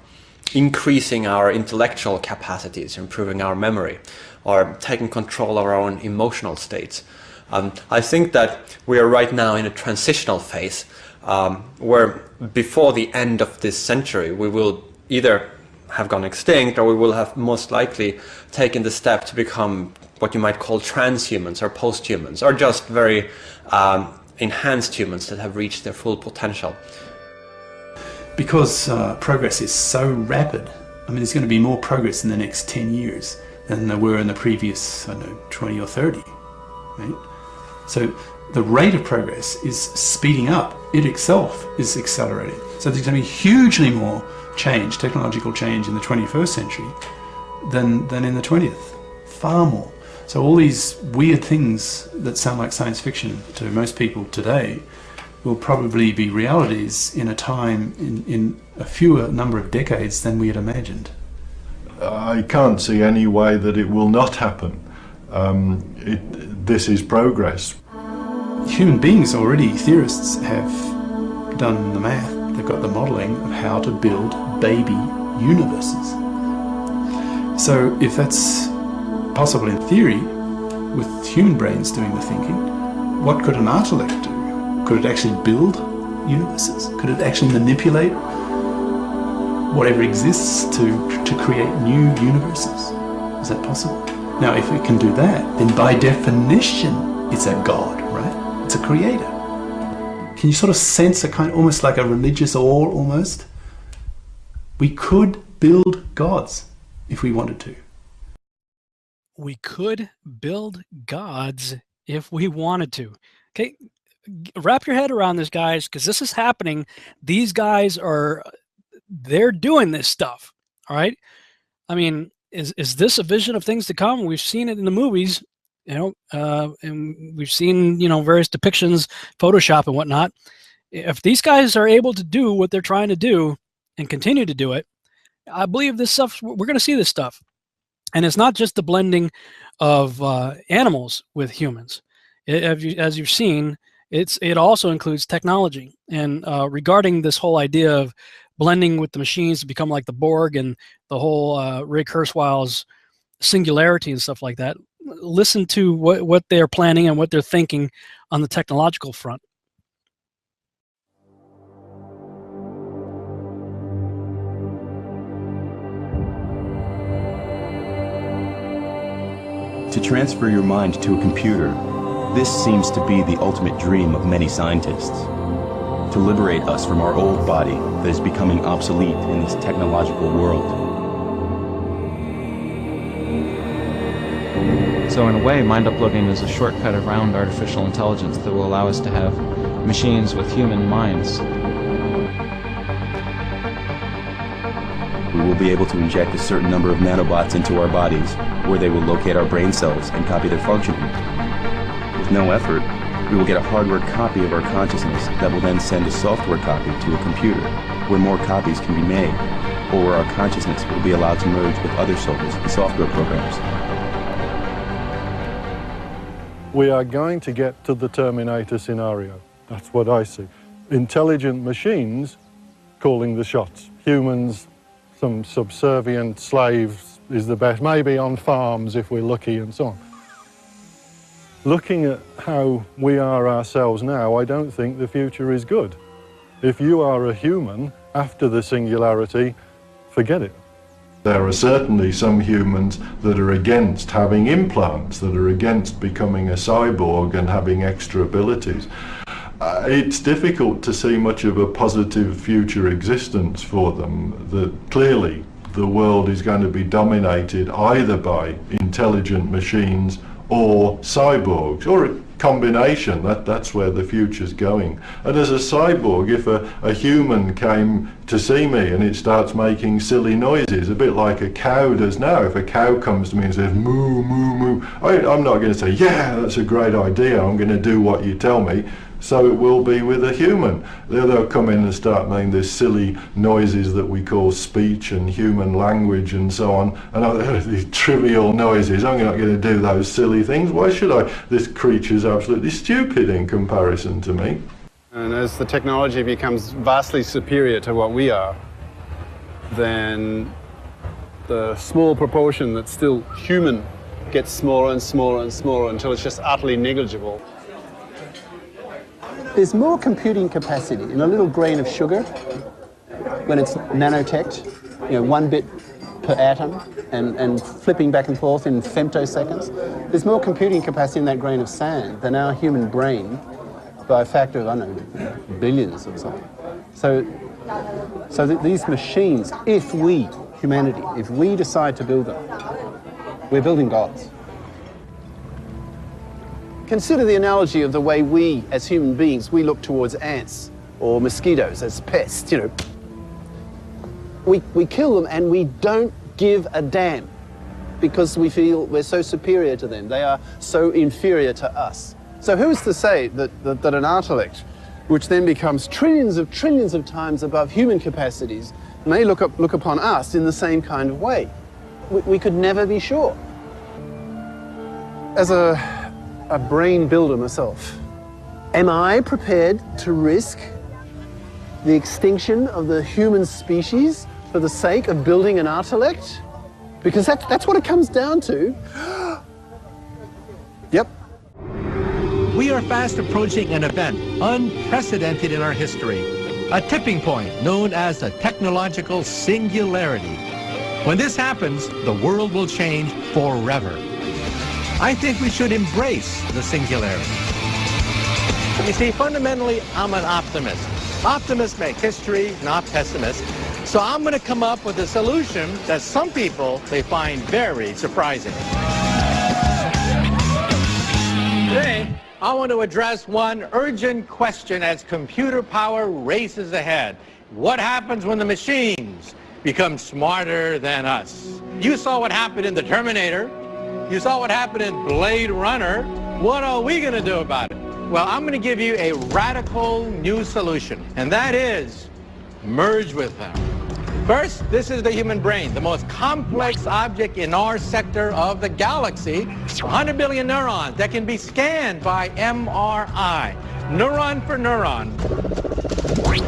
[SPEAKER 17] increasing our intellectual capacities, improving our memory, or taking control of our own emotional states. I think that we are right now in a transitional phase where before the end of this century we will either have gone extinct, or we will have most likely taken the step to become what you might call transhumans or posthumans, or just very enhanced humans that have reached their full potential.
[SPEAKER 15] Because progress is so rapid, I mean, there's going to be more progress in the next 10 years than there were in the previous, I don't know, 20 or 30, right? So the rate of progress is speeding up. It itself is accelerating. So there's going to be hugely more change, technological change in the 21st century than in the 20th. Far more. So all these weird things that sound like science fiction to most people today will probably be realities in a time, in a fewer number of decades than we had imagined.
[SPEAKER 16] I can't see any way that it will not happen. This is progress.
[SPEAKER 15] Human beings already, theorists have done the math. They've got the modelling of how to build baby universes. So if that's possible in theory, with human brains doing the thinking, what could an intellect do? Could it actually build universes? Could it actually manipulate whatever exists to create new universes? Is that possible? Now, if it can do that, then by definition, it's a god, right? It's a creator. Can you sort of sense a kind, almost like a religious awe, almost? We could build gods if we wanted to.
[SPEAKER 1] We could build gods if we wanted to. Okay, wrap your head around this, guys, because this is happening. These guys they're doing this stuff, all right? I mean, is this a vision of things to come? We've seen it in the movies, you know, and we've seen, you know, various depictions, Photoshop and whatnot. If these guys are able to do what they're trying to do and continue to do it, I believe this stuff, we're going to see this stuff. And it's not just the blending of animals with humans. As you've seen, it also includes technology. And regarding this whole idea of blending with the machines to become like the Borg and the whole Ray Kurzweil's singularity and stuff like that, listen to what they're planning and what they're thinking on the technological front.
[SPEAKER 18] To transfer your mind to a computer, this seems to be the ultimate dream of many scientists. To liberate us from our old body that is becoming obsolete in this technological world.
[SPEAKER 19] So in a way, mind uploading is a shortcut around artificial intelligence that will allow us to have machines with human minds.
[SPEAKER 18] We will be able to inject a certain number of nanobots into our bodies, where they will locate our brain cells and copy their functioning. With no effort, we will get a hardware copy of our consciousness that will then send a software copy to a computer, where more copies can be made, or where our consciousness will be allowed to merge with other souls and software programs.
[SPEAKER 16] We are going to get to the Terminator scenario. That's what I see. Intelligent machines calling the shots. Humans, some subservient slaves is the best, maybe on farms if we're lucky and so on. Looking at how we are ourselves now, I don't think the future is good. If you are a human after the singularity, forget it. There are certainly some humans that are against having implants, that are against becoming a cyborg and having extra abilities. It's difficult to see much of a positive future existence for them. That clearly the world is going to be dominated either by intelligent machines or cyborgs, or a combination. That's where the future's going. And as a cyborg, if a human came to see me and it starts making silly noises, a bit like a cow does now, if a cow comes to me and says moo, moo, moo, I'm not going to say, yeah, that's a great idea, I'm going to do what you tell me. So it will be with a human. They'll come in and start making these silly noises that we call speech and human language and so on. And these trivial noises, I'm not going to do those silly things. Why should I? This creature's absolutely stupid in comparison to me.
[SPEAKER 20] And as the technology becomes vastly superior to what we are, then the small proportion that's still human gets smaller and smaller and smaller until it's just utterly negligible.
[SPEAKER 15] There's more computing capacity in a little grain of sugar when it's nanoteched, 1 bit per atom and flipping back and forth in femtoseconds. There's more computing capacity in that grain of sand than our human brain by a factor of, I don't know, billions or something. So these machines, if we, humanity, if we decide to build them, we're building gods. Consider the analogy of the way we, as human beings, we look towards ants or mosquitoes as pests, We kill them and we don't give a damn because we feel we're so superior to them. They are so inferior to us. So who is to say that an intellect, which then becomes trillions of times above human capacities, may look upon us in the same kind of way? We could never be sure. As a brain builder myself, am I prepared to risk the extinction of the human species for the sake of building an intellect? Because that's what it comes down to. Yep.
[SPEAKER 21] We are fast approaching an event unprecedented in our history, a tipping point known as a technological singularity. When this happens, the world will change forever. I think we should embrace the singularity. You see, fundamentally, I'm an optimist. Optimists make history, not pessimists. So I'm going to come up with a solution that some people, they find very surprising. Today, I want to address one urgent question as computer power races ahead. What happens when the machines become smarter than us? You saw what happened in the Terminator. You saw what happened in Blade Runner. What are we going to do about it? Well, I'm going to give you a radical new solution, and that is merge with them. First, this is the human brain, the most complex object in our sector of the galaxy. 100 billion neurons that can be scanned by MRI, neuron for neuron.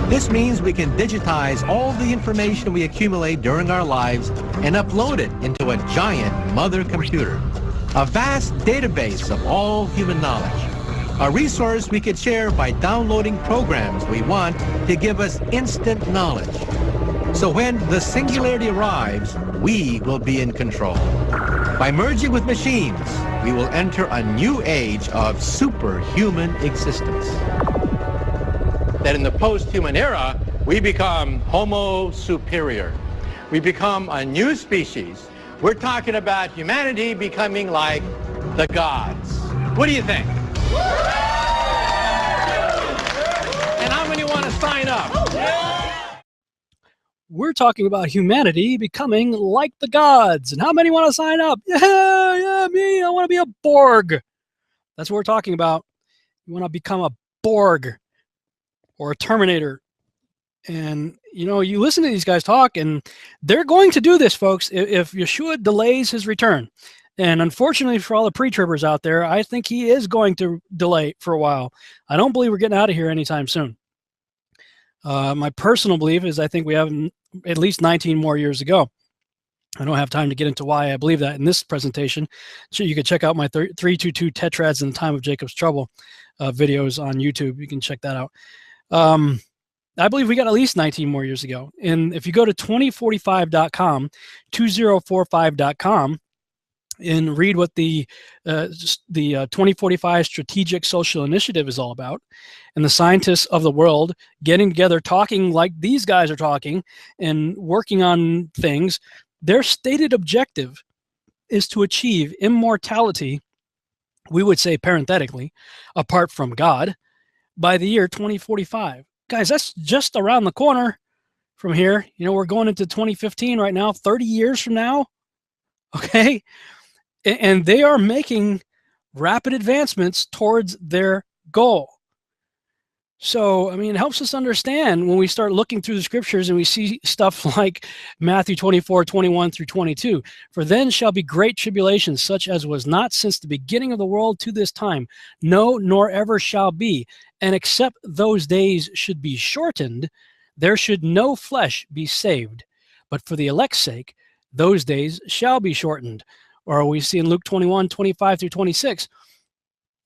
[SPEAKER 21] This means we can digitize all the information we accumulate during our lives and upload it into a giant mother computer, a vast database of all human knowledge, a resource we could share by downloading programs we want to give us instant knowledge. So when the singularity arrives, we will be in control. By merging with machines, we will enter a new age of superhuman existence. That in the post-human era, we become Homo superior. We become a new species. We're talking about humanity becoming like the gods. What do you think? And how many want to sign up?
[SPEAKER 1] We're talking about humanity becoming like the gods. And how many want to sign up? Yeah, me. I want to be a Borg. That's what we're talking about. You want to become a Borg or a Terminator. And, you listen to these guys talk, and they're going to do this, folks, if Yeshua delays his return. And unfortunately for all the pre-tribbers out there, I think he is going to delay for a while. I don't believe we're getting out of here anytime soon. My personal belief is I think we have at least 19 more years to go. I don't have time to get into why I believe that in this presentation. So you can check out my 322 Tetrads in the Time of Jacob's Trouble videos on YouTube. You can check that out. I believe we got at least 19 more years to go. And if you go to 2045.com, 2045.com, and read what the 2045 Strategic Social Initiative is all about, and the scientists of the world getting together, talking like these guys are talking, and working on things, their stated objective is to achieve immortality, we would say parenthetically, apart from God, by the year 2045. Guys, that's just around the corner from here. We're going into 2015 right now, 30 years from now, okay? And they are making rapid advancements towards their goal. So, it helps us understand when we start looking through the scriptures and we see stuff like Matthew 24:21 through 22. For then shall be great tribulations, such as was not since the beginning of the world to this time, no, nor ever shall be. And except those days should be shortened, there should no flesh be saved. but for the elect's sake, those days shall be shortened. Or we see in Luke 21:25-26,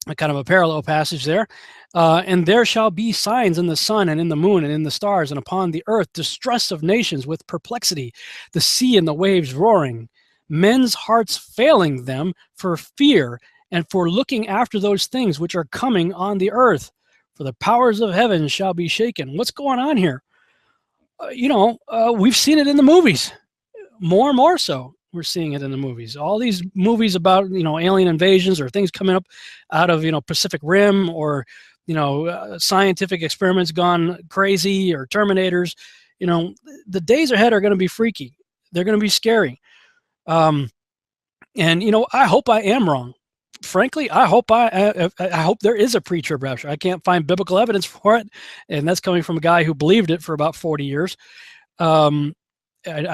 [SPEAKER 1] a kind of a parallel passage there. And there shall be signs in the sun and in the moon and in the stars and upon the earth, distress of nations with perplexity, the sea and the waves roaring, men's hearts failing them for fear and for looking after those things which are coming on the earth. For the powers of heaven shall be shaken. What's going on here? We've seen it in the movies. More and more so, we're seeing it in the movies. All these movies about, alien invasions or things coming up out of, Pacific Rim, or, scientific experiments gone crazy, or Terminators. The days ahead are going to be freaky. They're going to be scary. I hope I am wrong. Frankly, I hope there is a pre-trib rapture. I can't find biblical evidence for it, and that's coming from a guy who believed it for about 40 years. I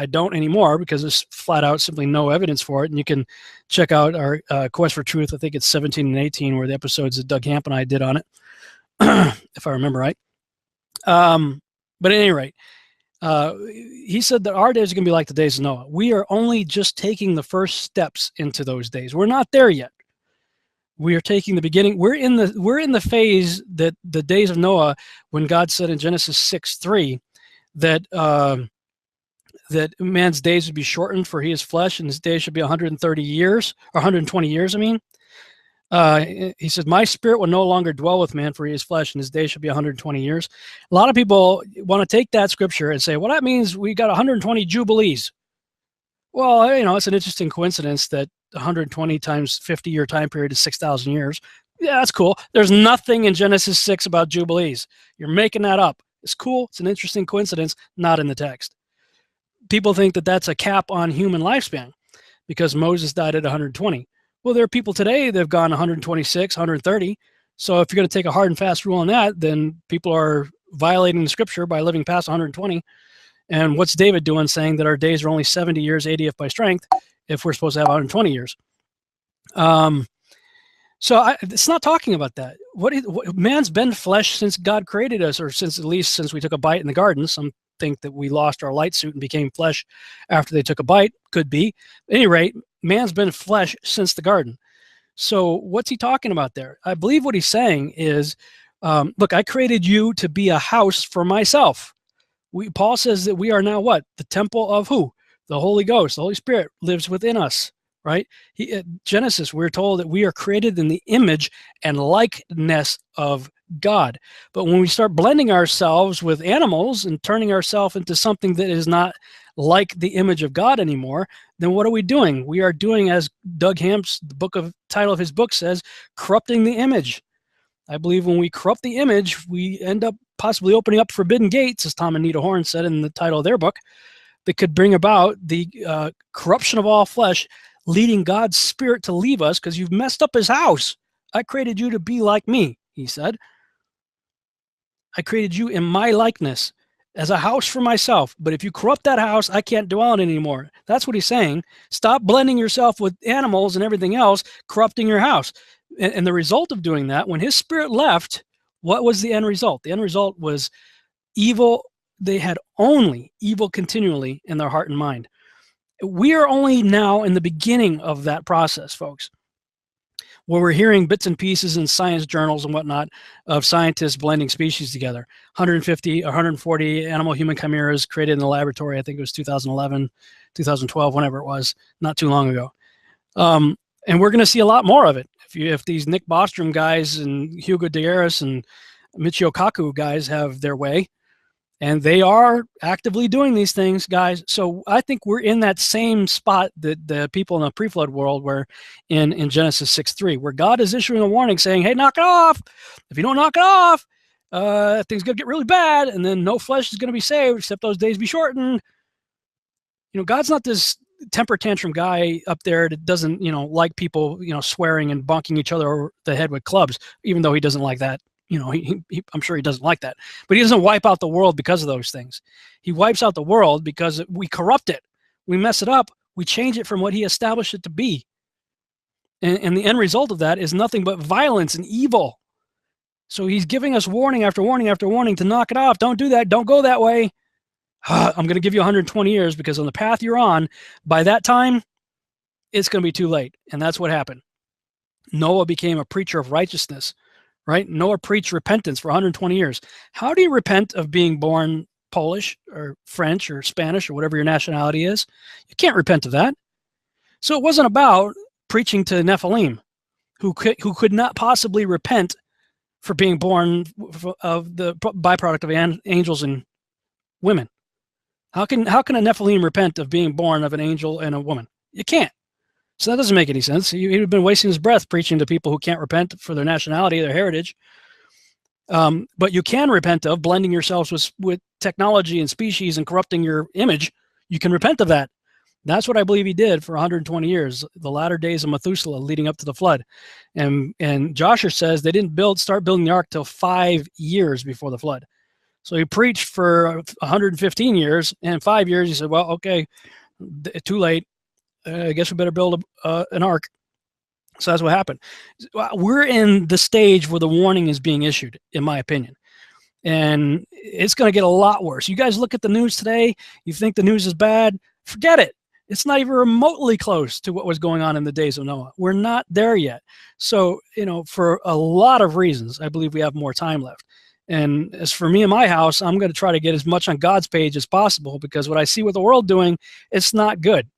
[SPEAKER 1] don't anymore, because there's flat out simply no evidence for it. And you can check out our Quest for Truth. I think it's 17 and 18, where the episodes that Doug Hamp and I did on it, if I remember right. But at any rate, he said that our days are going to be like the days of Noah. We are only just taking the first steps into those days. We're not there yet. We are taking the beginning. We're in the phase that the days of Noah, when God said in Genesis 6:3 that man's days would be shortened, for he is flesh, and his days should be 130 years, or 120 years, I mean. He says, my spirit will no longer dwell with man, for he is flesh, and his days should be 120 years. A lot of people want to take that scripture and say, well, that means we got 120 Jubilees. Well, it's an interesting coincidence that 120 times 50-year time period is 6,000 years. Yeah, that's cool. There's nothing in Genesis 6 about Jubilees. You're making that up. It's cool. It's an interesting coincidence, not in the text. People think that that's a cap on human lifespan because Moses died at 120. Well, there are people today that have gone 126, 130. So if you're going to take a hard and fast rule on that, then people are violating the scripture by living past 120. And what's David doing, saying that our days are only 70 years, 80 if by strength, if we're supposed to have 120 years? It's not talking about that. Man's been flesh since God created us, or at least since we took a bite in the garden. Some think that we lost our light suit and became flesh after they took a bite. Could be. At any rate, man's been flesh since the garden. So what's he talking about there? I believe what he's saying is, look, I created you to be a house for myself. Paul says that we are now what? The temple of who? The Holy Ghost. The Holy Spirit lives within us, right? Genesis, we're told that we are created in the image and likeness of God. But when we start blending ourselves with animals and turning ourselves into something that is not like the image of God anymore, then what are we doing? We are doing, as Doug Hamp's title of his book says, corrupting the image. I believe when we corrupt the image, we end up possibly opening up forbidden gates, as Tom and Nita Horn said in the title of their book, that could bring about the corruption of all flesh, leading God's Spirit to leave us because you've messed up his house. I created you to be like me, he said. I created you in my likeness as a house for myself. But if you corrupt that house, I can't dwell in it anymore. That's what he's saying. Stop blending yourself with animals and everything else, corrupting your house. And the result of doing that, when his Spirit left, what was the end result? The end result was evil. They had only evil continually in their heart and mind. We are only now in the beginning of that process, folks, where we're hearing bits and pieces in science journals and whatnot of scientists blending species together. 150 or 140 animal-human chimeras created in the laboratory. I think it was 2011, 2012, whenever it was, not too long ago. And we're going to see a lot more of it. If these Nick Bostrom guys and Hugo de Aris and Michio Kaku guys have their way, and they are actively doing these things, guys. So I think we're in that same spot that the people in the pre-flood world were in Genesis 6:3, where God is issuing a warning saying, hey, knock it off. If you don't knock it off, things going to get really bad, and then no flesh is going to be saved except those days be shortened. God's not this temper tantrum guy up there that doesn't, like people, swearing and bonking each other over the head with clubs, even though he doesn't like that. I'm sure he doesn't like that, but he doesn't wipe out the world because of those things. He wipes out the world because we corrupt it. We mess it up. We change it from what he established it to be. And the end result of that is nothing but violence and evil. So he's giving us warning after warning after warning to knock it off. Don't do that. Don't go that way. I'm going to give you 120 years because on the path you're on, by that time, it's going to be too late. And that's what happened. Noah became a preacher of righteousness, right? Noah preached repentance for 120 years. How do you repent of being born Polish or French or Spanish or whatever your nationality is? You can't repent of that. So it wasn't about preaching to Nephilim, who could not possibly repent for being born of the byproduct of angels and women. How can a Nephilim repent of being born of an angel and a woman? You can't. So that doesn't make any sense. He would have been wasting his breath preaching to people who can't repent for their nationality, their heritage. But you can repent of blending yourselves with technology and species and corrupting your image. You can repent of that. That's what I believe he did for 120 years, the latter days of Methuselah leading up to the flood. And Joshua says they didn't start building the ark till 5 years before the flood. So he preached for 115 years, and 5 years he said, well, okay, too late. I guess we better build an ark. So that's what happened. We're in the stage where the warning is being issued, in my opinion. And it's going to get a lot worse. You guys look at the news today, you think the news is bad, forget it. It's not even remotely close to what was going on in the days of Noah. We're not there yet. So, for a lot of reasons, I believe we have more time left. And as for me and my house, I'm going to try to get as much on God's page as possible, because what I see with the world doing, it's not good.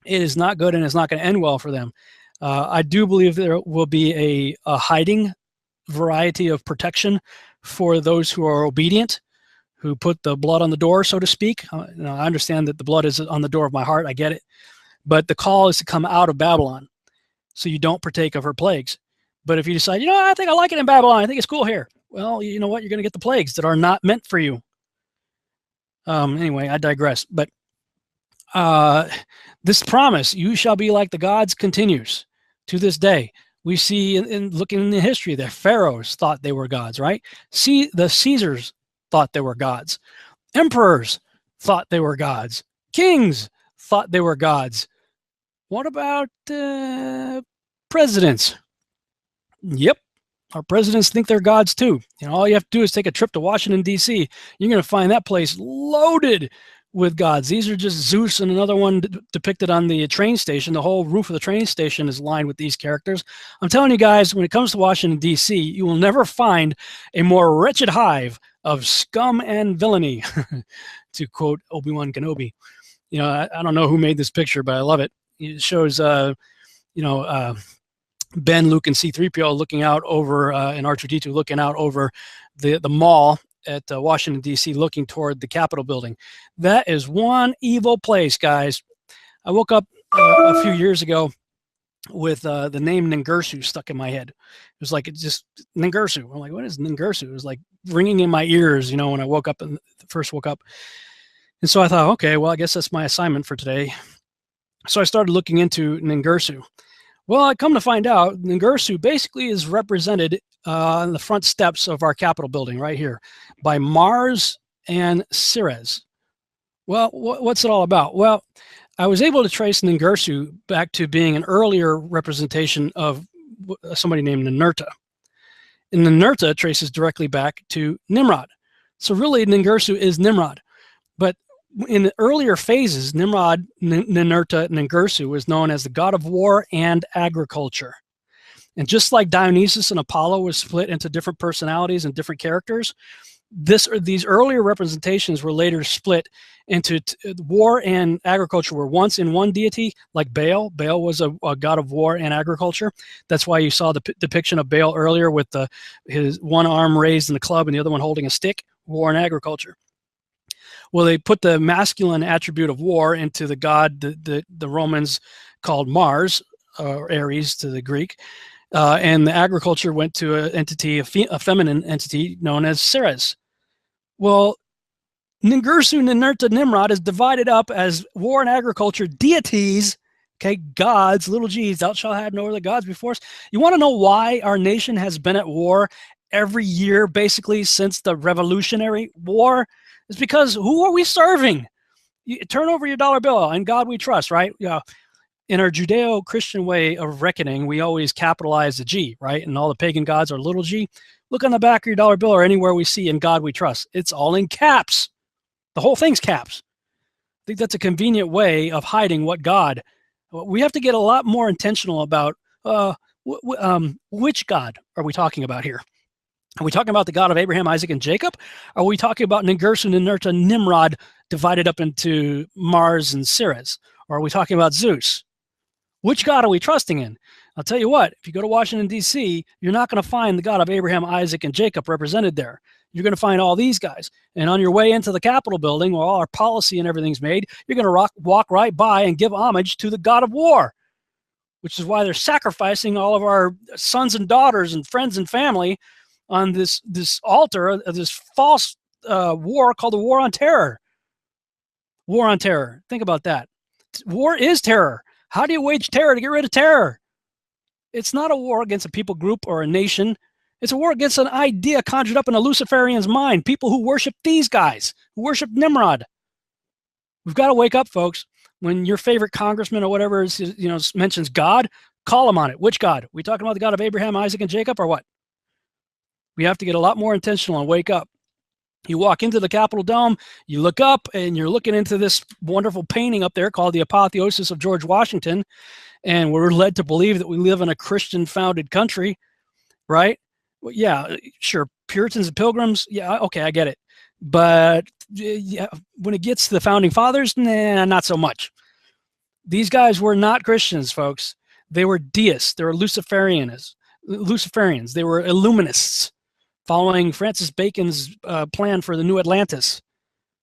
[SPEAKER 1] It is not good, and it's not going to end well for them. I do believe there will be a hiding variety of protection for those who are obedient, who put the blood on the door, so to speak. I understand that the blood is on the door of my heart. I get it. But the call is to come out of Babylon so you don't partake of her plagues. But if you decide, I think I like it in Babylon, I think it's cool here. Well, you know what? You're going to get the plagues that are not meant for you. Anyway, I digress. But this promise, you shall be like the gods, continues to this day. We see in looking in the history that pharaohs thought they were gods, right? See, the Caesars thought they were gods. Emperors thought they were gods. Kings thought they were gods. What about presidents? Yep. Our presidents think they're gods too. All you have to do is take a trip to Washington, D.C. You're going to find that place loaded with gods. These are just Zeus and another one depicted on the train station. The whole roof of the train station is lined with these characters. I'm telling you guys, when it comes to Washington, D.C., you will never find a more wretched hive of scum and villainy, to quote Obi-Wan Kenobi. I don't know who made this picture, but I love it. It shows, Ben, Luke, and C-3PO looking out over, and R2-D2 looking out over the mall at Washington, D.C., looking toward the Capitol building. That is one evil place, guys. I woke up a few years ago with the name Ningirsu stuck in my head. It was like, Ningirsu. I'm like, what is Ningirsu? It was like ringing in my ears, when I woke up and first woke up. And so I thought, okay, well, I guess that's my assignment for today. So I started looking into Ningirsu. Well, I come to find out, Ningirsu basically is represented on the front steps of our Capitol building right here by Mars and Ceres. Well, what's it all about? Well, I was able to trace Ningirsu back to being an earlier representation of somebody named Ninurta. And Ninurta traces directly back to Nimrod. So really, Ningirsu is Nimrod. But in the earlier phases, Nimrod, Ninurta, Ningirsu was known as the god of war and agriculture. And just like Dionysus and Apollo was split into different personalities and different characters, these earlier representations were later split into war and agriculture were once in one deity, like Baal. Baal was a god of war and agriculture. That's why you saw the depiction of Baal earlier with his one arm raised in a club and the other one holding a stick, war and agriculture. Well, they put the masculine attribute of war into the god the Romans called Mars, or Ares to the Greek, and the agriculture went to an entity, a feminine entity known as Ceres. Well, Ningirsu, Ninurta, Nimrod is divided up as war and agriculture deities, okay, gods, little g's, thou shalt have no other gods before us. You want to know why our nation has been at war every year, basically, since the Revolutionary War? It's because who are we serving? You turn over your dollar bill, in God we trust, right? In our Judeo-Christian way of reckoning, we always capitalize the G, right? And all the pagan gods are little g. Look on the back of your dollar bill or anywhere we see in God we trust. It's all in caps. The whole thing's caps. I think that's a convenient way of hiding what God. We have to get a lot more intentional about which God are we talking about here? Are we talking about the God of Abraham, Isaac, and Jacob? Are we talking about Ningirsu, Ninurta, Nimrod divided up into Mars and Ceres? Or are we talking about Zeus? Which God are we trusting in? I'll tell you what, if you go to Washington, D.C., you're not going to find the God of Abraham, Isaac, and Jacob represented there. You're going to find all these guys. And on your way into the Capitol building, where all our policy and everything's made, you're going to walk right by and give homage to the God of war, which is why they're sacrificing all of our sons and daughters and friends and family on this altar of this false war called the War on Terror. War on terror. Think about that. War is terror. How do you wage terror to get rid of terror? It's not a war against a people group or a nation. It's a war against an idea conjured up in a Luciferian's mind. People who worship these guys, who worship Nimrod. We've got to wake up, folks. When your favorite congressman or whatever is, mentions God, call him on it. Which God? Are we talking about the God of Abraham, Isaac, and Jacob, or what? We have to get a lot more intentional and wake up. You walk into the Capitol Dome, you look up, and you're looking into this wonderful painting up there called the Apotheosis of George Washington, and we're led to believe that we live in a Christian-founded country, right? Well, yeah, sure, Puritans and Pilgrims, yeah, okay, I get it. But yeah, when it gets to the Founding Fathers, nah, not so much. These guys were not Christians, folks. They were deists. They were Luciferians. They were Illuminists, following Francis Bacon's plan for the New Atlantis.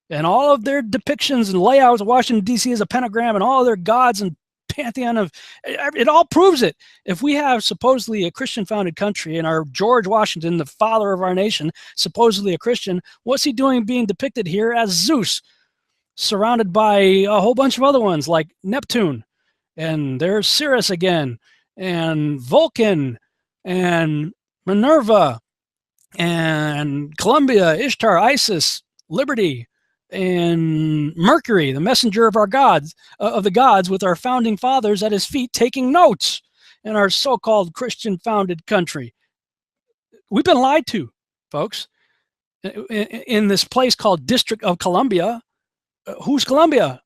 [SPEAKER 1] And all of their depictions and layouts of Washington, D.C. as a pentagram and all of their gods and pantheon of, it all proves it. If we have supposedly a Christian-founded country and our George Washington, the father of our nation, supposedly a Christian, what's he doing being depicted here as Zeus, surrounded by a whole bunch of other ones like Neptune, and there's Ceres again, and Vulcan, and Minerva, and Columbia, Ishtar, Isis, Liberty, and Mercury, the messenger of our gods, of the gods, with our founding fathers at his feet taking notes in our so-called Christian-founded country. We've been lied to, folks. In this place called District of Columbia. Who's Columbia?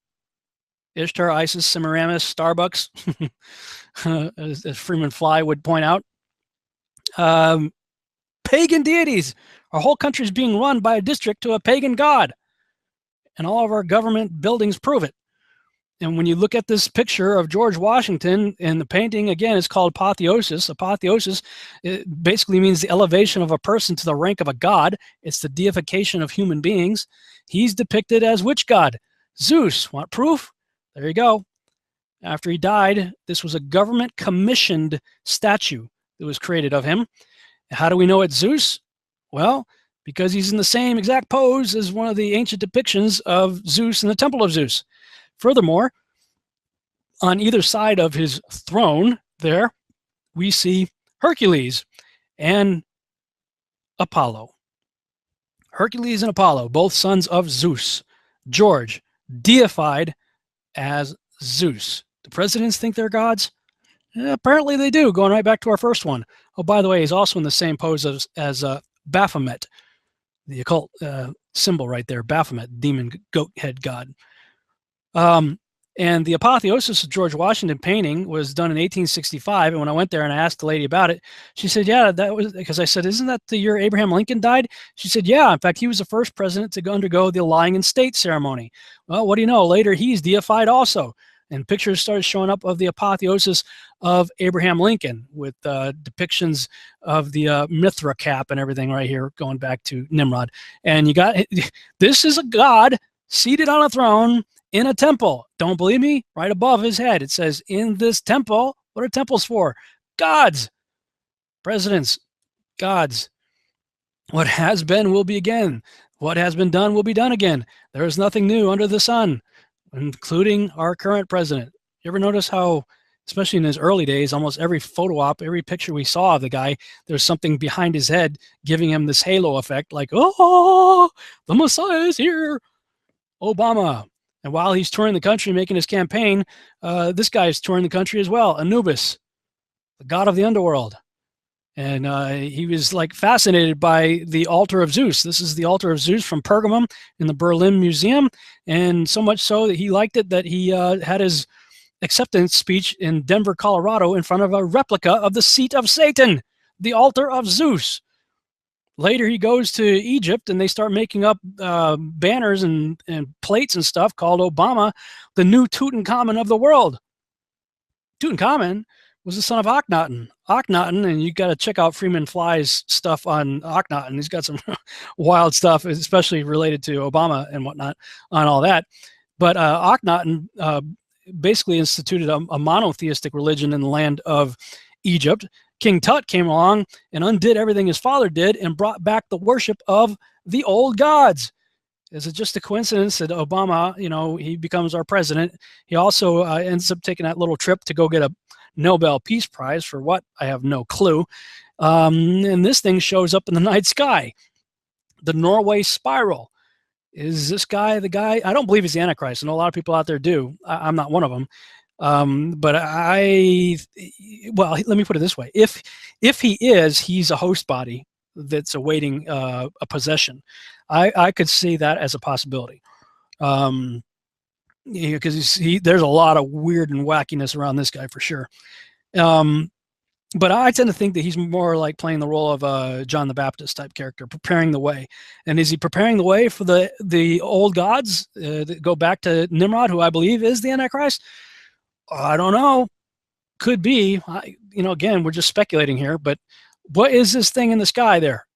[SPEAKER 1] Ishtar, Isis, Semiramis, Starbucks, as Freeman Fly would point out. Pagan deities. Our whole country is being run by a district to a pagan god. And all of our government buildings prove it. And when you look at this picture of George Washington, and the painting, again, is called apotheosis. Apotheosis, it basically means the elevation of a person to the rank of a god. It's the deification of human beings. He's depicted as which god? Zeus. Want proof? There you go. After he died, this was a government-commissioned statue that was created of him. How do we know it's Zeus? Well, because he's in the same exact pose as one of the ancient depictions of Zeus in the Temple of Zeus. Furthermore, on either side of his throne there, we see Hercules and Apollo. Hercules and Apollo, both sons of Zeus. George, deified as Zeus. Do presidents think they're gods? Apparently they do, going right back to our first one. Oh, by the way, he's also in the same pose as Baphomet, the occult symbol right there, Baphomet, demon goat head god. And the apotheosis of George Washington painting was done in 1865. And when I went there and I asked the lady about it, she said, yeah, that was, because I said, isn't that the year Abraham Lincoln died? She said, yeah, in fact, he was the first president to undergo the lying in state ceremony. Well, what do you know? Later, he's deified also. And pictures started showing up of the apotheosis of Abraham Lincoln with depictions of the Mithra cap and everything right here, going back to Nimrod. And you got, this is a god seated on a throne in a temple. Don't believe me? Right above his head, it says, in this temple. What are temples for? Gods. Presidents. Gods. What has been will be again. What has been done will be done again. There is nothing new under the sun, including our current president. You ever notice how, especially in his early days, almost every photo op, every picture we saw of the guy, there's something behind his head giving him this halo effect, like, oh, the Messiah is here. Obama. And while he's touring the country making his campaign, this guy is touring the country as well, Anubis, the god of the underworld. And he was like fascinated by the altar of Zeus. This is the altar of Zeus from Pergamum in the Berlin Museum, and so much so that he liked it that he had his acceptance speech in Denver, Colorado, in front of a replica of the seat of Satan, the altar of Zeus. Later, he goes to Egypt, and they start making up banners and plates and stuff called Obama, the new Tutankhamun of the world. Tutankhamun was the son of Akhenaten. Akhenaten, and you got to check out Freeman Fly's stuff on Akhenaten. He's got some wild stuff, especially related to Obama and whatnot on all that. But Akhenaten basically instituted a monotheistic religion in the land of Egypt. King Tut came along and undid everything his father did and brought back the worship of the old gods. Is it just a coincidence that Obama, you know, he becomes our president? He also ends up taking that little trip to go get a Nobel Peace Prize for what? I have no clue. And this thing shows up in the night sky. The Norway Spiral. Is this guy the guy? I don't believe he's the Antichrist. I know a lot of people out there do. I'm not one of them. But well, let me put it this way. If he is, he's a host body that's awaiting a possession. I could see that as a possibility. Because there's a lot of weird and wackiness around this guy for sure. But I tend to think that he's more like playing the role of John the Baptist type character, preparing the way. And is he preparing the way for the old gods that go back to Nimrod, who I believe is the Antichrist? I don't know. Could be. You know, again, we're just speculating here. But what is this thing in the sky there?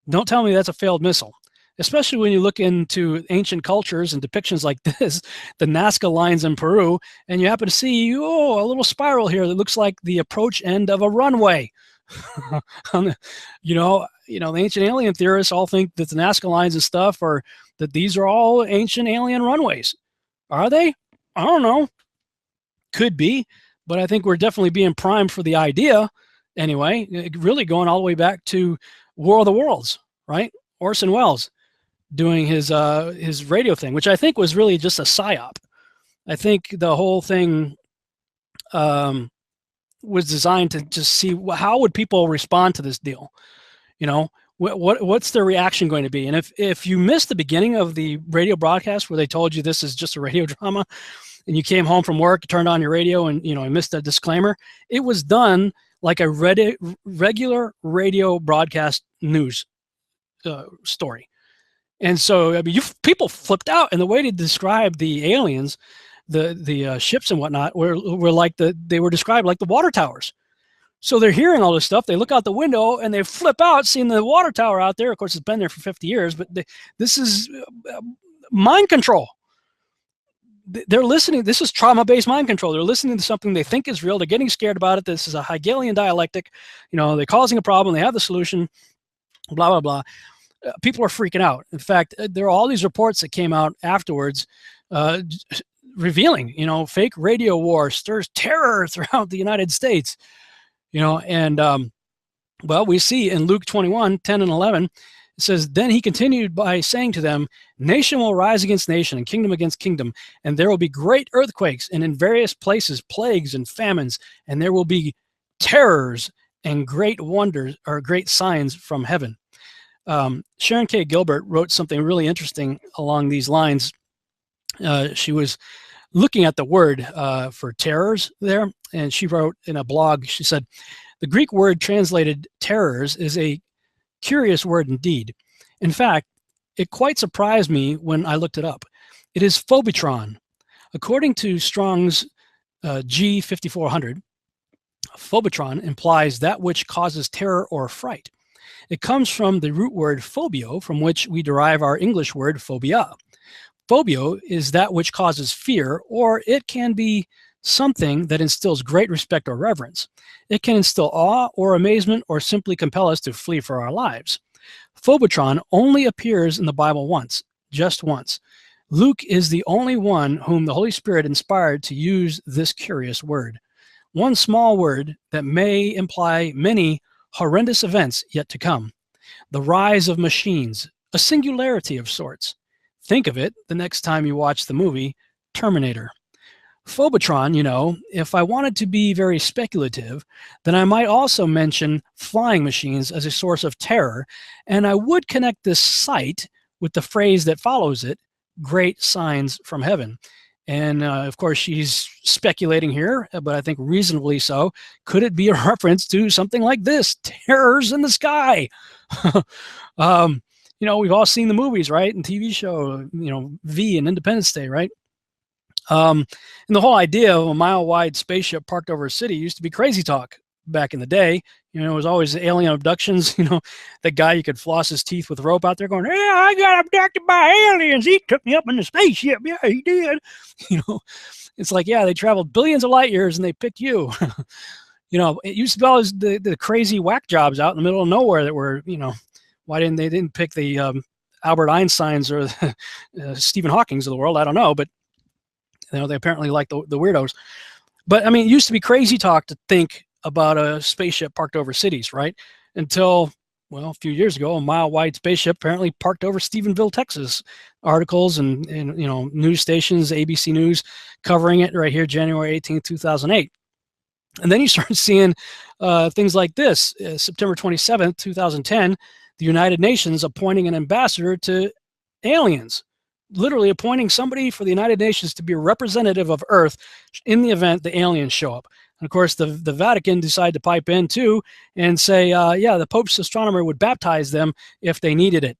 [SPEAKER 1] Don't tell me that's a failed missile. Especially when you look into ancient cultures and depictions like this, the Nazca lines in Peru, and you happen to see, a little spiral here that looks like the approach end of a runway. The ancient alien theorists all think that the Nazca lines and stuff that these are all ancient alien runways. Are they? I don't know. Could be, but I think we're definitely being primed for the idea anyway, really going all the way back to War of the Worlds, right? Orson Welles doing his radio thing, which I think was really just a psyop. I think the whole thing was designed to just see how would people respond to this deal. You know, what's their reaction going to be? And if you missed the beginning of the radio broadcast where they told you this is just a radio drama, and you came home from work, turned on your radio, and you missed that disclaimer, it was done like a regular radio broadcast news story. And so, I mean, people flipped out, and the way to describe the aliens, the ships and whatnot, were like they were described like the water towers. So they're hearing all this stuff. They look out the window and they flip out, seeing the water tower out there. Of course, it's been there for 50 years, but this is mind control. They're listening. This is trauma-based mind control. They're listening to something they think is real. They're getting scared about it. This is a Hegelian dialectic. They're causing a problem. They have the solution. Blah blah blah. People are freaking out. In fact, there are all these reports that came out afterwards revealing, fake radio war stirs terror throughout the United States. Well, we see in Luke 21:10 and 11, it says, "Then he continued by saying to them, nation will rise against nation and kingdom against kingdom, and there will be great earthquakes, and in various places plagues and famines, and there will be terrors and great wonders or great signs from heaven." Sharon K. Gilbert wrote something really interesting along these lines. She was looking at the word for terrors there, and she wrote in a blog, she said, "The Greek word translated terrors is a curious word indeed. In fact, it quite surprised me when I looked it up. It is phobitron. According to Strong's G5400, phobitron implies that which causes terror or fright. It comes from the root word phobio, from which we derive our English word phobia. Phobio is that which causes fear, or it can be something that instills great respect or reverence. It can instill awe or amazement, or simply compel us to flee for our lives. Phobitron only appears in the Bible once, just once. Luke is the only one whom the Holy Spirit inspired to use this curious word. One small word that may imply many horrendous events yet to come. The rise of machines, a singularity of sorts. Think of it the next time you watch the movie Terminator. Phobotron, you know, if I wanted to be very speculative, then I might also mention flying machines as a source of terror, and I would connect this site with the phrase that follows it, great signs from heaven. And of course, she's speculating here, but I think reasonably so. Could it be a reference to something like this, terrors in the sky? You know, we've all seen the movies, right? And TV show, you know, V and Independence Day, right? And the whole idea of a mile-wide spaceship parked over a city used to be crazy talk back in the day. You know, it was always alien abductions. You know, the guy you could floss his teeth with rope out there going, yeah, I got abducted by aliens. He took me up in the spaceship. Yeah, he did. You know, it's like, yeah, they traveled billions of light years and they picked you. You know, it used to be always the crazy whack jobs out in the middle of nowhere that were, you know, why didn't they pick the Albert Einsteins or the, Stephen Hawkings of the world? I don't know, but you know, they apparently like the weirdos. But I mean, it used to be crazy talk to think about a spaceship parked over cities, right? Until, well, a few years ago, a mile-wide spaceship apparently parked over Stephenville, Texas. Articles and you know, news stations, ABC News, covering it right here, January 18th, 2008. And then you start seeing things like this. September 27th, 2010, the United Nations appointing an ambassador to aliens. Literally appointing somebody for the United Nations to be a representative of Earth in the event the aliens show up. And of course, the Vatican decided to pipe in too and say, yeah, the Pope's astronomer would baptize them if they needed it.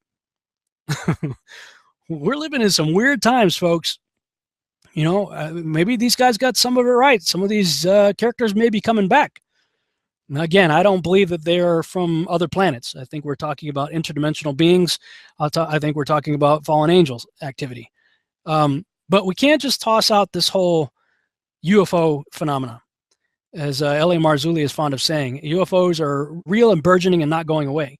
[SPEAKER 1] We're living in some weird times, folks. You know, maybe these guys got some of it right. Some of these characters may be coming back. Now, again, I don't believe that they are from other planets. I think we're talking about interdimensional beings. I think we're talking about fallen angels activity. But we can't just toss out this whole UFO phenomena. As L.A. Marzulli is fond of saying, UFOs are real and burgeoning and not going away.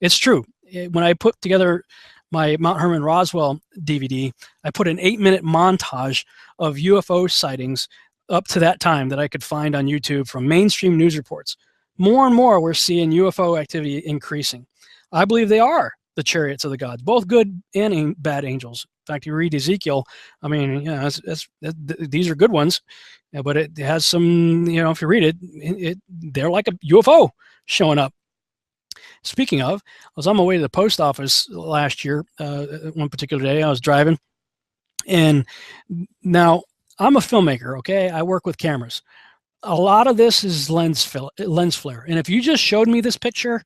[SPEAKER 1] It's true. When I put together my Mount Herman Roswell DVD, I put an 8-minute montage of UFO sightings up to that time that I could find on YouTube from mainstream news reports. More and more, we're seeing UFO activity increasing. I believe they are the chariots of the gods, both good and bad angels. In fact, you read Ezekiel, I mean, you know, these are good ones, but it has some, you know, if you read it, they're like a UFO showing up. Speaking of, I was on my way to the post office last year, one particular day, I was driving, and now I'm a filmmaker, okay? I work with cameras. A lot of this is lens flare. And if you just showed me this picture,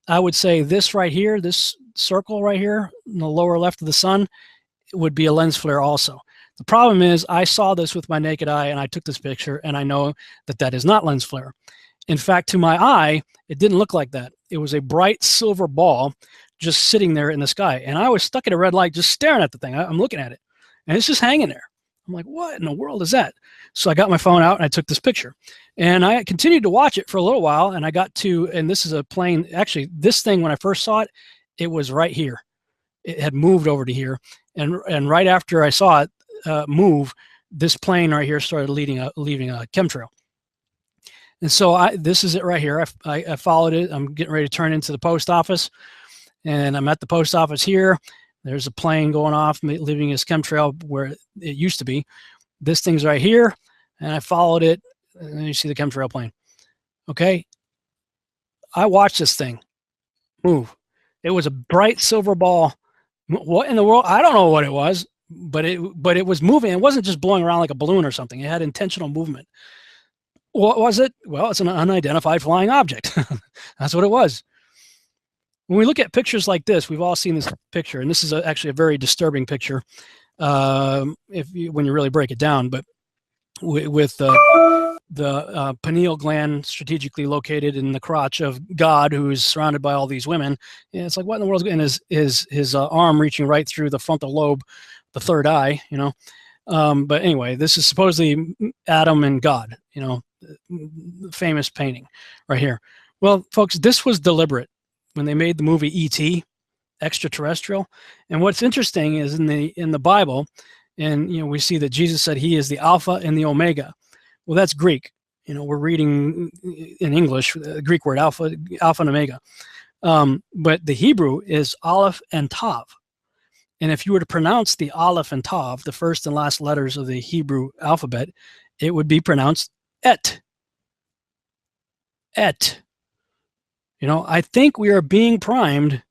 [SPEAKER 1] I would say this right here, this circle right here in the lower left of the sun, would be a lens flare also. The problem is I saw this with my naked eye and I took this picture and I know that that is not lens flare. In fact, to my eye, it didn't look like that. It was a bright silver ball just sitting there in the sky. And I was stuck at a red light just staring at the thing. I'm looking at it and it's just hanging there. I'm like, what in the world is that? So I got my phone out and I took this picture. And I continued to watch it for a little while. And I got to, and this is a plane, actually, this thing, when I first saw it, it was right here. It had moved over to here. And right after I saw it move, this plane right here started leaving a chemtrail. And so this is it right here. I followed it. I'm getting ready to turn into the post office. And I'm at the post office here. There's a plane going off, leaving his chemtrail where it used to be. This thing's right here, and I followed it, and then you see the chemtrail plane. Okay? I watched this thing move. It was a bright silver ball. What in the world? I don't know what it was, but it was moving. It wasn't just blowing around like a balloon or something. It had intentional movement. What was it? Well, it's an unidentified flying object. That's what it was. When we look at pictures like this, we've all seen this picture, and this is actually a very disturbing picture when you really break it down. But with the pineal gland strategically located in the crotch of God, who is surrounded by all these women, and it's like, what in the world? And his arm reaching right through the frontal lobe, the third eye, you know. But anyway, this is supposedly Adam and God, you know, famous painting right here. Well, folks, this was deliberate. When they made the movie E.T., extraterrestrial. And what's interesting is in the Bible, and you know, we see that Jesus said he is the Alpha and the Omega. Well, that's Greek. You know, we're reading in English the Greek word alpha and omega. But the Hebrew is Aleph and Tav. And if you were to pronounce the Aleph and Tav, the first and last letters of the Hebrew alphabet, it would be pronounced Et. Et. You know, I think we are being primed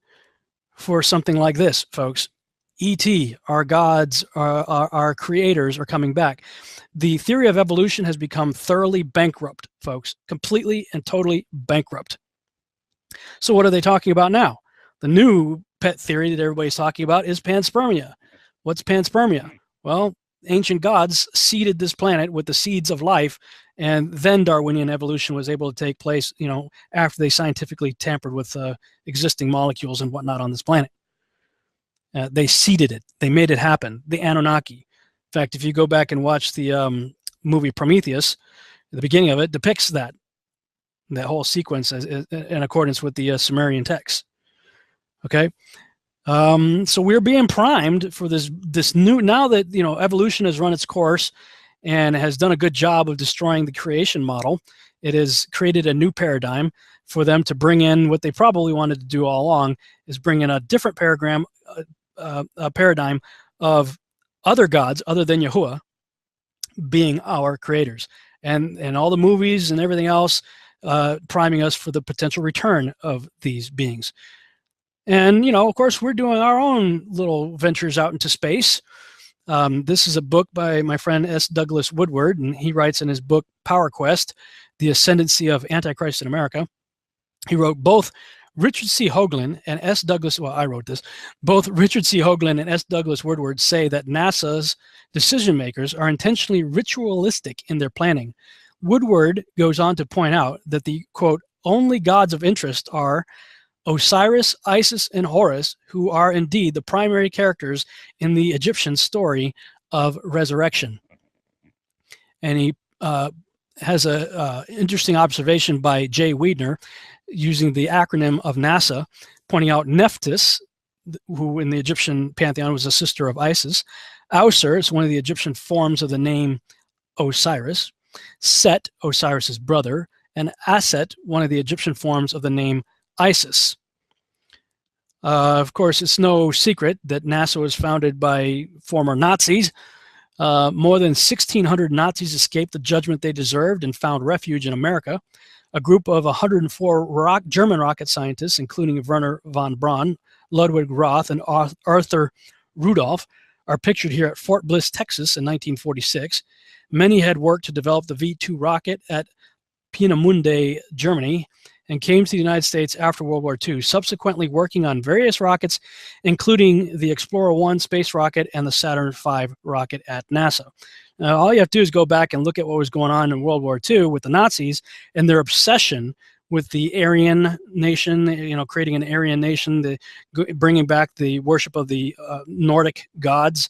[SPEAKER 1] for something like this, folks. E.T., our gods, our creators are coming back. The theory of evolution has become thoroughly bankrupt, folks, completely and totally bankrupt. So what are they talking about now? The new pet theory that everybody's talking about is panspermia. What's panspermia? Well, ancient gods seeded this planet with the seeds of life, and then Darwinian evolution was able to take place, you know, after they scientifically tampered with existing molecules and whatnot on this planet. They seeded it. They made it happen. The Anunnaki. In fact, if you go back and watch the movie Prometheus, the beginning of it depicts that whole sequence in accordance with the Sumerian texts. Okay, so we're being primed for this new, now that, you know, evolution has run its course and has done a good job of destroying the creation model. It has created a new paradigm for them to bring in what they probably wanted to do all along, is bring in a different paradigm of other gods other than Yahuwah being our creators, and all the movies and everything else priming us for the potential return of these beings. And, you know, of course, we're doing our own little ventures out into space. This is a book by my friend S. Douglas Woodward, and he writes in his book Power Quest, The Ascendancy of Antichrist in America. He wrote, both Richard C. Hoagland and S. Douglas, well, I wrote this, both Richard C. Hoagland and S. Douglas Woodward say that NASA's decision makers are intentionally ritualistic in their planning. Woodward goes on to point out that the, quote, only gods of interest are Osiris, Isis, and Horus, who are indeed the primary characters in the Egyptian story of resurrection. And he has an interesting observation by Jay Weidner using the acronym of NASA, pointing out Nephthys, who in the Egyptian pantheon was a sister of Isis. Ausur is one of the Egyptian forms of the name Osiris. Set, Osiris's brother, and Aset, one of the Egyptian forms of the name Isis. Of course, it's no secret that NASA was founded by former Nazis. More than 1,600 Nazis escaped the judgment they deserved and found refuge in America. A group of 104 German rocket scientists, including Werner von Braun, Ludwig Roth, and Arthur Rudolph, are pictured here at Fort Bliss, Texas in 1946. Many had worked to develop the V-2 rocket at Peenemünde, Germany, and came to the United States after World War II, subsequently working on various rockets, including the Explorer 1 space rocket and the Saturn V rocket at NASA. Now, all you have to do is go back and look at what was going on in World War II with the Nazis and their obsession with the Aryan nation, you know, creating an Aryan nation, bringing back the worship of the Nordic gods.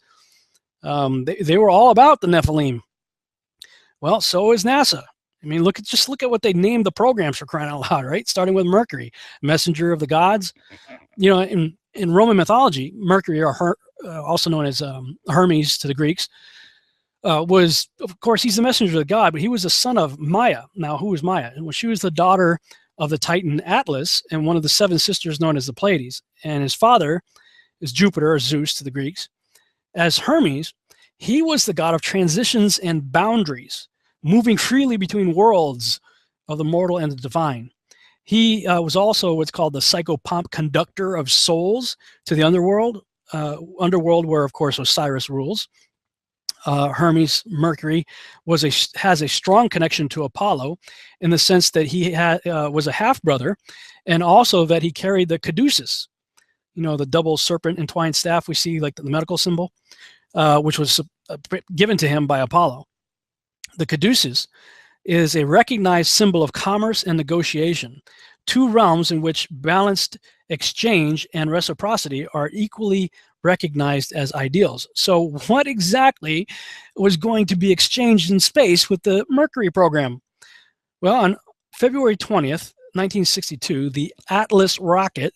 [SPEAKER 1] They were all about the Nephilim. Well, so is NASA. I mean, just look at what they named the programs, for crying out loud, right? Starting with Mercury, messenger of the gods. You know, in Roman mythology, Mercury, or also known as Hermes to the Greeks, was, of course, he's the messenger of the god, but he was the son of Maya. Now, who was Maya? Well, she was the daughter of the Titan Atlas and one of the 7 sisters known as the Pleiades. And his father is Jupiter, or Zeus to the Greeks. As Hermes, he was the god of transitions and boundaries, moving freely between worlds of the mortal and the divine. He was also what's called the psychopomp conductor of souls to the underworld, where, of course, Osiris rules. Hermes, Mercury, has a strong connection to Apollo in the sense that he was a half-brother, and also that he carried the caduceus, you know, the double serpent entwined staff we see, like the medical symbol, which was given to him by Apollo. The caduceus is a recognized symbol of commerce and negotiation, 2 realms in which balanced exchange and reciprocity are equally recognized as ideals. So what exactly was going to be exchanged in space with the Mercury program? Well, on February 20th, 1962, the Atlas rocket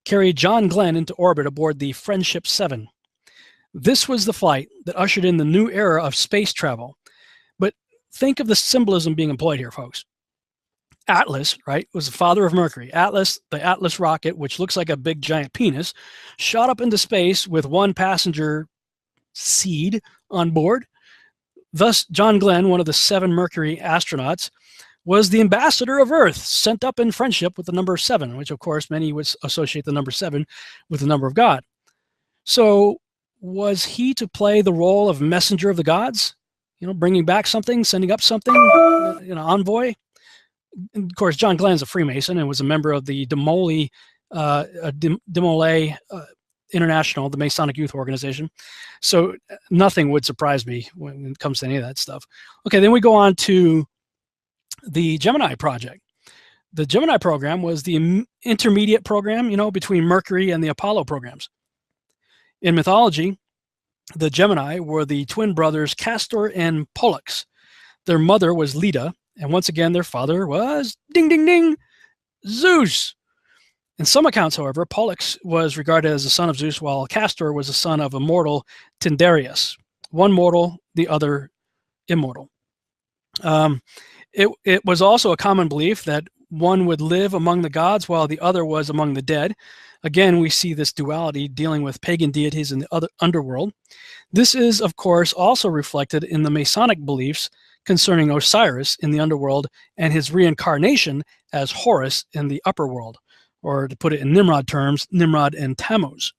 [SPEAKER 1] carried John Glenn into orbit aboard the Friendship 7. This was the flight that ushered in the new era of space travel. But think of the symbolism being employed here, folks. Atlas, right, was the father of Mercury. Atlas, the Atlas rocket, which looks like a big giant penis, shot up into space with one passenger seed on board. Thus, John Glenn, one of the 7 Mercury astronauts, was the ambassador of Earth, sent up in friendship with the number 7, which of course many would associate the number 7 with the number of God. So was he to play the role of messenger of the gods? You know, bringing back something, sending up something, you know, envoy? And of course, John Glenn's a Freemason and was a member of the Demolay International, the Masonic Youth Organization. So nothing would surprise me when it comes to any of that stuff. Okay, then we go on to the Gemini project. The Gemini program was the intermediate program, you know, between Mercury and the Apollo programs. In mythology, the Gemini were the twin brothers Castor and Pollux. Their mother was Leda, and once again, their father was, ding, ding, ding, Zeus. In some accounts, however, Pollux was regarded as the son of Zeus, while Castor was the son of immortal Tyndareus. One mortal, the other immortal. It was also a common belief that one would live among the gods while the other was among the dead. Again, we see this duality dealing with pagan deities in the other underworld. This is, of course, also reflected in the Masonic beliefs concerning Osiris in the underworld and his reincarnation as Horus in the upper world, or to put it in Nimrod terms, Nimrod and Tammuz.